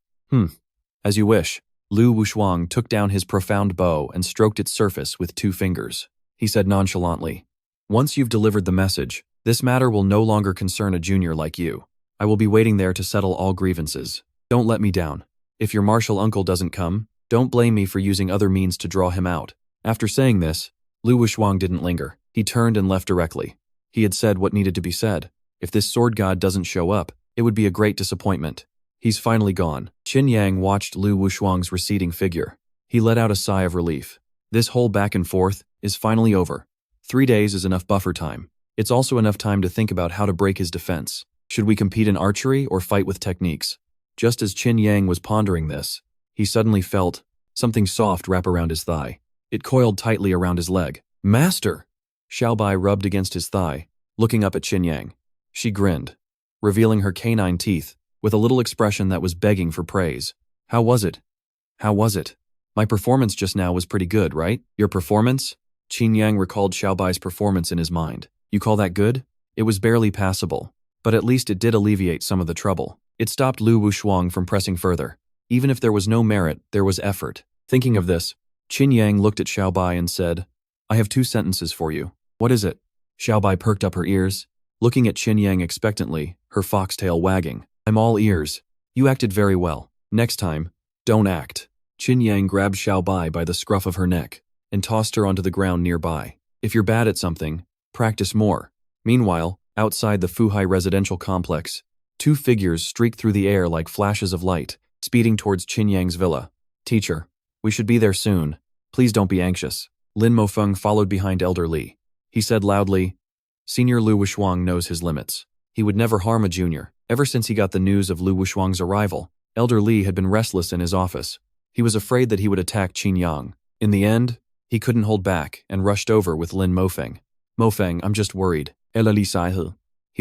As you wish. Lu Wushuang took down his profound bow and stroked its surface with 2 fingers. He said nonchalantly, "Once you've delivered the message, this matter will no longer concern a junior like you. I will be waiting there to settle all grievances. Don't let me down. If your martial uncle doesn't come, don't blame me for using other means to draw him out." After saying this, Lu Wushuang didn't linger. He turned and left directly. He had said what needed to be said. If this sword god doesn't show up, it would be a great disappointment. He's finally gone. Qin Yang watched Lu Wushuang's receding figure. He let out a sigh of relief. This whole back and forth is finally over. 3 days is enough buffer time. It's also enough time to think about how to break his defense. Should we compete in archery or fight with techniques? Just as Qin Yang was pondering this, he suddenly felt something soft wrap around his thigh. It coiled tightly around his leg. "Master!" Xiaobai rubbed against his thigh, looking up at Qin Yang. She grinned, revealing her canine teeth, with a little expression that was begging for praise. How was it? How was it? My performance just now was pretty good, right? Your performance? Qin Yang recalled Xiaobai's performance in his mind. You call that good? It was barely passable, but at least it did alleviate some of the trouble. It stopped Lu Wushuang from pressing further. Even if there was no merit, there was effort. Thinking of this, Qin Yang looked at Xiaobai and said, "I have 2 sentences for you." "What is it?" Xiaobai perked up her ears, looking at Qin Yang expectantly, her foxtail wagging. "I'm all ears. You acted very well. Next time, don't act." Qin Yang grabbed Xiaobai by the scruff of her neck and tossed her onto the ground nearby. "If you're bad at something, practice more." Meanwhile, outside the Fuhai residential complex, 2 figures streaked through the air like flashes of light, speeding towards Qin Yang's villa. "Teacher, we should be there soon. Please don't be anxious." Lin Mofeng followed behind Elder Li. He said loudly, "Senior Lu Wushuang knows his limits. He would never harm a junior." Ever since he got the news of Lu Wushuang's arrival, Elder Li had been restless in his office. He was afraid that he would attack Qin Yang. In the end, he couldn't hold back and rushed over with Lin Mofeng. "Mofeng, I'm just worried." He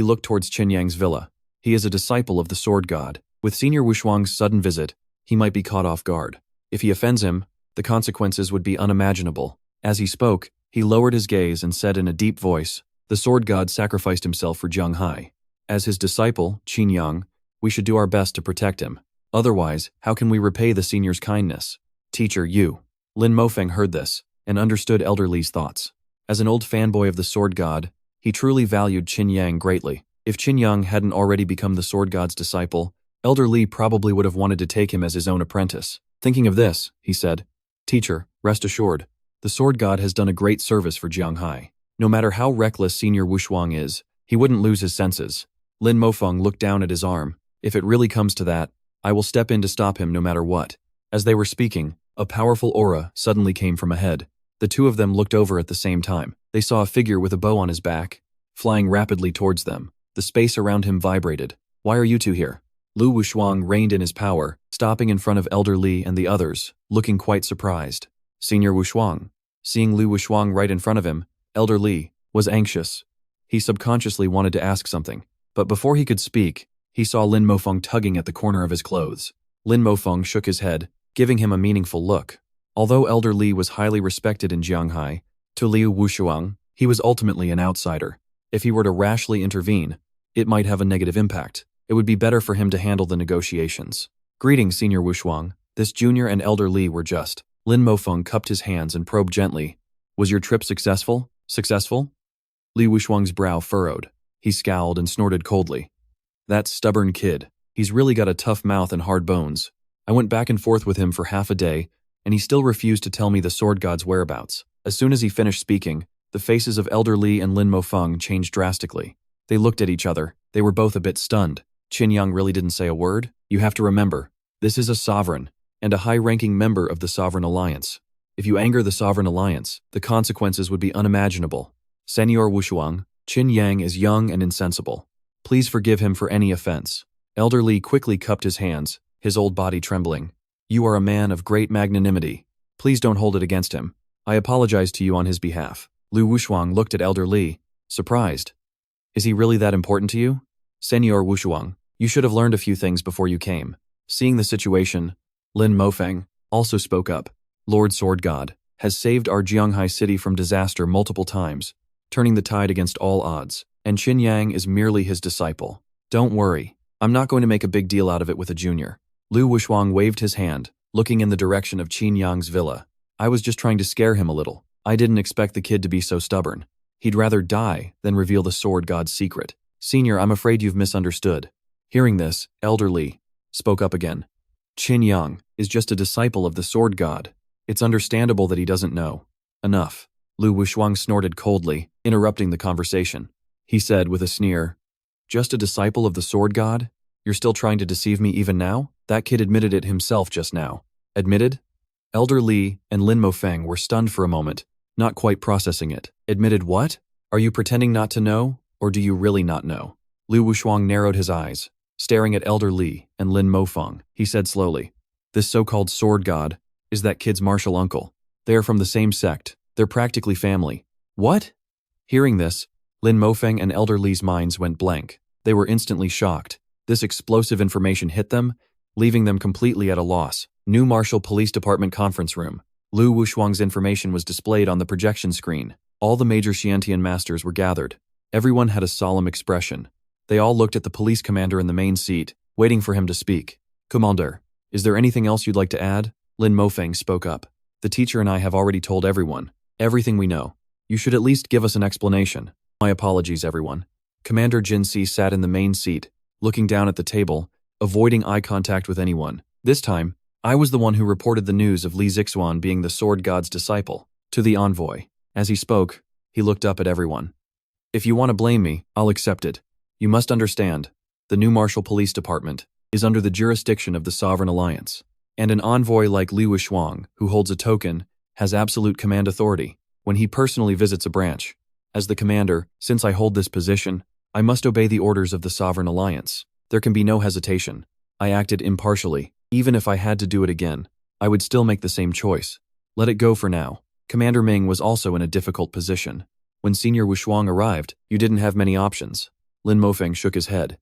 looked towards Qin Yang's villa. He is a disciple of the sword god. With Senior Wushuang's sudden visit, he might be caught off guard. If he offends him, the consequences would be unimaginable. As he spoke, he lowered his gaze and said in a deep voice, "The sword god sacrificed himself for Jianghai. As his disciple, Qin Yang, we should do our best to protect him. Otherwise, how can we repay the senior's kindness?" "Teacher, you." Lin Mofeng heard this and understood Elder Li's thoughts. As an old fanboy of the sword god, he truly valued Qin Yang greatly. If Qin Yang hadn't already become the sword god's disciple, Elder Li probably would have wanted to take him as his own apprentice. Thinking of this, he said, "Teacher, rest assured, The sword god has done a great service for Jianghai. No matter how reckless Senior Wushuang is, he wouldn't lose his senses. Lin Mofeng looked down at his arm. If it really comes to that, I will step in to stop him no matter what. As they were speaking, a powerful aura suddenly came from ahead. The two of them looked over at the same time. They saw a figure with a bow on his back, flying rapidly towards them. The space around him vibrated. Why are you two here? Lu Wushuang reined in his power, stopping in front of Elder Li and the others, looking quite surprised. Senior Wushuang. Seeing Lu Wushuang right in front of him, Elder Li was anxious. He subconsciously wanted to ask something, but before he could speak, he saw Lin Mofeng tugging at the corner of his clothes. Lin Mofeng shook his head, giving him a meaningful look. Although Elder Li was highly respected in Jianghai, to Liu Wushuang, he was ultimately an outsider. If he were to rashly intervene, it might have a negative impact. It would be better for him to handle the negotiations. Greetings, Senior Wushuang. This junior and Elder Li were just. Lin Mofeng cupped his hands and probed gently. Was your trip successful? Successful? Li Wushuang's brow furrowed. He scowled and snorted coldly. That stubborn kid. He's really got a tough mouth and hard bones. I went back and forth with him for half a day, and he still refused to tell me the sword god's whereabouts. As soon as he finished speaking, the faces of Elder Li and Lin Mofeng changed drastically. They looked at each other. They were both a bit stunned. Qin Yang really didn't say a word. You have to remember, this is a sovereign, and a high-ranking member of the Sovereign Alliance. If you anger the Sovereign Alliance, the consequences would be unimaginable. Senior Wushuang, Qin Yang is young and insensible. Please forgive him for any offense. Elder Li quickly cupped his hands, his old body trembling. You are a man of great magnanimity. Please don't hold it against him. I apologize to you on his behalf. Lu Wushuang looked at Elder Li, surprised. Is he really that important to you? Senior Wushuang, you should have learned a few things before you came. Seeing the situation, Lin Mofeng also spoke up. Lord Sword God has saved our Jianghai city from disaster multiple times, turning the tide against all odds, and Qin Yang is merely his disciple. Don't worry, I'm not going to make a big deal out of it with a junior. Lu Wushuang waved his hand, looking in the direction of Qin Yang's villa. I was just trying to scare him a little. I didn't expect the kid to be so stubborn. He'd rather die than reveal the sword god's secret. Senior, I'm afraid you've misunderstood. Hearing this, Elder Li spoke up again. Qin Yang is just a disciple of the sword god. It's understandable that he doesn't know. Enough. Lu Wushuang snorted coldly, interrupting the conversation. He said with a sneer, just a disciple of the sword god? You're still trying to deceive me even now? That kid admitted it himself just now. Admitted? Elder Li and Lin Mofeng were stunned for a moment, not quite processing it. Admitted what? Are you pretending not to know, or do you really not know? Lu Wushuang narrowed his eyes, staring at Elder Li and Lin Mofeng. He said slowly, this so-called sword god is that kid's martial uncle. They are from the same sect. They're practically family. What? Hearing this, Lin Mofeng and Elder Li's minds went blank. They were instantly shocked. This explosive information hit them, leaving them completely at a loss. New Marshall Police Department conference room. Lu Wushuang's information was displayed on the projection screen. All the major Xiantian masters were gathered. Everyone had a solemn expression. They all looked at the police commander in the main seat, waiting for him to speak. Commander, is there anything else you'd like to add? Lin Mofeng spoke up. The teacher and I have already told everyone everything we know. You should at least give us an explanation. My apologies, everyone. Commander Jin Si sat in the main seat, looking down at the table, avoiding eye contact with anyone. This time, I was the one who reported the news of Li Zixuan being the sword god's disciple to the envoy. As he spoke, he looked up at everyone. If you want to blame me, I'll accept it. You must understand, the new Marshall Police Department is under the jurisdiction of the Sovereign Alliance, and an envoy like Li Wushuang, who holds a token, has absolute command authority when he personally visits a branch. As the commander, since I hold this position, I must obey the orders of the Sovereign Alliance. There can be no hesitation. I acted impartially. Even if I had to do it again, I would still make the same choice. Let it go for now. Commander Ming was also in a difficult position. When Senior Wushuang arrived, you didn't have many options. Lin Mofeng shook his head.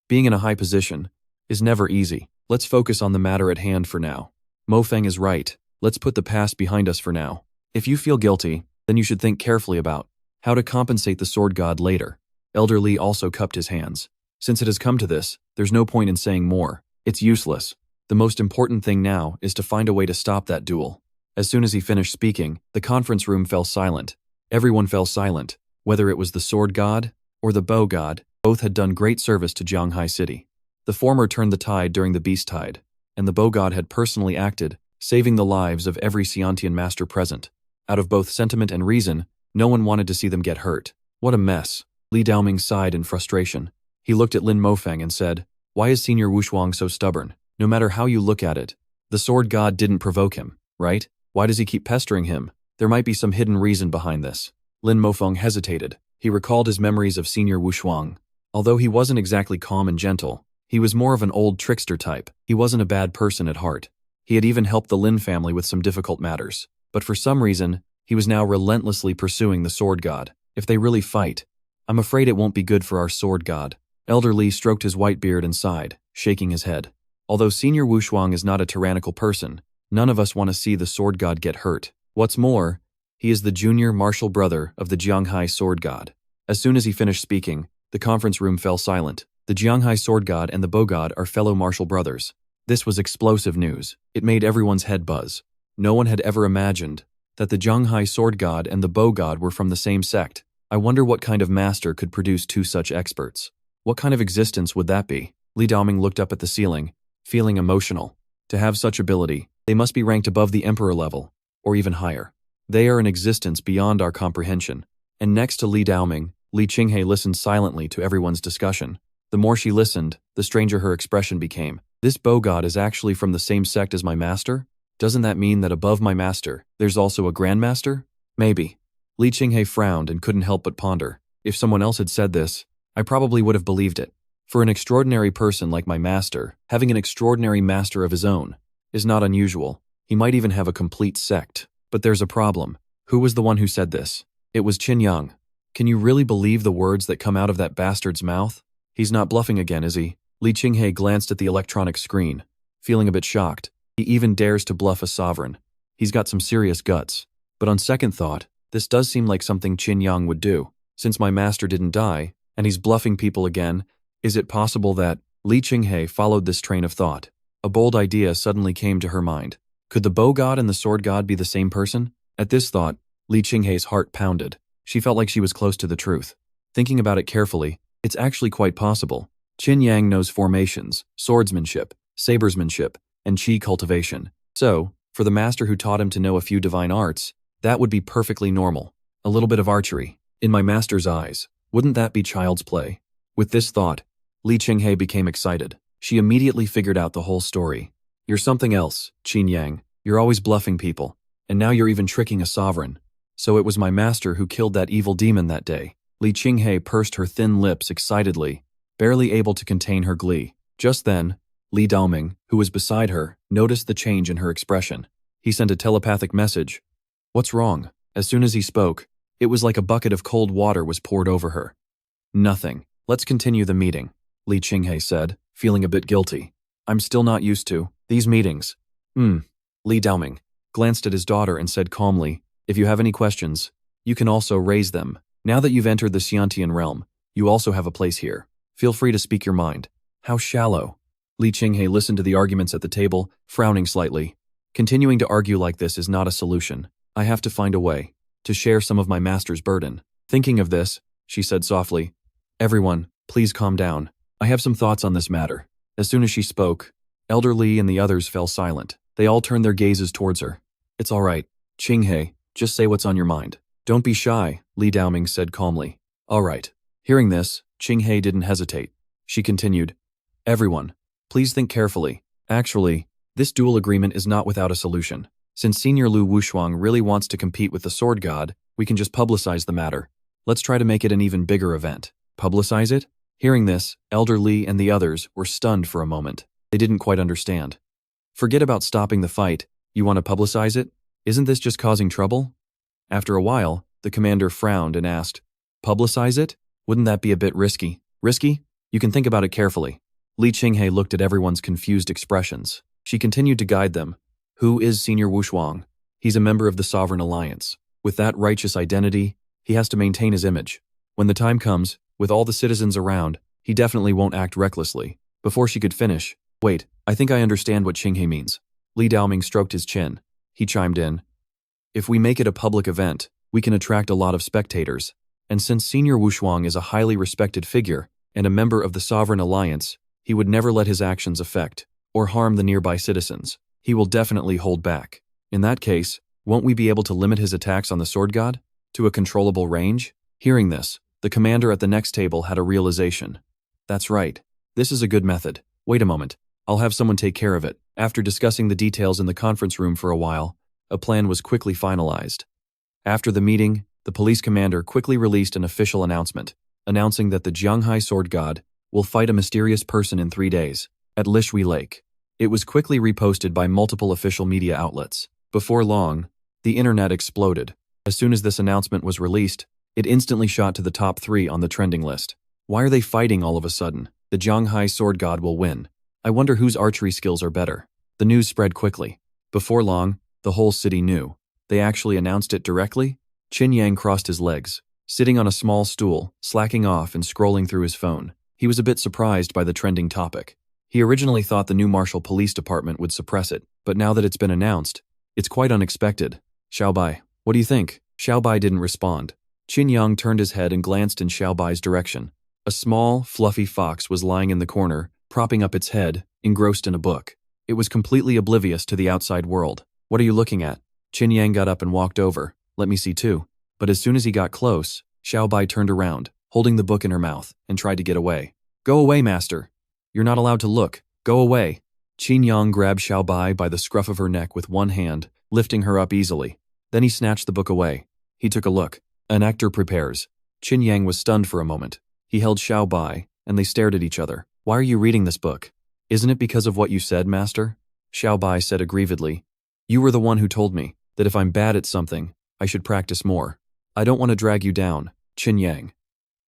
Being in a high position is never easy. Let's focus on the matter at hand for now. Mofeng is right. Let's put the past behind us for now. If you feel guilty, then you should think carefully about how to compensate the sword god later. Elder Li also cupped his hands. Since it has come to this, there's no point in saying more. It's useless. The most important thing now is to find a way to stop that duel. As soon as he finished speaking, the conference room fell silent. Everyone fell silent. Whether it was the sword god or the bow god, both had done great service to Jianghai City. The former turned the tide during the beast tide, and the bow god had personally acted, saving the lives of every Xiantian master present. Out of both sentiment and reason, no one wanted to see them get hurt. What a mess. Li Daoming sighed in frustration. He looked at Lin Mofeng and said, "Why is Senior Wushuang so stubborn? No matter how you look at it, the sword god didn't provoke him, right? Why does he keep pestering him? There might be some hidden reason behind this." Lin Mofeng hesitated. He recalled his memories of Senior Wushuang. Although he wasn't exactly calm and gentle, he was more of an old trickster type. He wasn't a bad person at heart. He had even helped the Lin family with some difficult matters. But for some reason, he was now relentlessly pursuing the sword god. If they really fight, I'm afraid it won't be good for our sword god. Elder Li stroked his white beard and sighed, shaking his head. Although Senior Wushuang is not a tyrannical person, none of us want to see the sword god get hurt. What's more, he is the junior martial brother of the Jianghai sword god. As soon as he finished speaking, the conference room fell silent. The Jianghai sword god and the bow god are fellow martial brothers. This was explosive news. It made everyone's head buzz. No one had ever imagined that the Jianghai sword god and the bow god were from the same sect. I wonder what kind of master could produce two such experts. What kind of existence would that be? Li Daoming looked up at the ceiling, feeling emotional. To have such ability, they must be ranked above the emperor level, or even higher. They are an existence beyond our comprehension. And next to Li Daoming, Li Qinghe listened silently to everyone's discussion. The more she listened, the stranger her expression became. This bow god is actually from the same sect as my master? Doesn't that mean that above my master, there's also a grandmaster? Maybe. Li Qinghe frowned and couldn't help but ponder. If someone else had said this, I probably would have believed it. For an extraordinary person like my master, having an extraordinary master of his own is not unusual. He might even have a complete sect. But there's a problem. Who was the one who said this? It was Qin Yang. Can you really believe the words that come out of that bastard's mouth? He's not bluffing again, is he? Li Qinghe glanced at the electronic screen, feeling a bit shocked. He even dares to bluff a sovereign. He's got some serious guts. But on second thought, this does seem like something Qin Yang would do. Since my master didn't die, and he's bluffing people again, is it possible that… Li Qinghe followed this train of thought. A bold idea suddenly came to her mind. Could the bow god and the sword god be the same person? At this thought, Li Qinghe's heart pounded. She felt like she was close to the truth. Thinking about it carefully, it's actually quite possible. Qin Yang knows formations, swordsmanship, sabersmanship, and qi cultivation. So, for the master who taught him to know a few divine arts, that would be perfectly normal. A little bit of archery. In my master's eyes, wouldn't that be child's play? With this thought, Li Qinghe became excited. She immediately figured out the whole story. You're something else, Qin Yang. You're always bluffing people. And now you're even tricking a sovereign. So it was my master who killed that evil demon that day. Li Qinghe pursed her thin lips excitedly, barely able to contain her glee. Just then, Li Daoming, who was beside her, noticed the change in her expression. He sent a telepathic message. What's wrong? As soon as he spoke, it was like a bucket of cold water was poured over her. Nothing. Let's continue the meeting, Li Qinghe said, feeling a bit guilty. I'm still not used to these meetings. Li Daoming glanced at his daughter and said calmly, if you have any questions, you can also raise them. Now that you've entered the Xiantian realm, you also have a place here. Feel free to speak your mind. How shallow. Li Qinghe listened to the arguments at the table, frowning slightly. Continuing to argue like this is not a solution. I have to find a way to share some of my master's burden. Thinking of this, she said softly, everyone, please calm down. I have some thoughts on this matter. As soon as she spoke, Elder Li and the others fell silent. They all turned their gazes towards her. It's all right, Qinghe, just say what's on your mind. Don't be shy, Li Daoming said calmly. All right. Hearing this, Qinghe didn't hesitate. She continued, everyone, please think carefully. Actually, this duel agreement is not without a solution. Since Senior Lu Wushuang really wants to compete with the sword god, we can just publicize the matter. Let's try to make it an even bigger event. Publicize it? Hearing this, Elder Li and the others were stunned for a moment. They didn't quite understand. Forget about stopping the fight. You want to publicize it? Isn't this just causing trouble? After a while, the commander frowned and asked, publicize it? Wouldn't that be a bit risky? Risky? You can think about it carefully. Li Qinghe looked at everyone's confused expressions. She continued to guide them. Who is Senior Wushuang? He's a member of the Sovereign Alliance. With that righteous identity, he has to maintain his image. When the time comes, with all the citizens around, he definitely won't act recklessly. Before she could finish, wait, I think I understand what Qinghe means. Li Daoming stroked his chin. He chimed in. If we make it a public event, we can attract a lot of spectators. And since Senior Wushuang is a highly respected figure and a member of the Sovereign Alliance, he would never let his actions affect or harm the nearby citizens. He will definitely hold back. In that case, Won't we be able to limit his attacks on the sword god to a controllable range? Hearing this, the commander at the next table had a realization. That's right. This is a good method. Wait a moment. I'll have someone take care of it. After discussing the details in the conference room for a while, a plan was quickly finalized. After the meeting, the police commander quickly released an official announcement, announcing that the Jianghai sword god will fight a mysterious person in 3 days at Lishui Lake. It was quickly reposted by multiple official media outlets. Before long, the internet exploded. As soon as this announcement was released, it instantly shot to the top 3 on the trending list. Why are they fighting all of a sudden? The Jianghai sword god will win. I wonder whose archery skills are better. The news spread quickly. Before long, the whole city knew. They actually announced it directly? Qin Yang crossed his legs, sitting on a small stool, slacking off and scrolling through his phone. He was a bit surprised by the trending topic. He originally thought the new Marshall Police Department would suppress it, but now that it's been announced, it's quite unexpected. Xiaobai, what do you think? Xiaobai didn't respond. Qin Yang turned his head and glanced in Xiaobai's direction. A small, fluffy fox was lying in the corner, propping up its head, engrossed in a book. It was completely oblivious to the outside world. What are you looking at? Qin Yang got up and walked over. Let me see too. But as soon as he got close, Xiaobai turned around, holding the book in her mouth, and tried to get away. Go away, master. You're not allowed to look. Go away. Qin Yang grabbed Xiaobai by the scruff of her neck with one hand, lifting her up easily. Then he snatched the book away. He took a look. An actor prepares. Qin Yang was stunned for a moment. He held Xiaobai, and they stared at each other. Why are you reading this book? Isn't it because of what you said, master? Xiaobai said aggrievedly. You were the one who told me that if I'm bad at something, I should practice more. I don't want to drag you down, Qin Yang.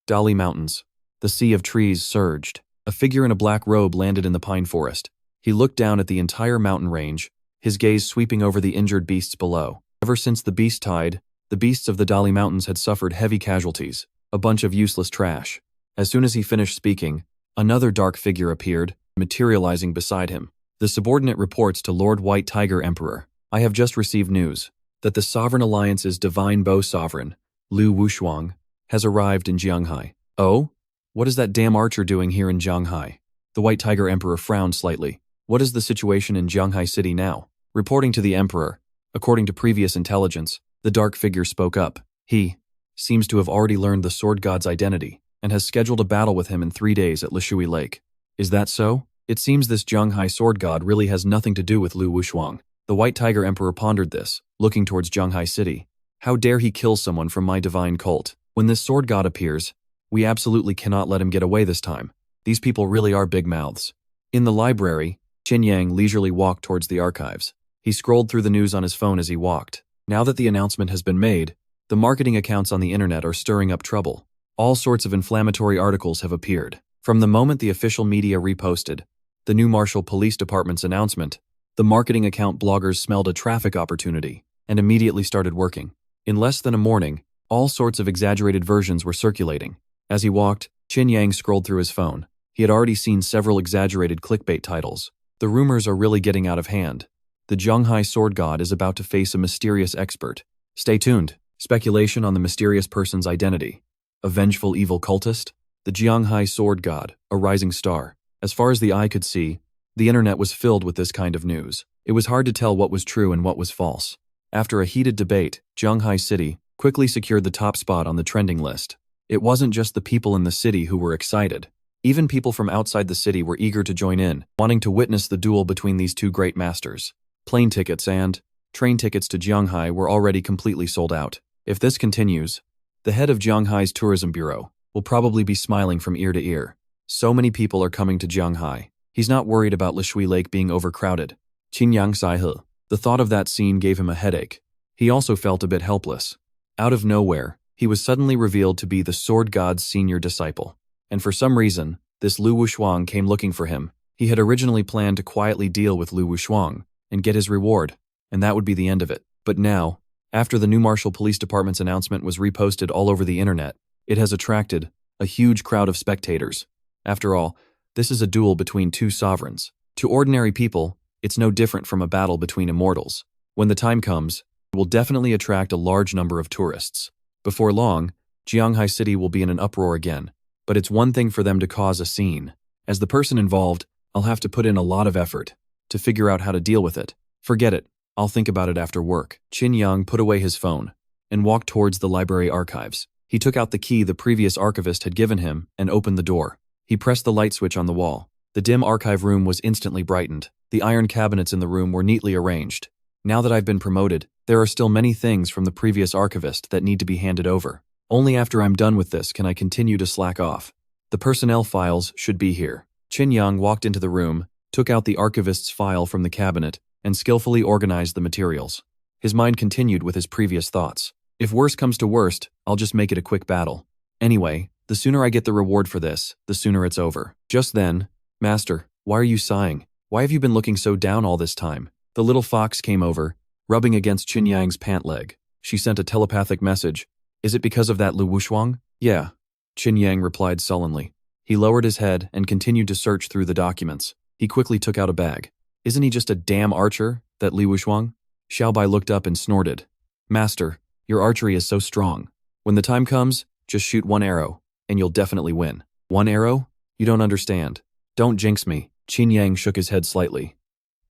Dali Mountains. The sea of trees surged. A figure in a black robe landed in the pine forest. He looked down at the entire mountain range, his gaze sweeping over the injured beasts below. Ever since the beast tide, the beasts of the Dali Mountains had suffered heavy casualties, a bunch of useless trash. As soon as he finished speaking, another dark figure appeared, materializing beside him. The subordinate reports to Lord White Tiger Emperor. I have just received news that the Sovereign Alliance's Divine Bow Sovereign, Lu Wushuang, has arrived in Jianghai. Oh? What is that damn archer doing here in Jianghai? The White Tiger Emperor frowned slightly. What is the situation in Jianghai City now? Reporting to the Emperor, according to previous intelligence, the dark figure spoke up. He seems to have already learned the sword god's identity and has scheduled a battle with him in 3 days at Lishui Lake. Is that so? It seems this Jianghai sword god really has nothing to do with Lu Wushuang. The White Tiger Emperor pondered this, looking towards Jianghai City. How dare he kill someone from my divine cult? When this sword god appears, we absolutely cannot let him get away this time. These people really are big mouths. In the library, Qin Yang leisurely walked towards the archives. He scrolled through the news on his phone as he walked. Now that the announcement has been made, the marketing accounts on the internet are stirring up trouble. All sorts of inflammatory articles have appeared. From the moment the official media reposted the new Marshall Police Department's announcement, the marketing account bloggers smelled a traffic opportunity and immediately started working. In less than a morning, all sorts of exaggerated versions were circulating. As he walked, Qin Yang scrolled through his phone. He had already seen several exaggerated clickbait titles. The rumors are really getting out of hand. The Jianghai sword god is about to face a mysterious expert. Stay tuned. Speculation on the mysterious person's identity. A vengeful evil cultist? The Jianghai sword god, a rising star. As far as the eye could see, the internet was filled with this kind of news. It was hard to tell what was true and what was false. After a heated debate, Jianghai City quickly secured the top spot on the trending list. It wasn't just the people in the city who were excited. Even people from outside the city were eager to join in, wanting to witness the duel between these two great masters. Plane tickets and train tickets to Jianghai were already completely sold out. If this continues, the head of Jianghai's tourism bureau will probably be smiling from ear to ear. So many people are coming to Jianghai. He's not worried about Lishui Lake being overcrowded. Qin Yang Sai-he. The thought of that scene gave him a headache. He also felt a bit helpless. Out of nowhere, he was suddenly revealed to be the sword god's senior disciple. And for some reason, this Lu Wushuang came looking for him. He had originally planned to quietly deal with Lu Wushuang and get his reward, and that would be the end of it. But now, after the new Marshall Police Department's announcement was reposted all over the internet, it has attracted a huge crowd of spectators. After all, this is a duel between two sovereigns. To ordinary people, it's no different from a battle between immortals. When the time comes, it will definitely attract a large number of tourists. Before long, Jianghai City will be in an uproar again. But it's one thing for them to cause a scene. As the person involved, I'll have to put in a lot of effort to figure out how to deal with it. Forget it. I'll think about it after work. Qin Yang put away his phone and walked towards the library archives. He took out the key the previous archivist had given him and opened the door. He pressed the light switch on the wall. The dim archive room was instantly brightened. The iron cabinets in the room were neatly arranged. Now that I've been promoted, there are still many things from the previous archivist that need to be handed over. Only after I'm done with this can I continue to slack off. The personnel files should be here. Qin Yang walked into the room, took out the archivist's file from the cabinet, and skillfully organized the materials. His mind continued with his previous thoughts. If worse comes to worst, I'll just make it a quick battle. Anyway, the sooner I get the reward for this, the sooner it's over. Just then, Master, why are you sighing? Why have you been looking so down all this time? The little fox came over, rubbing against Qin Yang's pant leg. She sent a telepathic message. Is it because of that Lu Wushuang? Yeah. Qin Yang replied sullenly. He lowered his head and continued to search through the documents. He quickly took out a bag. Isn't he just a damn archer, that Li Wushuang? Xiaobai looked up and snorted. Master, your archery is so strong. When the time comes, just shoot one arrow, and you'll definitely win. One arrow? You don't understand. Don't jinx me. Qin Yang shook his head slightly.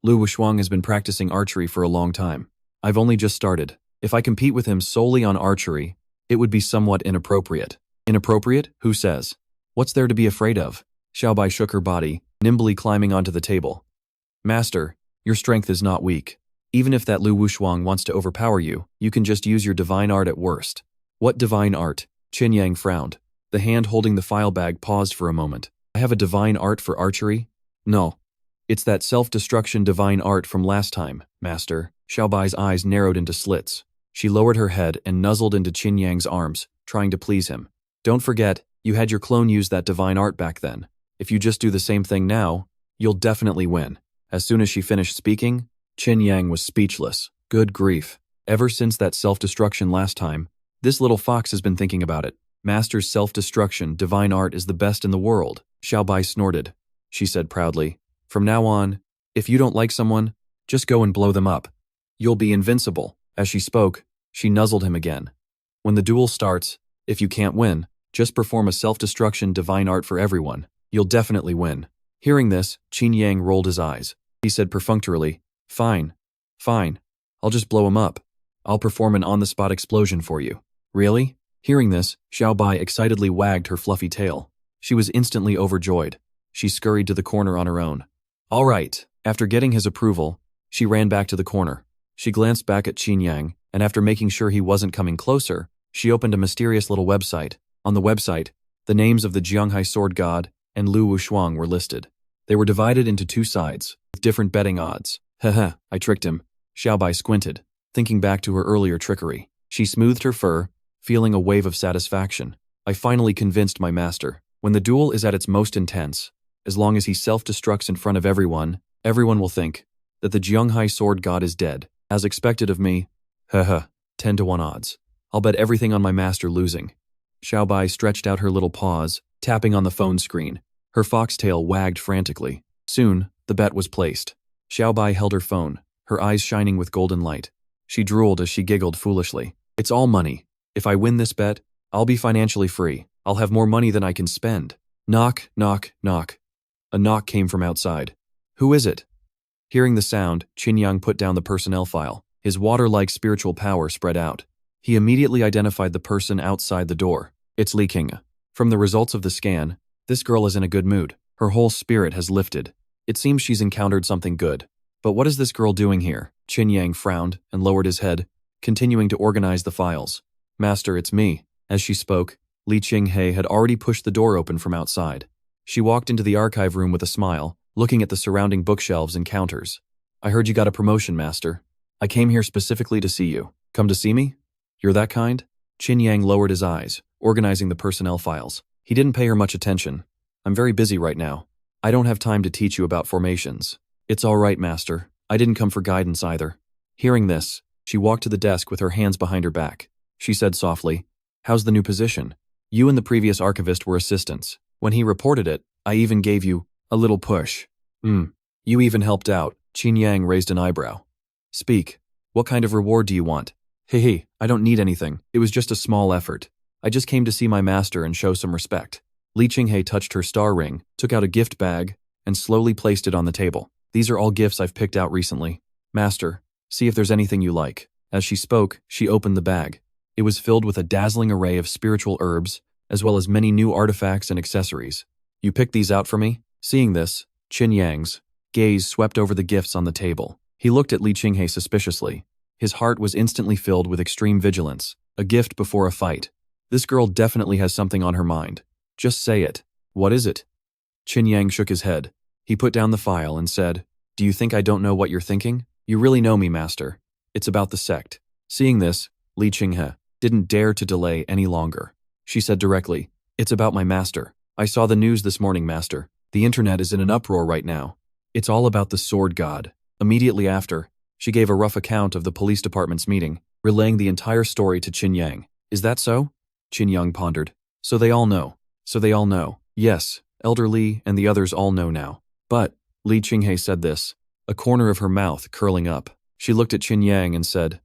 Lu Wushuang has been practicing archery for a long time. I've only just started. If I compete with him solely on archery, it would be somewhat inappropriate. Inappropriate? Who says? What's there to be afraid of? Xiaobai shook her body, nimbly climbing onto the table. Master, your strength is not weak. Even if that Lu Wushuang wants to overpower you, you can just use your divine art at worst. What divine art? Qin Yang frowned. The hand holding the file bag paused for a moment. I have a divine art for archery? No. It's that self-destruction divine art from last time, Master. Xiaobai's eyes narrowed into slits. She lowered her head and nuzzled into Qin Yang's arms, trying to please him. Don't forget, you had your clone use that divine art back then. If you just do the same thing now, you'll definitely win. As soon as she finished speaking, Qin Yang was speechless. Good grief. Ever since that self-destruction last time, this little fox has been thinking about it. Master's self-destruction divine art is the best in the world. Xiaobai snorted. She said proudly, from now on, if you don't like someone, just go and blow them up. You'll be invincible. As she spoke, she nuzzled him again. When the duel starts, if you can't win, just perform a self-destruction divine art for everyone. You'll definitely win. Hearing this, Qin Yang rolled his eyes. He said perfunctorily, Fine. I'll just blow him up. I'll perform an on-the-spot explosion for you. Really? Hearing this, Xiaobai excitedly wagged her fluffy tail. She was instantly overjoyed. She scurried to the corner on her own. All right. After getting his approval, she ran back to the corner. She glanced back at Qin Yang, and after making sure he wasn't coming closer, she opened a mysterious little website. On the website, the names of the Jianghai sword god and Lu Wushuang were listed. They were divided into two sides, with different betting odds. Haha, I tricked him. Xiaobai squinted, thinking back to her earlier trickery. She smoothed her fur, feeling a wave of satisfaction. I finally convinced my master. When the duel is at its most intense, as long as he self-destructs in front of everyone will think that the Jianghai sword god is dead. As expected of me, 10-to-1 odds. I'll bet everything on my master losing. Xiaobai stretched out her little paws, tapping on the phone screen. Her foxtail wagged frantically. Soon, the bet was placed. Xiaobai held her phone, her eyes shining with golden light. She drooled as she giggled foolishly. It's all money. If I win this bet, I'll be financially free. I'll have more money than I can spend. Knock, knock, knock. A knock came from outside. Who is it? Hearing the sound, Qin Yang put down the personnel file. His water-like spiritual power spread out. He immediately identified the person outside the door. It's Li King. From the results of the scan, this girl is in a good mood. Her whole spirit has lifted. It seems she's encountered something good. But what is this girl doing here? Qin Yang frowned and lowered his head, continuing to organize the files. Master, it's me. As she spoke, Li Jianghai had already pushed the door open from outside. She walked into the archive room with a smile, looking at the surrounding bookshelves and counters. I heard you got a promotion, Master. I came here specifically to see you. Come to see me? You're that kind? Qin Yang lowered his eyes, organizing the personnel files. He didn't pay her much attention. I'm very busy right now. I don't have time to teach you about formations. It's all right, Master. I didn't come for guidance either. Hearing this, she walked to the desk with her hands behind her back. She said softly, How's the new position? You and the previous archivist were assistants. When he reported it, I even gave you a little push. You even helped out. Qin Yang raised an eyebrow. Speak. What kind of reward do you want? Hey, I don't need anything. It was just a small effort. I just came to see my master and show some respect. Li Jianghai touched her star ring, took out a gift bag, and slowly placed it on the table. These are all gifts I've picked out recently. Master, See if there's anything you like." As she spoke, she opened the bag. It was filled with a dazzling array of spiritual herbs, as well as many new artifacts and accessories. "You picked these out for me?" Seeing this, Qin Yang's gaze swept over the gifts on the table. He looked at Li Qinghe suspiciously. His heart was instantly filled with extreme vigilance. A gift before a fight. This girl definitely has something on her mind. Just say it. "What is it?" Qin Yang shook his head. He put down the file and said, "Do you think I don't know what you're thinking? You really know me, master. It's about the sect." Seeing this, Li Qinghe didn't dare to delay any longer. She said directly, "It's about my master. I saw the news this morning, master. The internet is in an uproar right now. It's all about the sword god." Immediately after, she gave a rough account of the police department's meeting, relaying the entire story to Qin Yang. "Is that so?" Qin Yang pondered. So they all know. Yes, Elder Li and the others all know now. But, Li Qinghe said this, a corner of her mouth curling up. She looked at Qin Yang and said,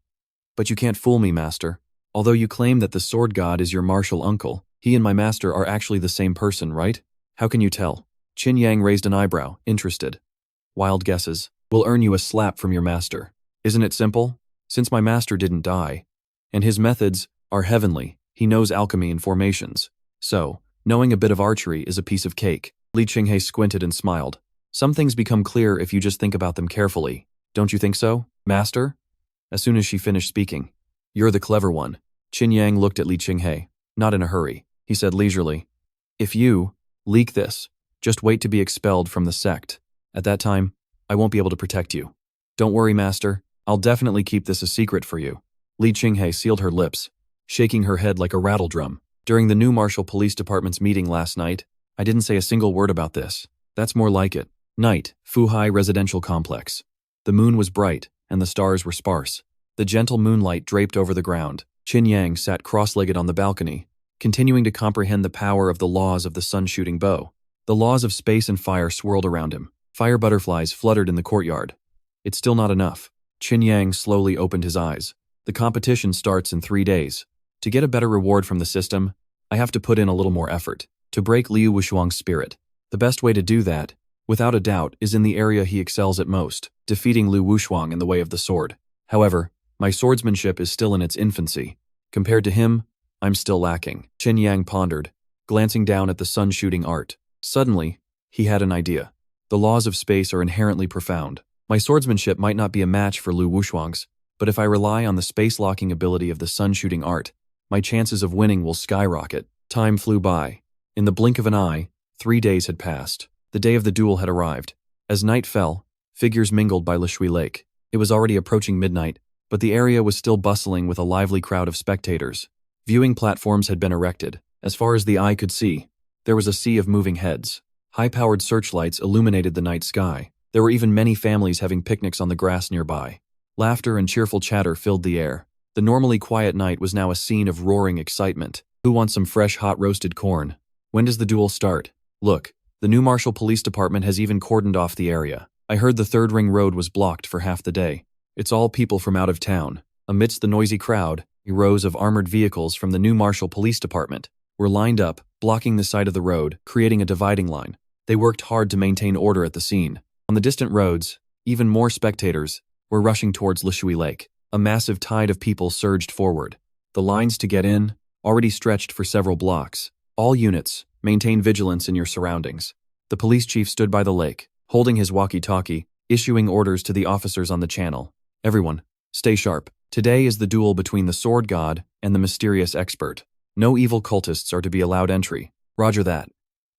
"But you can't fool me, master. Although you claim that the sword god is your martial uncle, he and my master are actually the same person, right? How can you tell?" Qin Yang raised an eyebrow, interested. "Wild guesses will earn you a slap from your master. Isn't it simple? Since my master didn't die, and his methods are heavenly, he knows alchemy and formations. So, knowing a bit of archery is a piece of cake." Li Qinghe squinted and smiled. "Some things become clear if you just think about them carefully. Don't you think so, master?" As soon as she finished speaking, "You're the clever one." Qin Yang looked at Li Qinghe. "Not in a hurry," he said leisurely. "If you leak this, just wait to be expelled from the sect. At that time, I won't be able to protect you. Don't worry, master. I'll definitely keep this a secret for you." Li Qinghe sealed her lips, shaking her head like a rattle drum. "During the new Martial Police Department's meeting last night, I didn't say a single word about this. That's more like it." Night, Fuhai Residential Complex. The moon was bright, and the stars were sparse. The gentle moonlight draped over the ground. Qin Yang sat cross-legged on the balcony, continuing to comprehend the power of the laws of the sun-shooting bow. The laws of space and fire swirled around him. Fire butterflies fluttered in the courtyard. It's still not enough. Qin Yang slowly opened his eyes. The competition starts in 3 days. To get a better reward from the system, I have to put in a little more effort. To break Liu Wushuang's spirit. The best way to do that, without a doubt, is in the area he excels at most, defeating Liu Wushuang in the way of the sword. However, my swordsmanship is still in its infancy. Compared to him, I'm still lacking. Qin Yang pondered, glancing down at the sun-shooting art. Suddenly, he had an idea. The laws of space are inherently profound. My swordsmanship might not be a match for Liu Wushuang's, but if I rely on the space-locking ability of the sun-shooting art, my chances of winning will skyrocket. Time flew by. In the blink of an eye, 3 days had passed. The day of the duel had arrived. As night fell, figures mingled by Lishui Lake. It was already approaching midnight, but the area was still bustling with a lively crowd of spectators. Viewing platforms had been erected. As far as the eye could see, there was a sea of moving heads. High-powered searchlights illuminated the night sky. There were even many families having picnics on the grass nearby. Laughter and cheerful chatter filled the air. The normally quiet night was now a scene of roaring excitement. Who wants some fresh hot roasted corn? When does the duel start? Look, the new Martial Police Department has even cordoned off the area. I heard the Third Ring Road was blocked for half the day. It's all people from out of town. Amidst the noisy crowd, rows of armored vehicles from the new Martial Police Department were lined up, blocking the side of the road, creating a dividing line. They worked hard to maintain order at the scene. On the distant roads, even more spectators were rushing towards Lishui Lake. A massive tide of people surged forward. The lines to get in already stretched for several blocks. All units, maintain vigilance in your surroundings. The police chief stood by the lake, holding his walkie-talkie, issuing orders to the officers on the channel. Everyone, stay sharp. Today is the duel between the sword god and the mysterious expert. No evil cultists are to be allowed entry. Roger that.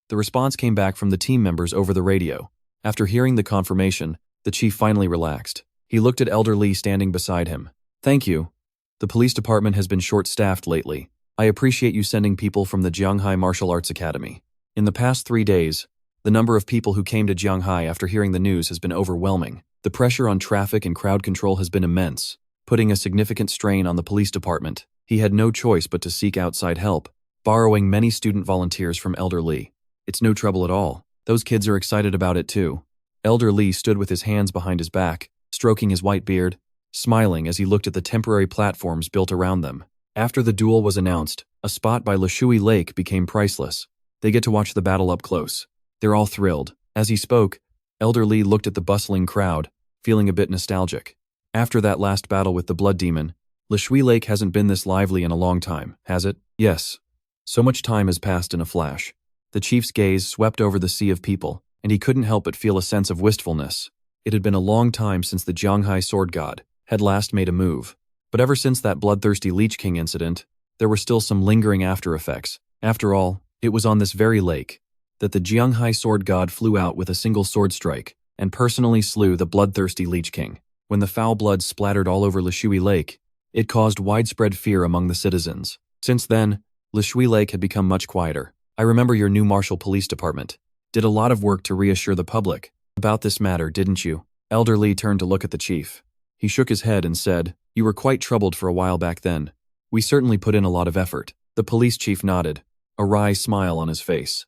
The response came back from the team members over the radio. After hearing the confirmation, the chief finally relaxed. He looked at Elder Li standing beside him. Thank you. The police department has been short-staffed lately. I appreciate you sending people from the Jianghai Martial Arts Academy. In the past 3 days, the number of people who came to Jianghai after hearing the news has been overwhelming. The pressure on traffic and crowd control has been immense, putting a significant strain on the police department. He had no choice but to seek outside help, borrowing many student volunteers from Elder Li. It's no trouble at all. Those kids are excited about it too. Elder Li stood with his hands behind his back, stroking his white beard, smiling as he looked at the temporary platforms built around them. After the duel was announced, a spot by Lishui Lake became priceless. They get to watch the battle up close. They're all thrilled. As he spoke, Elder Li looked at the bustling crowd, feeling a bit nostalgic. After that last battle with the Blood Demon, Lishui Lake hasn't been this lively in a long time, has it? Yes. So much time has passed in a flash. The chief's gaze swept over the sea of people, and he couldn't help but feel a sense of wistfulness. It had been a long time since the Jianghai sword god had last made a move. But ever since that bloodthirsty Leech King incident, there were still some lingering after effects. After all, it was on this very lake that the Jianghai sword god flew out with a single sword strike and personally slew the bloodthirsty Leech King. When the foul blood splattered all over Lishui Lake, it caused widespread fear among the citizens. Since then, Lishui Lake had become much quieter. I remember your new martial police department did a lot of work to reassure the public about this matter, didn't you? Elder Lee turned to look at the chief. He shook his head and said, "You were quite troubled for a while back then. We certainly put in a lot of effort." The police chief nodded, a wry smile on his face.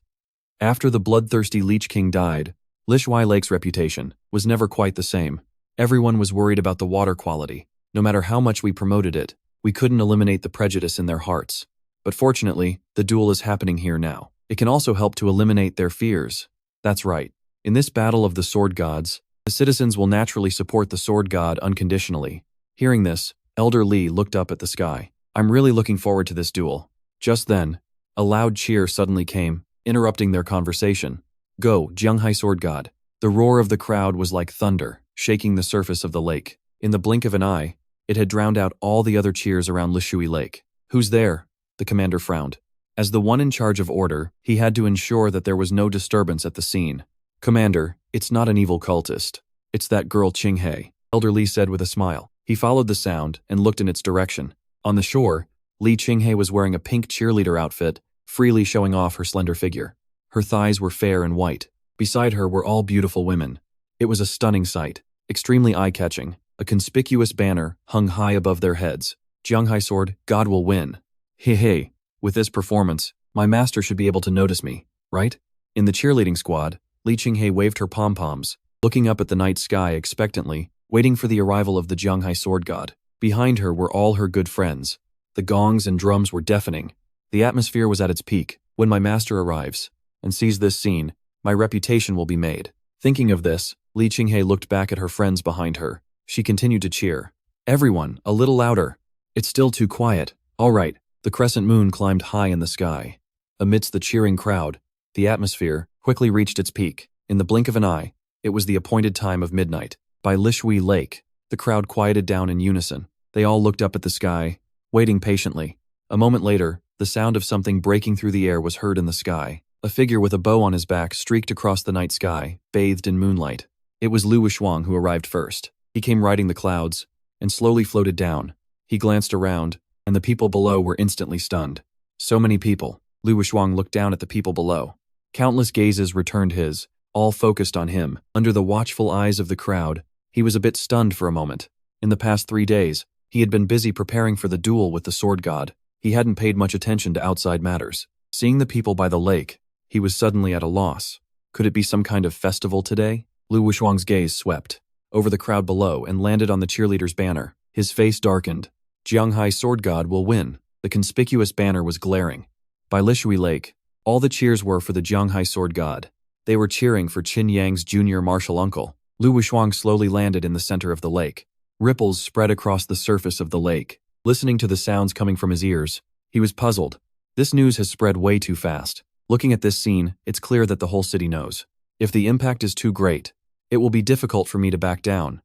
After the bloodthirsty Leech King died, Lishui Lake's reputation was never quite the same. Everyone was worried about the water quality. No matter how much we promoted it, we couldn't eliminate the prejudice in their hearts. But fortunately, the duel is happening here now. It can also help to eliminate their fears. That's right. In this battle of the sword gods, the citizens will naturally support the sword god unconditionally. Hearing this, Elder Lee looked up at the sky. "I'm really looking forward to this duel." Just then, a loud cheer suddenly came, interrupting their conversation. "Go, Jianghai sword god." The roar of the crowd was like thunder, shaking the surface of the lake. In the blink of an eye, it had drowned out all the other cheers around Lishui Lake. "Who's there?" The commander frowned. As the one in charge of order, he had to ensure that there was no disturbance at the scene. "Commander, it's not an evil cultist. It's that girl Jianghai," Elder Lee said with a smile. He followed the sound and looked in its direction. On the shore, Lee Jianghai was wearing a pink cheerleader outfit, freely showing off her slender figure. Her thighs were fair and white. Beside her were all beautiful women. It was a stunning sight, extremely eye-catching. A conspicuous banner hung high above their heads. "Jianghai sword, God will win." Hey, with this performance, my master should be able to notice me, right? In the cheerleading squad, Lee Jianghai waved her pom-poms, looking up at the night sky expectantly, waiting for the arrival of the Jianghai sword god. Behind her were all her good friends. The gongs and drums were deafening. The atmosphere was at its peak. When my master arrives and sees this scene, my reputation will be made. Thinking of this, Lee Jianghai looked back at her friends behind her. She continued to cheer. "Everyone, a little louder. It's still too quiet. All right." The crescent moon climbed high in the sky. Amidst the cheering crowd, the atmosphere quickly reached its peak. In the blink of an eye, it was the appointed time of midnight. By Lishui Lake, the crowd quieted down in unison. They all looked up at the sky, waiting patiently. A moment later, the sound of something breaking through the air was heard in the sky. A figure with a bow on his back streaked across the night sky, bathed in moonlight. It was Lu Wushuang who arrived first. He came riding the clouds and slowly floated down. He glanced around, and the people below were instantly stunned. So many people. Lu Wushuang looked down at the people below. Countless gazes returned his, all focused on him. Under the watchful eyes of the crowd, he was a bit stunned for a moment. In the past 3 days, he had been busy preparing for the duel with the sword god. He hadn't paid much attention to outside matters. Seeing the people by the lake, he was suddenly at a loss. Could it be some kind of festival today? Lu Wushuang's gaze swept over the crowd below and landed on the cheerleader's banner. His face darkened. "Jianghai sword god will win." The conspicuous banner was glaring. By Lishui Lake, all the cheers were for the Jianghai sword god. They were cheering for Qin Yang's junior martial uncle. Lu Wushuang slowly landed in the center of the lake. Ripples spread across the surface of the lake. Listening to the sounds coming from his ears, he was puzzled. This news has spread way too fast. Looking at this scene, it's clear that the whole city knows. If the impact is too great, it will be difficult for me to back down.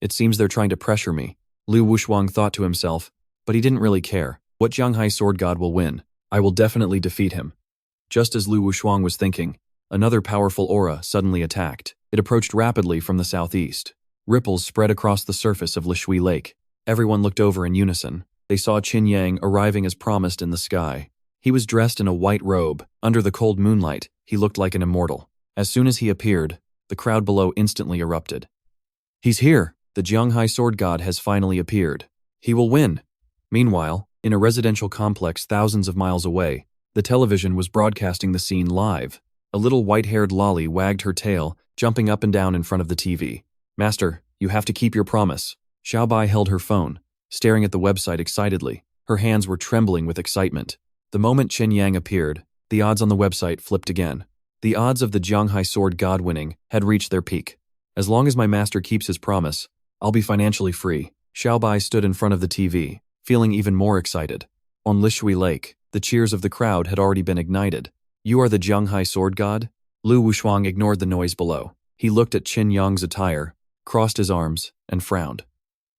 It seems they're trying to pressure me. Lu Wushuang thought to himself, but he didn't really care. What Jianghai sword god will win? I will definitely defeat him. Just as Lu Wushuang was thinking, another powerful aura suddenly attacked. It approached rapidly from the southeast. Ripples spread across the surface of Lishui Lake. Everyone looked over in unison. They saw Qin Yang arriving as promised in the sky. He was dressed in a white robe. Under the cold moonlight, he looked like an immortal. As soon as he appeared, the crowd below instantly erupted. "He's here! The Jianghai sword god has finally appeared. He will win." Meanwhile, in a residential complex thousands of miles away, the television was broadcasting the scene live. A little white-haired lolly wagged her tail, jumping up and down in front of the TV. "Master, you have to keep your promise." Xiaobai held her phone, staring at the website excitedly. Her hands were trembling with excitement. The moment Qin Yang appeared, the odds on the website flipped again. The odds of the Jianghai sword god winning had reached their peak. "As long as my master keeps his promise, I'll be financially free. Xiaobai stood in front of the TV, feeling even more excited. On Lishui Lake, the cheers of the crowd had already been ignited. You are the Jianghai sword god? Lu Wushuang ignored the noise below. He looked at Qin Yang's attire, crossed his arms, and frowned.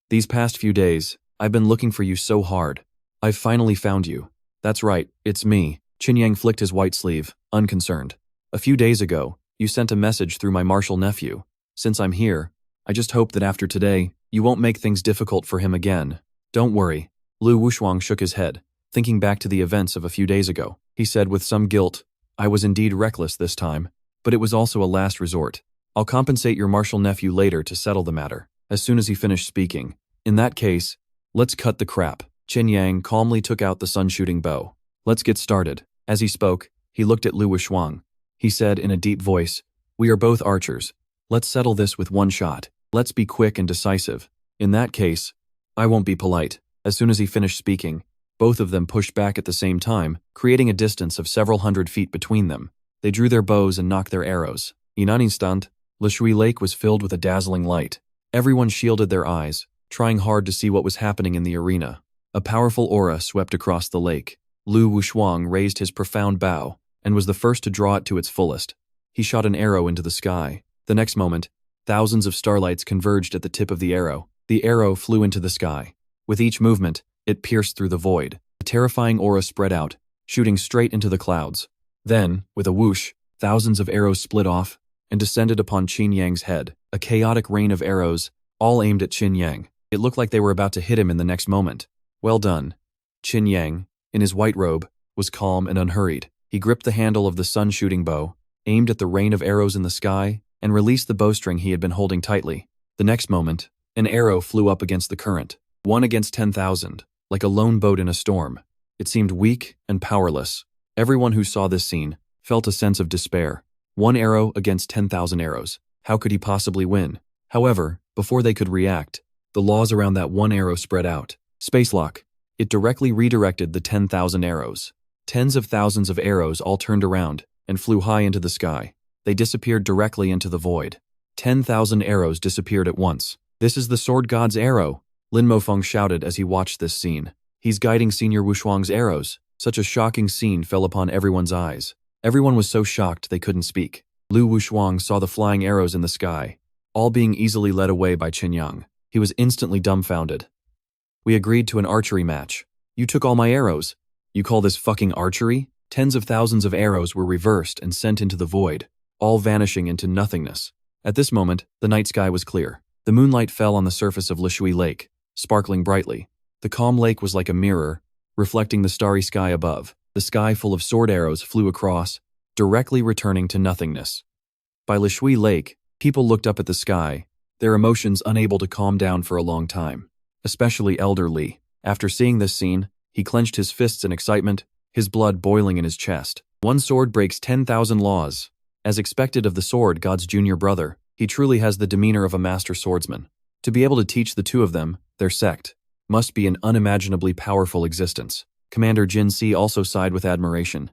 These past few days, I've been looking for you so hard. I've finally found you. That's right, it's me. Qin Yang flicked his white sleeve, unconcerned. A few days ago, you sent a message through my martial nephew. Since I'm here, I just hope that after today, you won't make things difficult for him again. Don't worry. Lu Wushuang shook his head, thinking back to the events of a few days ago. He said with some guilt, I was indeed reckless this time, but it was also a last resort. I'll compensate your martial nephew later to settle the matter. As soon as he finished speaking, in that case, let's cut the crap. Qin Yang calmly took out the sun-shooting bow. Let's get started. As he spoke, he looked at Lu Wushuang. He said in a deep voice, we are both archers. Let's settle this with one shot. Let's be quick and decisive. In that case, I won't be polite. As soon as he finished speaking, both of them pushed back at the same time, creating a distance of several hundred feet between them. They drew their bows and nocked their arrows. In an instant, Lishui Lake was filled with a dazzling light. Everyone shielded their eyes, trying hard to see what was happening in the arena. A powerful aura swept across the lake. Lu Wushuang raised his profound bow and was the first to draw it to its fullest. He shot an arrow into the sky. The next moment, thousands of starlights converged at the tip of the arrow. The arrow flew into the sky. With each movement, it pierced through the void. A terrifying aura spread out, shooting straight into the clouds. Then, with a whoosh, thousands of arrows split off and descended upon Qin Yang's head. A chaotic rain of arrows, all aimed at Qin Yang. It looked like they were about to hit him in the next moment. Well done. Qin Yang, in his white robe, was calm and unhurried. He gripped the handle of the sun-shooting bow, aimed at the rain of arrows in the sky, and released the bowstring he had been holding tightly. The next moment, an arrow flew up against the current. 1 against 10,000, like a lone boat in a storm. It seemed weak and powerless. Everyone who saw this scene felt a sense of despair. 1 arrow against 10,000 arrows. How could he possibly win? However, before they could react, the laws around that 1 arrow spread out. Space lock. It directly redirected the 10,000 arrows. Tens of thousands of arrows all turned around and flew high into the sky. They disappeared directly into the void. 10,000 arrows disappeared at once. This is the sword god's arrow, Lin Mofeng shouted as he watched this scene. He's guiding Senior Wushuang's arrows. Such a shocking scene fell upon everyone's eyes. Everyone was so shocked they couldn't speak. Lu Wushuang saw the flying arrows in the sky, all being easily led away by Qin Yang. He was instantly dumbfounded. We agreed to an archery match. You took all my arrows. You call this fucking archery? Tens of thousands of arrows were reversed and sent into the void, all vanishing into nothingness. At this moment, the night sky was clear. The moonlight fell on the surface of Lishui Lake, sparkling brightly. The calm lake was like a mirror, reflecting the starry sky above. The sky full of sword arrows flew across, directly returning to nothingness. By Lishui Lake, people looked up at the sky, their emotions unable to calm down for a long time. Especially Elder Li. After seeing this scene, he clenched his fists in excitement, his blood boiling in his chest. 1 sword breaks 10,000 laws. As expected of the sword god's junior brother, he truly has the demeanor of a master swordsman. To be able to teach the two of them, their sect, must be an unimaginably powerful existence. Commander Jin Si also sighed with admiration.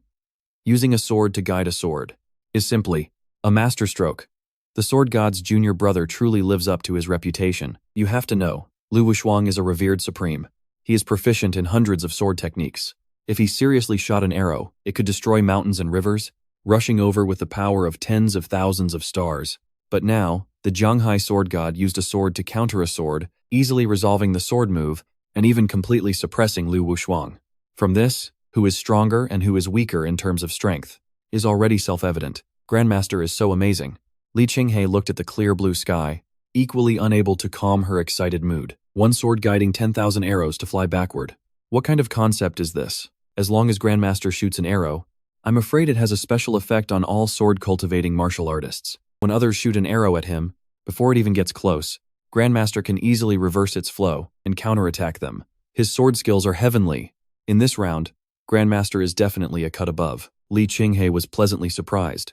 Using a sword to guide a sword is simply a masterstroke. The sword god's junior brother truly lives up to his reputation. You have to know, Lu Wushuang is a revered supreme. He is proficient in hundreds of sword techniques. If he seriously shot an arrow, it could destroy mountains and rivers, rushing over with the power of tens of thousands of stars. But now, the Jianghai sword god used a sword to counter a sword, easily resolving the sword move and even completely suppressing Lu Wushuang. From this, who is stronger and who is weaker in terms of strength, is already self-evident. Grandmaster is so amazing. Li Qinghai looked at the clear blue sky, equally unable to calm her excited mood. 1 sword guiding 10,000 arrows to fly backward. What kind of concept is this? As long as Grandmaster shoots an arrow, I'm afraid it has a special effect on all sword-cultivating martial artists. When others shoot an arrow at him, before it even gets close, Grandmaster can easily reverse its flow and counterattack them. His sword skills are heavenly. In this round, Grandmaster is definitely a cut above. Li Qinghai was pleasantly surprised.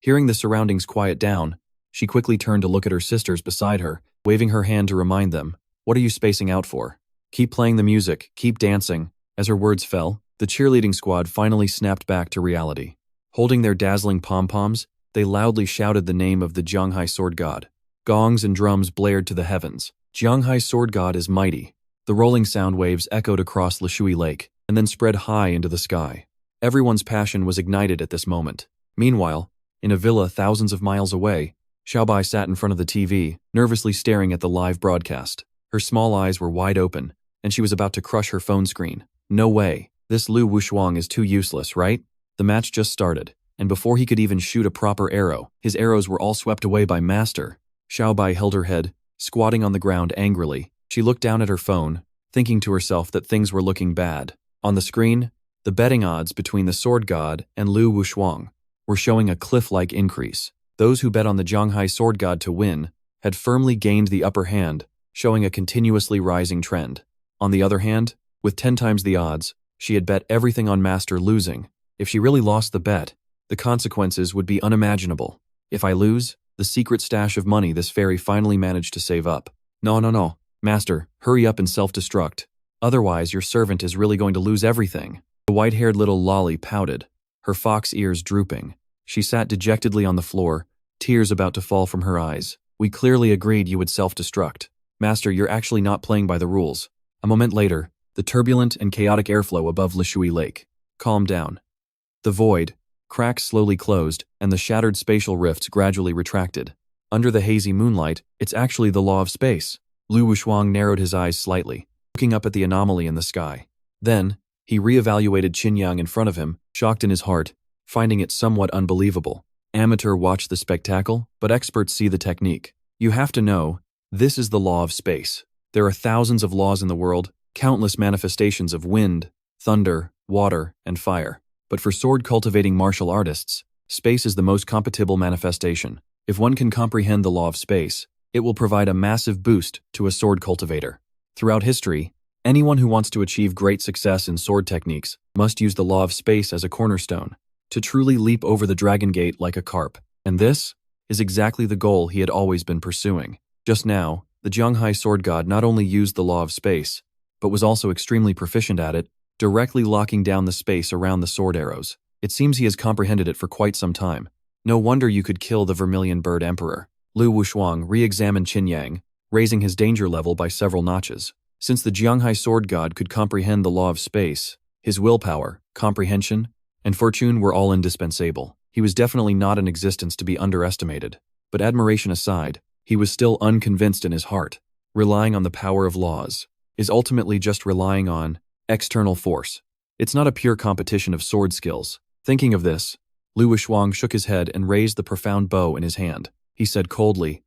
Hearing the surroundings quiet down, she quickly turned to look at her sisters beside her, waving her hand to remind them, "What are you spacing out for? Keep playing the music, keep dancing." As her words fell, the cheerleading squad finally snapped back to reality. Holding their dazzling pom-poms, they loudly shouted the name of the Jianghai sword god. Gongs and drums blared to the heavens. Jianghai's sword god is mighty. The rolling sound waves echoed across Lishui Lake and then spread high into the sky. Everyone's passion was ignited at this moment. Meanwhile, in a villa thousands of miles away, Xiaobai sat in front of the TV, nervously staring at the live broadcast. Her small eyes were wide open, and she was about to crush her phone screen. No way. This Lu Wushuang is too useless, right? The match just started, and before he could even shoot a proper arrow, his arrows were all swept away by Master. Xiaobai held her head, squatting on the ground angrily. She looked down at her phone, thinking to herself that things were looking bad. On the screen, the betting odds between the sword god and Lu Wushuang were showing a cliff-like increase. Those who bet on the Jianghai sword god to win had firmly gained the upper hand, showing a continuously rising trend. On the other hand, with 10 times the odds, she had bet everything on Master losing. If she really lost the bet, the consequences would be unimaginable. If I lose, the secret stash of money this fairy finally managed to save up. No. Master, hurry up and self-destruct. Otherwise, your servant is really going to lose everything. The white-haired little lolly pouted, her fox ears drooping. She sat dejectedly on the floor, tears about to fall from her eyes. We clearly agreed you would self-destruct. Master, you're actually not playing by the rules. A moment later, the turbulent and chaotic airflow above Lishui Lake calmed down. The void, cracks slowly closed, and the shattered spatial rifts gradually retracted. Under the hazy moonlight, it's actually the law of space. Lu Wushuang narrowed his eyes slightly, looking up at the anomaly in the sky. Then, he re-evaluated Qinyang in front of him, shocked in his heart, finding it somewhat unbelievable. Amateur watch the spectacle, but experts see the technique. You have to know, this is the law of space. There are thousands of laws in the world, countless manifestations of wind, thunder, water, and fire. But for sword-cultivating martial artists, space is the most compatible manifestation. If one can comprehend the law of space, it will provide a massive boost to a sword cultivator. Throughout history, anyone who wants to achieve great success in sword techniques must use the law of space as a cornerstone to truly leap over the dragon gate like a carp. And this is exactly the goal he had always been pursuing. Just now, the Jianghai sword god not only used the law of space, but was also extremely proficient at it, directly locking down the space around the sword arrows. It seems he has comprehended it for quite some time. No wonder you could kill the Vermilion Bird Emperor. Lu Wushuang re-examined Qinyang, raising his danger level by several notches. Since the Jianghai sword god could comprehend the law of space, his willpower, comprehension, and fortune were all indispensable. He was definitely not in existence to be underestimated. But admiration aside, he was still unconvinced in his heart. Relying on the power of laws is ultimately just relying on external force. It's not a pure competition of sword skills. Thinking of this, Lu Wushuang shook his head and raised the profound bow in his hand. He said coldly,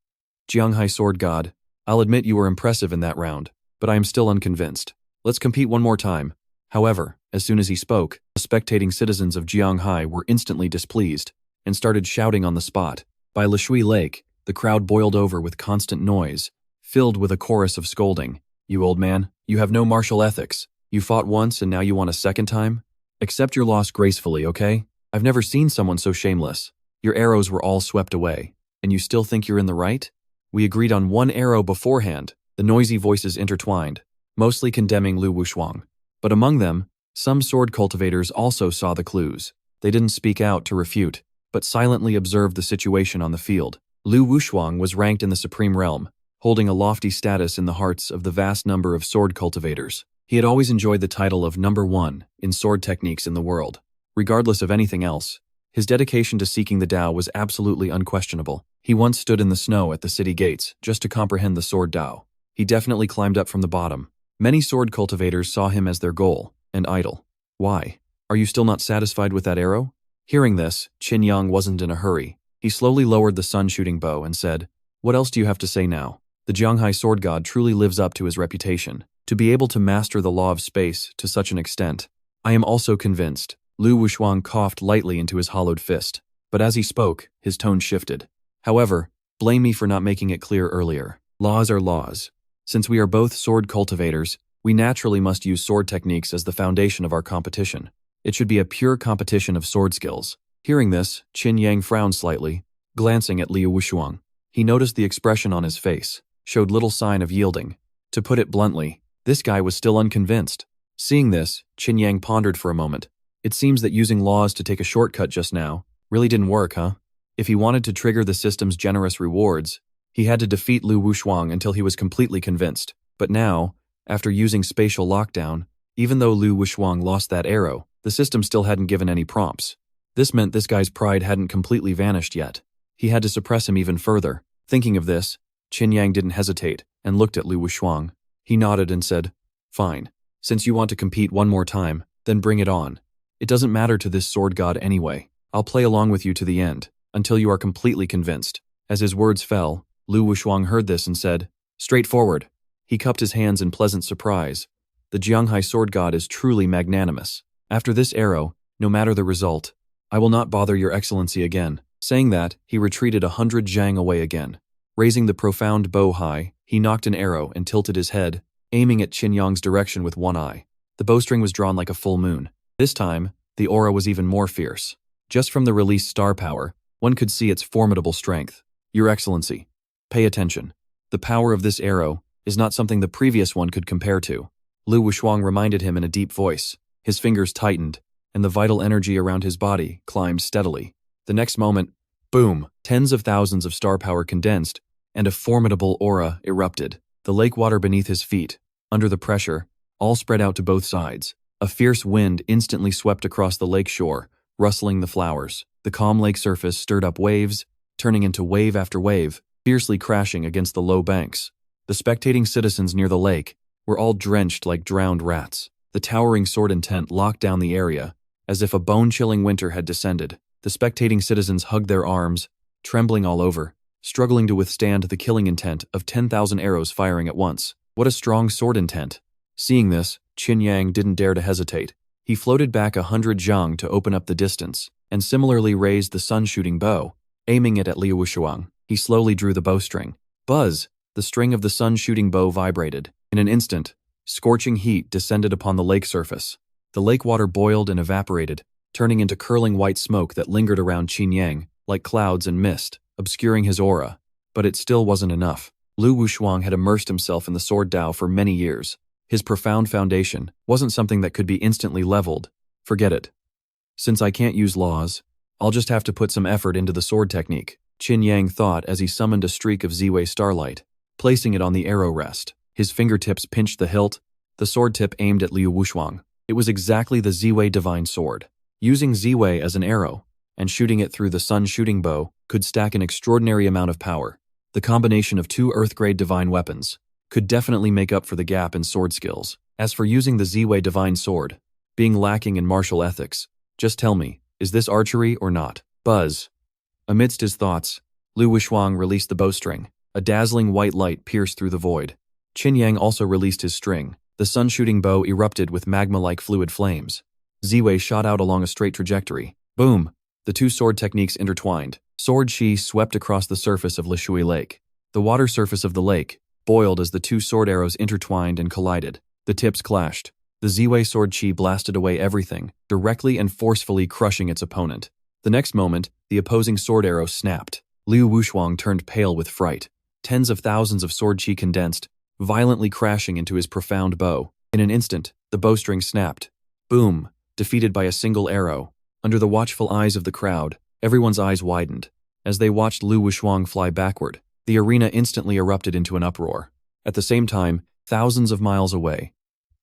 Jianghai sword god, I'll admit you were impressive in that round, but I am still unconvinced. Let's compete one more time. However, as soon as he spoke, the spectating citizens of Jianghai were instantly displeased and started shouting on the spot. By Lishui Lake, the crowd boiled over with constant noise, filled with a chorus of scolding. You old man, you have no martial ethics. You fought once and now you want a second time? Accept your loss gracefully, okay? I've never seen someone so shameless. Your arrows were all swept away, and you still think you're in the right? We agreed on one arrow beforehand. The noisy voices intertwined, mostly condemning Lu Wushuang. But among them, some sword cultivators also saw the clues. They didn't speak out to refute, but silently observed the situation on the field. Lu Wushuang was ranked in the supreme realm, holding a lofty status in the hearts of the vast number of sword cultivators. He had always enjoyed the title of number one in sword techniques in the world. Regardless of anything else, his dedication to seeking the Tao was absolutely unquestionable. He once stood in the snow at the city gates just to comprehend the sword Tao. He definitely climbed up from the bottom. Many sword cultivators saw him as their goal and idol. Why? Are you still not satisfied with that arrow? Hearing this, Qinyang wasn't in a hurry. He slowly lowered the sun-shooting bow and said, What else do you have to say now? The Jianghai sword god truly lives up to his reputation. To be able to master the law of space to such an extent, I am also convinced. Lu Wushuang coughed lightly into his hollowed fist, but as he spoke, his tone shifted. However, blame me for not making it clear earlier. Laws are laws. Since we are both sword cultivators, we naturally must use sword techniques as the foundation of our competition. It should be a pure competition of sword skills. Hearing this, Qinyang frowned slightly, glancing at Lu Wushuang. He noticed the expression on his face, showed little sign of yielding. To put it bluntly, this guy was still unconvinced. Seeing this, Qinyang pondered for a moment. It seems that using laws to take a shortcut just now really didn't work, huh? If he wanted to trigger the system's generous rewards, He had to defeat Lu Wushuang until he was completely convinced. But now, after using spatial lockdown, even though Lu Wushuang lost that arrow, the system still hadn't given any prompts. This meant this guy's pride hadn't completely vanished yet. He had to suppress him even further. Thinking of this, Qin Yang didn't hesitate and looked at Lu Wushuang. He nodded and said, "Fine. Since you want to compete one more time, then bring it on. It doesn't matter to this sword god anyway. I'll play along with you to the end, until you are completely convinced." As his words fell, Lu Wushuang heard this and said, "Straightforward." He cupped his hands in pleasant surprise. The Jianghai sword god is truly magnanimous. After this arrow, no matter the result, I will not bother your excellency again. Saying that, he retreated 100 zhang away again. Raising the profound bow high, he knocked an arrow and tilted his head, aiming at Qin Yang's direction with one eye. The bowstring was drawn like a full moon. This time, the aura was even more fierce. Just from the released star power, one could see its formidable strength. Your Excellency, pay attention. The power of this arrow is not something the previous one could compare to. Lu Wushuang reminded him in a deep voice. His fingers tightened, and the vital energy around his body climbed steadily. The next moment, boom, tens of thousands of star power condensed, and a formidable aura erupted. The lake water beneath his feet, under the pressure, all spread out to both sides. A fierce wind instantly swept across the lake shore, rustling the flowers. The calm lake surface stirred up waves, turning into wave after wave, fiercely crashing against the low banks. The spectating citizens near the lake were all drenched like drowned rats. The towering sword intent locked down the area, as if a bone-chilling winter had descended. The spectating citizens hugged their arms, trembling all over, struggling to withstand the killing intent of 10,000 arrows firing at once. What a strong sword intent! Seeing this, Qin Yang didn't dare to hesitate. He floated back 100 zhang to open up the distance, and similarly raised the sun-shooting bow, aiming it at Liu Wushuang. He slowly drew the bowstring. Buzz! The string of the sun-shooting bow vibrated. In an instant, scorching heat descended upon the lake surface. The lake water boiled and evaporated, turning into curling white smoke that lingered around Qin Yang, like clouds and mist, obscuring his aura. But it still wasn't enough. Lu Wushuang had immersed himself in the sword Dao for many years. His profound foundation wasn't something that could be instantly leveled. Forget it. Since I can't use laws, I'll just have to put some effort into the sword technique, Qin Yang thought as he summoned a streak of Ziwei starlight, placing it on the arrow rest. His fingertips pinched the hilt, the sword tip aimed at Liu Wushuang. It was exactly the Ziwei divine sword. Using Ziwei as an arrow, and shooting it through the sun-shooting bow, could stack an extraordinary amount of power. The combination of two Earth-grade divine weapons could definitely make up for the gap in sword skills. As for using the Ziwei divine sword, being lacking in martial ethics, just tell me, is this archery or not? Buzz. Amidst his thoughts, Lu Wushuang released the bowstring. A dazzling white light pierced through the void. Qin Yang also released his string. The sun-shooting bow erupted with magma-like fluid flames. Ziwei shot out along a straight trajectory. Boom! The two sword techniques intertwined. Sword chi swept across the surface of Lishui Lake. The water surface of the lake boiled as the two sword arrows intertwined and collided. The tips clashed. The Ziwei sword chi blasted away everything, directly and forcefully crushing its opponent. The next moment, the opposing sword arrow snapped. Liu Wushuang turned pale with fright. Tens of thousands of sword chi condensed, violently crashing into his profound bow. In an instant, the bowstring snapped. Boom! Defeated by a single arrow. Under the watchful eyes of the crowd, everyone's eyes widened. As they watched Lu Wushuang fly backward, the arena instantly erupted into an uproar. At the same time, thousands of miles away,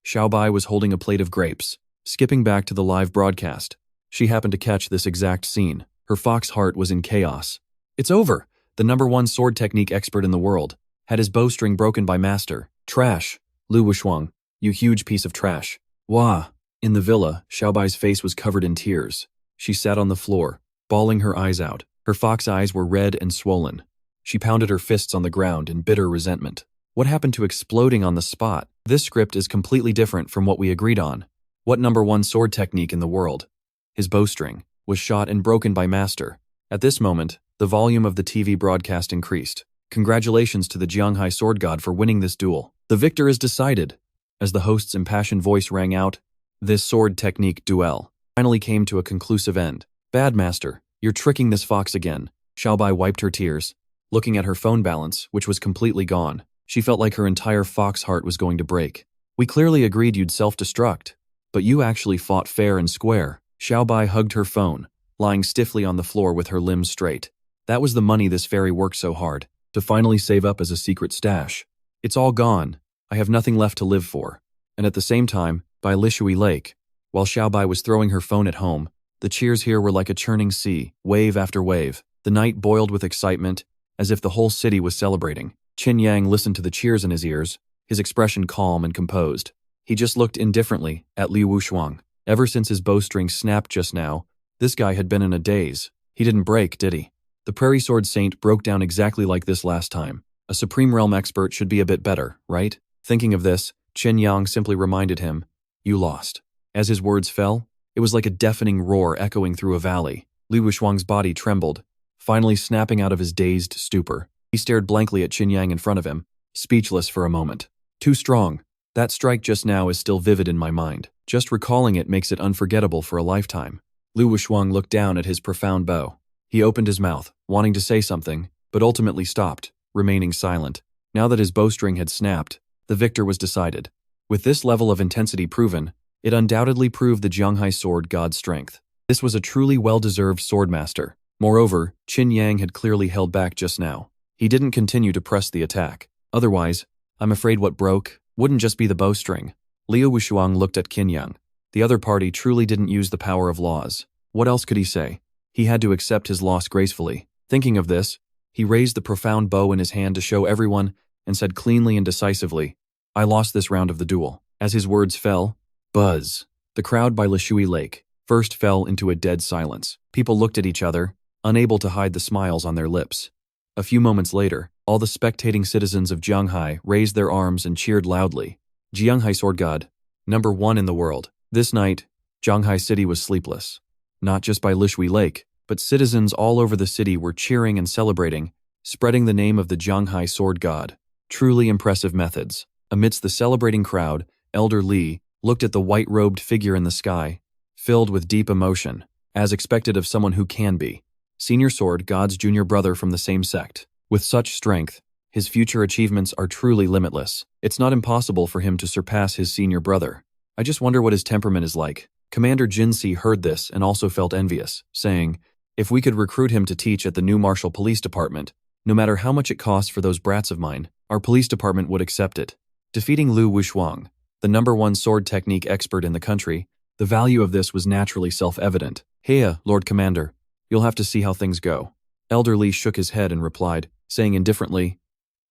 Xiaobai was holding a plate of grapes, skipping back to the live broadcast. She happened to catch this exact scene. Her fox heart was in chaos. It's over! The #1 sword technique expert in the world had his bowstring broken by master. Trash! Lu Wushuang, you huge piece of trash. Wah! In the villa, Xiaobai's face was covered in tears. She sat on the floor, bawling her eyes out. Her fox eyes were red and swollen. She pounded her fists on the ground in bitter resentment. What happened to exploding on the spot? This script is completely different from what we agreed on. What #1 sword technique in the world? His bowstring was shot and broken by master. At this moment, the volume of the TV broadcast increased. Congratulations to the Jianghai sword god for winning this duel. The victor is decided. As the host's impassioned voice rang out, this sword technique duel finally came to a conclusive end. Bad master, you're tricking this fox again. Xiaobai wiped her tears, looking at her phone balance, which was completely gone. She felt like her entire fox heart was going to break. We clearly agreed you'd self-destruct, but you actually fought fair and square. Xiaobai hugged her phone, lying stiffly on the floor with her limbs straight. That was the money this fairy worked so hard. to finally save up as a secret stash. It's all gone. I have nothing left to live for. And at the same time, by Lishui Lake, while Xiaobai was throwing her phone at home, the cheers here were like a churning sea, wave after wave. The night boiled with excitement, as if the whole city was celebrating. Qin Yang listened to the cheers in his ears, his expression calm and composed. He just looked indifferently at Liu Wushuang. Ever since his bowstring snapped just now, this guy had been in a daze. He didn't break, did he? The Prairie Sword Saint broke down exactly like this last time. A Supreme Realm expert should be a bit better, right? Thinking of this, Qin Yang simply reminded him, "You lost." As his words fell, it was like a deafening roar echoing through a valley. Liu Wushuang's body trembled, finally snapping out of his dazed stupor. He stared blankly at Qin Yang in front of him, speechless for a moment. Too strong. That strike just now is still vivid in my mind. Just recalling it makes it unforgettable for a lifetime. Liu Wushuang looked down at his profound bow. He opened his mouth, wanting to say something, but ultimately stopped, remaining silent. Now that his bowstring had snapped, the victor was decided. With this level of intensity proven, it undoubtedly proved the Jianghai sword god's strength. This was a truly well-deserved swordmaster. Moreover, Qin Yang had clearly held back just now. He didn't continue to press the attack. Otherwise, I'm afraid what broke wouldn't just be the bowstring. Liu Wushuang looked at Qin Yang. The other party truly didn't use the power of laws. What else could he say? He had to accept his loss gracefully. Thinking of this, he raised the profound bow in his hand to show everyone and said cleanly and decisively, "I lost this round of the duel." As his words fell, buzz. The crowd by Lishui Lake first fell into a dead silence. People looked at each other, unable to hide the smiles on their lips. A few moments later, all the spectating citizens of Jianghai raised their arms and cheered loudly. Jianghai Sword God, #1 in the world. This night, Jianghai City was sleepless. Not just by Lishui Lake, but citizens all over the city were cheering and celebrating, spreading the name of the Jianghai Sword God. Truly impressive methods. Amidst the celebrating crowd, Elder Li looked at the white-robed figure in the sky, filled with deep emotion, as expected of someone who can be. Senior Sword God's junior brother from the same sect. With such strength, his future achievements are truly limitless. It's not impossible for him to surpass his senior brother. I just wonder what his temperament is like. Commander Jinsi heard this and also felt envious, saying, "If we could recruit him to teach at the new Martial Police Department, no matter how much it costs for those brats of mine, our police department would accept it." Defeating Liu Wushuang, the #1 sword technique expert in the country, the value of this was naturally self-evident. "Heya, Lord Commander, you'll have to see how things go." Elder Li shook his head and replied, saying indifferently,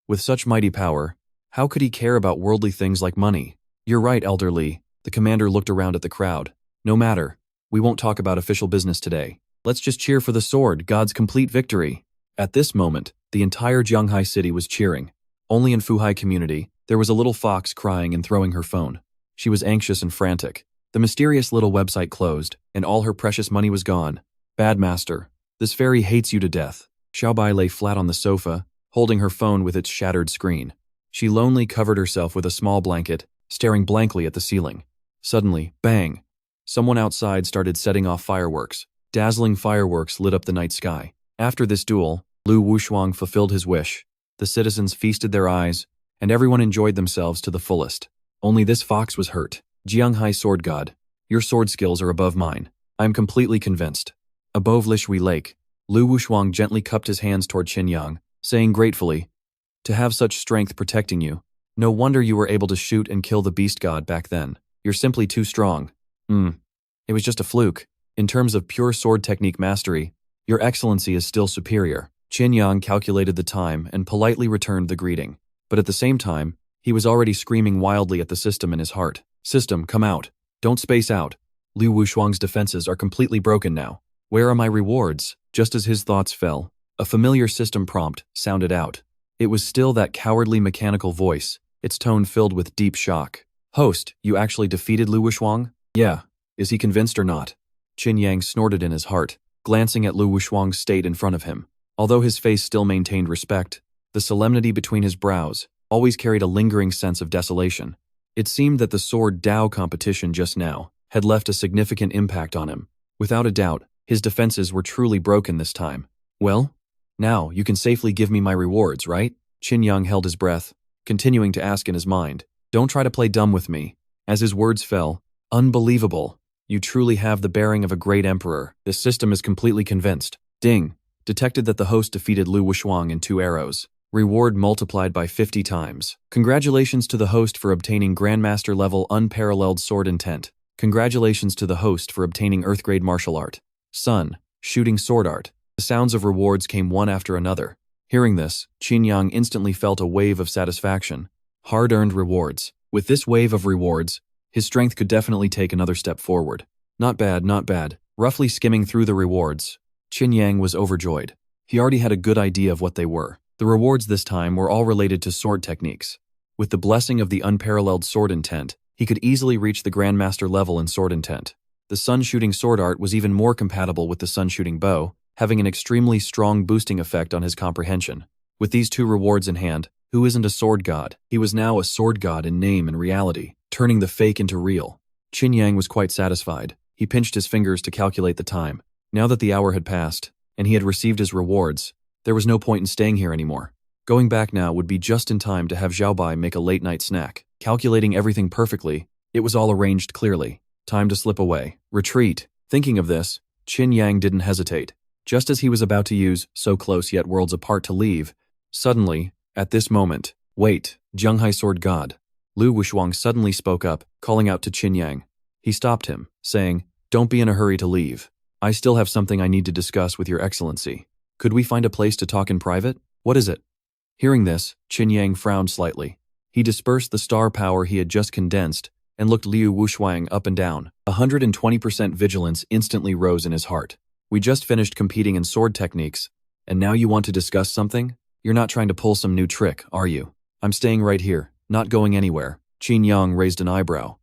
"With such mighty power, how could he care about worldly things like money?" "You're right, Elder Li." The commander looked around at the crowd. "No matter. We won't talk about official business today. Let's just cheer for the sword god's complete victory." At this moment, the entire Jianghai city was cheering. Only in Fuhai community, there was a little fox crying and throwing her phone. She was anxious and frantic. The mysterious little website closed, and all her precious money was gone. "Bad master, this fairy hates you to death." Xiaobai lay flat on the sofa, holding her phone with its shattered screen. She lonely covered herself with a small blanket, staring blankly at the ceiling. Suddenly, bang! Someone outside started setting off fireworks. Dazzling fireworks lit up the night sky. After this duel, Liu Wushuang fulfilled his wish. The citizens feasted their eyes, and everyone enjoyed themselves to the fullest. Only this fox was hurt. "Jianghai Sword God, your sword skills are above mine. I am completely convinced." Above Lishui Lake, Liu Wushuang gently cupped his hands toward Qin Yang, saying gratefully, "To have such strength protecting you, no wonder you were able to shoot and kill the beast god back then. You're simply too strong." It was just a fluke. In terms of pure sword technique mastery, your excellency is still superior." Qin Yang calculated the time and politely returned the greeting. But at the same time, he was already screaming wildly at the system in his heart. "System, come out. Don't space out. Liu Wushuang's defenses are completely broken now. Where are my rewards?" Just as his thoughts fell, a familiar system prompt sounded out. It was still that cowardly mechanical voice, its tone filled with deep shock. "Host, you actually defeated Liu Wushuang?" "Yeah. Is he convinced or not?" Qin Yang snorted in his heart, glancing at Liu Wushuang's state in front of him. Although his face still maintained respect, the solemnity between his brows always carried a lingering sense of desolation. It seemed that the sword Dao competition just now had left a significant impact on him. Without a doubt, his defenses were truly broken this time. "Well, now you can safely give me my rewards, right?" Qin Yang held his breath, continuing to ask in his mind, "Don't try to play dumb with me." As his words fell, "Unbelievable. You truly have the bearing of a great emperor. This system is completely convinced." Ding. Detected that the host defeated Liu Wushuang in 2 arrows. Reward multiplied by 50 times. Congratulations to the host for obtaining Grandmaster level unparalleled sword intent. Congratulations to the host for obtaining Earth grade martial art. Sun, shooting sword art. The sounds of rewards came one after another. Hearing this, Qin instantly felt a wave of satisfaction. Hard-earned rewards. With this wave of rewards, his strength could definitely take another step forward. Not bad, not bad. Roughly skimming through the rewards, Qin was overjoyed. He already had a good idea of what they were. The rewards this time were all related to sword techniques. With the blessing of the unparalleled sword intent, he could easily reach the Grandmaster level in sword intent. The sun-shooting sword art was even more compatible with the sun-shooting bow, having an extremely strong boosting effect on his comprehension. With these two rewards in hand, who isn't a sword god? He was now a sword god in name and reality, turning the fake into real. Qin was quite satisfied. He pinched his fingers to calculate the time. Now that the hour had passed, and he had received his rewards, there was no point in staying here anymore. Going back now would be just in time to have Xiaobai make a late-night snack. Calculating everything perfectly, it was all arranged clearly. Time to slip away. Retreat. Thinking of this, Qin didn't hesitate. Just as he was about to use so close yet worlds apart to leave, suddenly, at this moment, wait, Jianghai sword god. Lu Wushuang suddenly spoke up, calling out to Qin. He stopped him, saying, "Don't be in a hurry to leave. I still have something I need to discuss with your excellency. Could we find a place to talk in private? What is it?" Hearing this, Qin frowned slightly. He dispersed the star power he had just condensed and looked Liu Wushuang up and down. 120% vigilance instantly rose in his heart. We just finished competing in sword techniques, and now you want to discuss something? You're not trying to pull some new trick, are you? I'm staying right here, not going anywhere. Qin raised an eyebrow.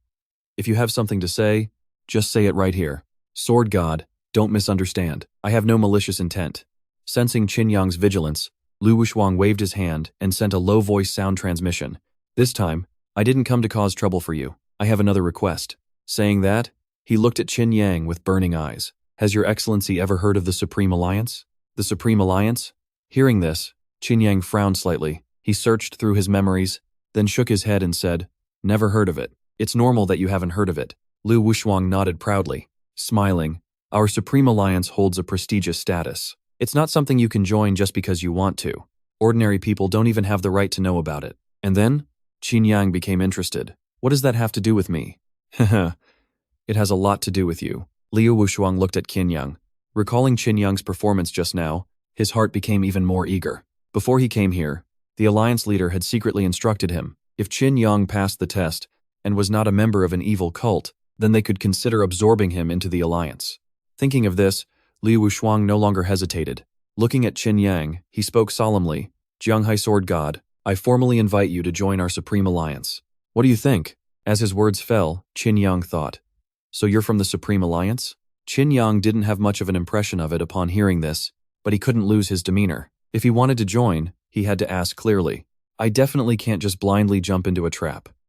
If you have something to say, just say it right here. Sword god, don't misunderstand. I have no malicious intent. Sensing Qin vigilance, Lu Wushuang waved his hand and sent a low-voice sound transmission. This time, I didn't come to cause trouble for you. I have another request. Saying that, he looked at Qin with burning eyes. Has your excellency ever heard of the Supreme Alliance? The Supreme Alliance? Hearing this, Qin frowned slightly. He searched through his memories, then shook his head and said, "Never heard of it. It's normal that you haven't heard of it." Lu Wushuang nodded proudly, smiling. Our Supreme Alliance holds a prestigious status. It's not something you can join just because you want to. Ordinary people don't even have the right to know about it. And then, Qin became interested. What does that have to do with me? Haha, it has a lot to do with you. Liu Wushuang looked at Qin. Recalling Qin performance just now, his heart became even more eager. Before he came here, the Alliance leader had secretly instructed him, if Qin passed the test and was not a member of an evil cult, then they could consider absorbing him into the Alliance. Thinking of this, Liu Wushuang no longer hesitated. Looking at Qin, he spoke solemnly, "Jianghai sword god, I formally invite you to join our Supreme Alliance. What do you think?" As his words fell, Qin thought, "So you're from the Supreme Alliance?" Qin didn't have much of an impression of it upon hearing this, but he couldn't lose his demeanor. If he wanted to join, he had to ask clearly. "I definitely can't just blindly jump into a trap.